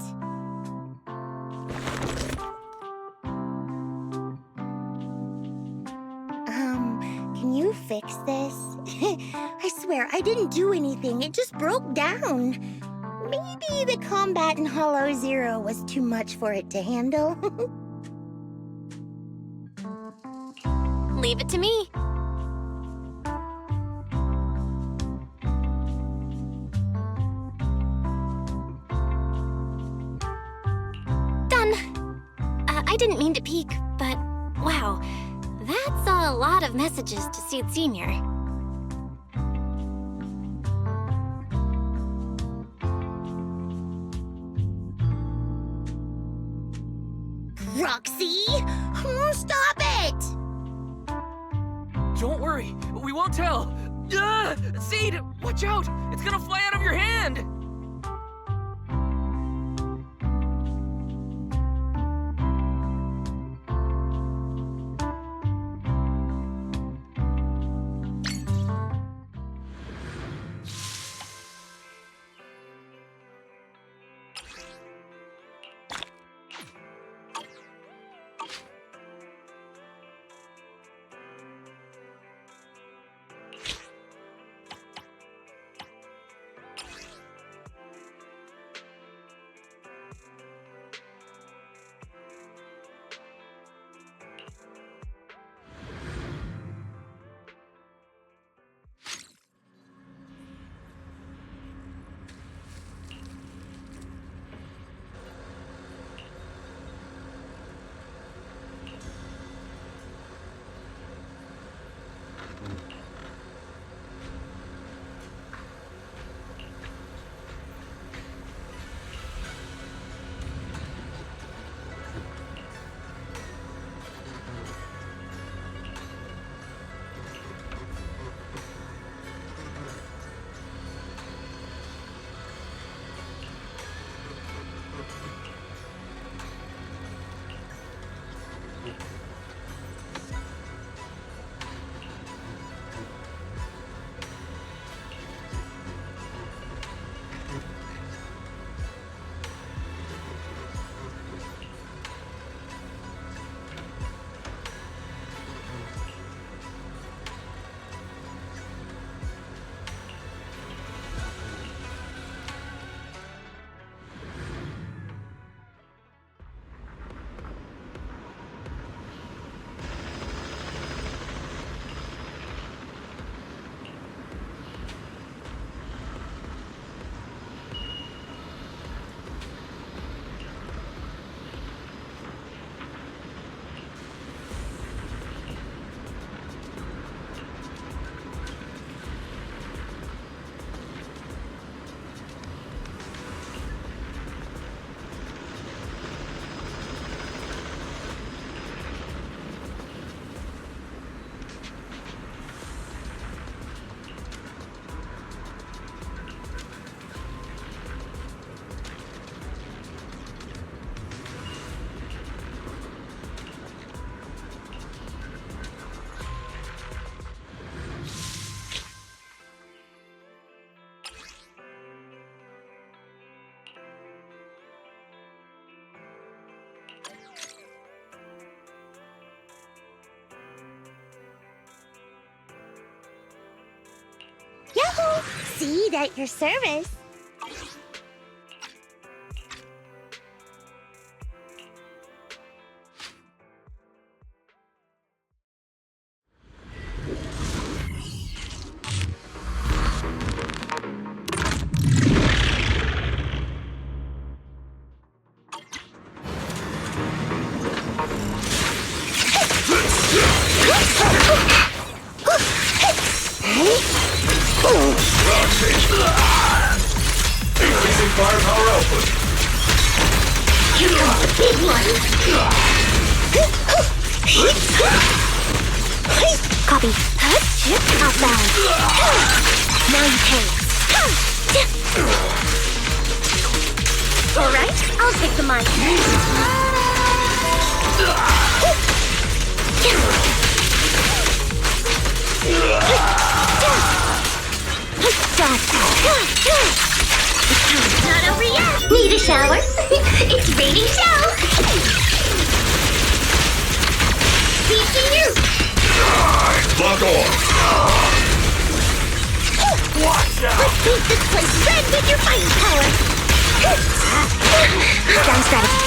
Can you fix this? I swear, I didn't do anything. It just broke down. Maybe the combat in Hollow Zero was too much for it to handle. Leave it to me. Done. I didn't mean to peek, but wow, that's a lot of messages to Seed Senior. Proxy! Oh, stop it! Don't worry. We won't tell. Seed, watch out! It's gonna fly out of your hand! Yahoo! Seed at your service. Increasing firepower output. Here comes the big one. Copy. Outbound. Now you pay. All right, I'll take the mic. It's not over yet. Need a shower? It's raining showers. Teaching you. Lock on. Watch out. Let's paint this place red with your fighting power. Down strategy.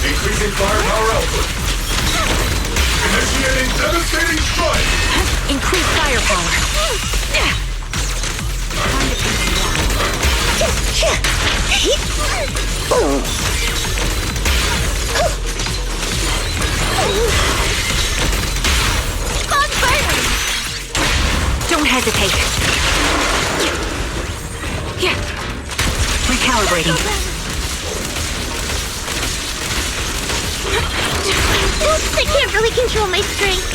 Increasing firepower output. Initiating devastating strike. Increase firepower. Don't hesitate. Recalibrating. Oops, I can't really control my strength.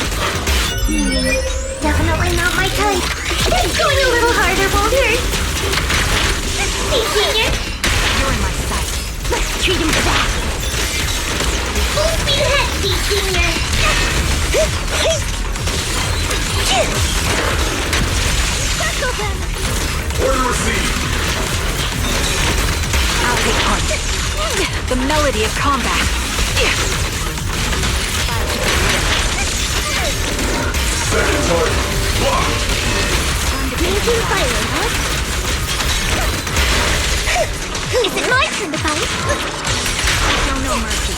Definitely not my type. Going a little harder won't hurt. Hey, Junior. You're in my sight. Let's treat him to that. Full speed ahead, Junior. Circle them. Order received. I'll take part. The melody of combat. Second target. Lock. Maintain fire, huh? Is it my turn to fight? Show no mercy.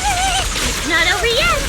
It's not over yet.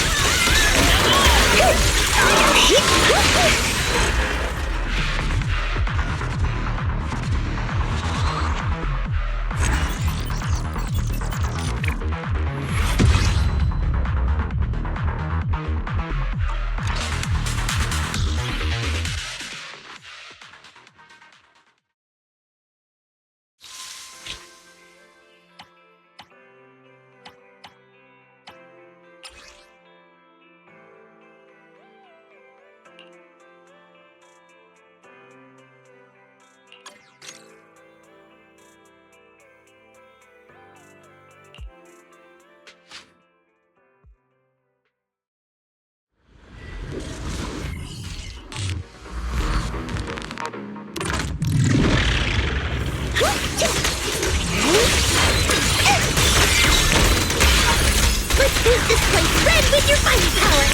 Paint this place red with your fighting power!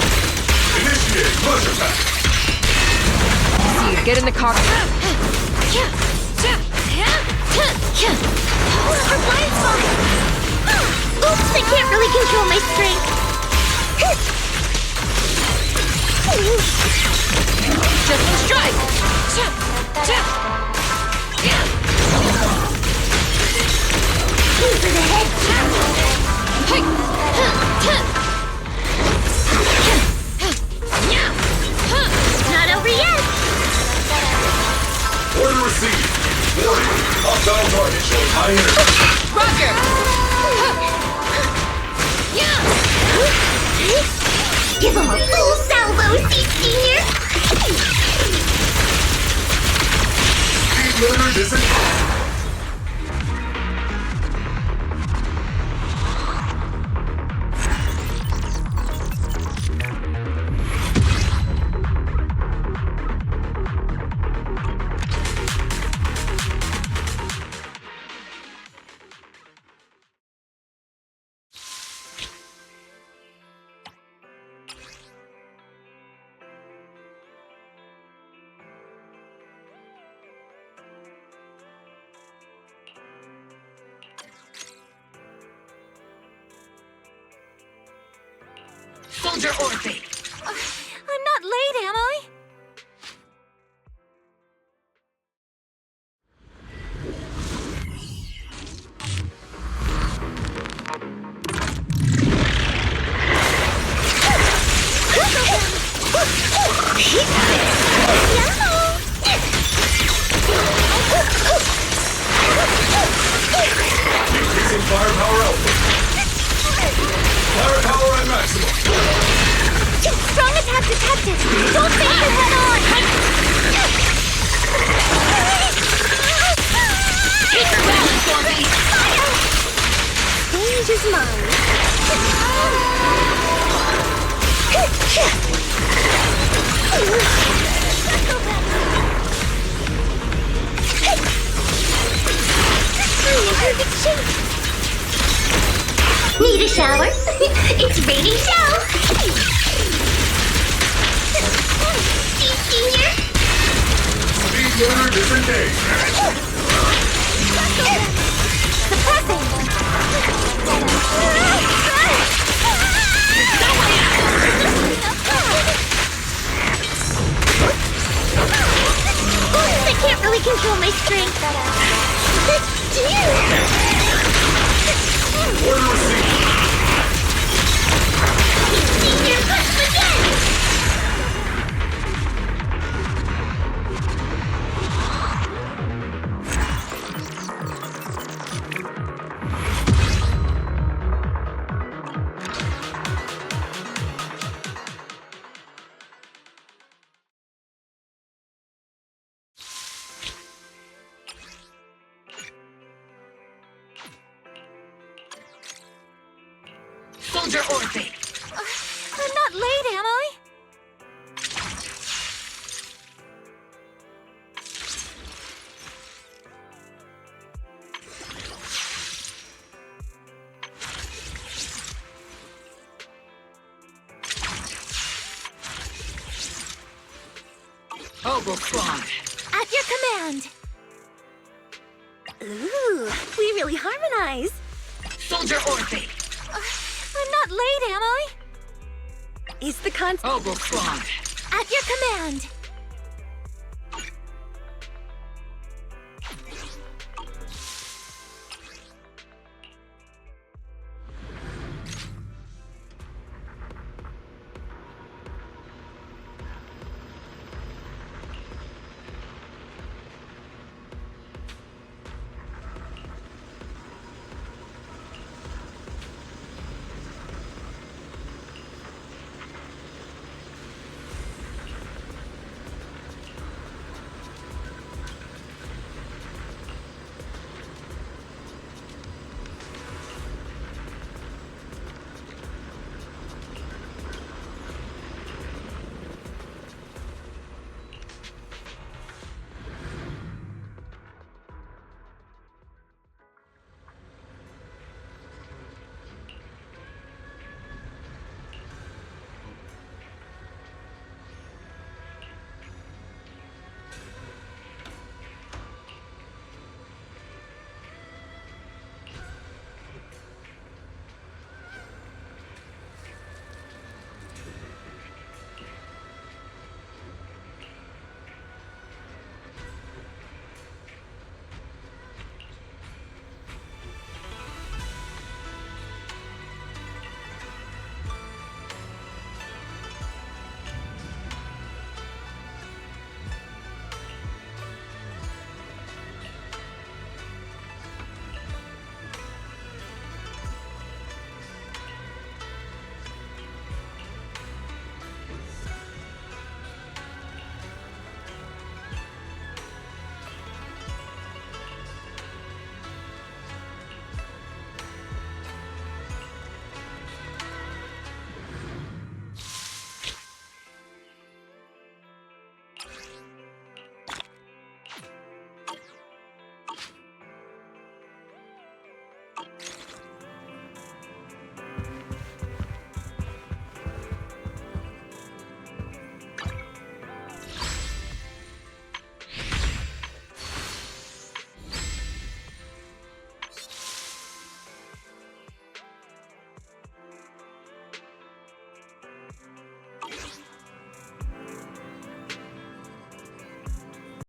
Initiate push attack! See you, get in the car. Our blind spot! Oops, I can't really control my strength. Just one strike! Aim for the head. Not over yet. Order received. Warning. Hostile target showing high energy. Roger! Give him a full salvo, Senior. Speed limiter disengaged. Soldier Orphe! I'm not late, am I? Increasing firepower output. Firepower at maximum. Strong attack detected! Don't face it head on! Take your balance, Orphe! Stage is mine. I'm in perfect shape. Need a shower? It's ready to show. Senior. Speed limiter disengaged. Suppressing! I can't really control my strength. Order received. Senior, push again. Soldier Orphe! I'm not late, am I? Ogle Squad! At your command! Ooh, we really harmonize. Soldier Orphe! I'm not late, am I? Is the Ogle Squad! At your command!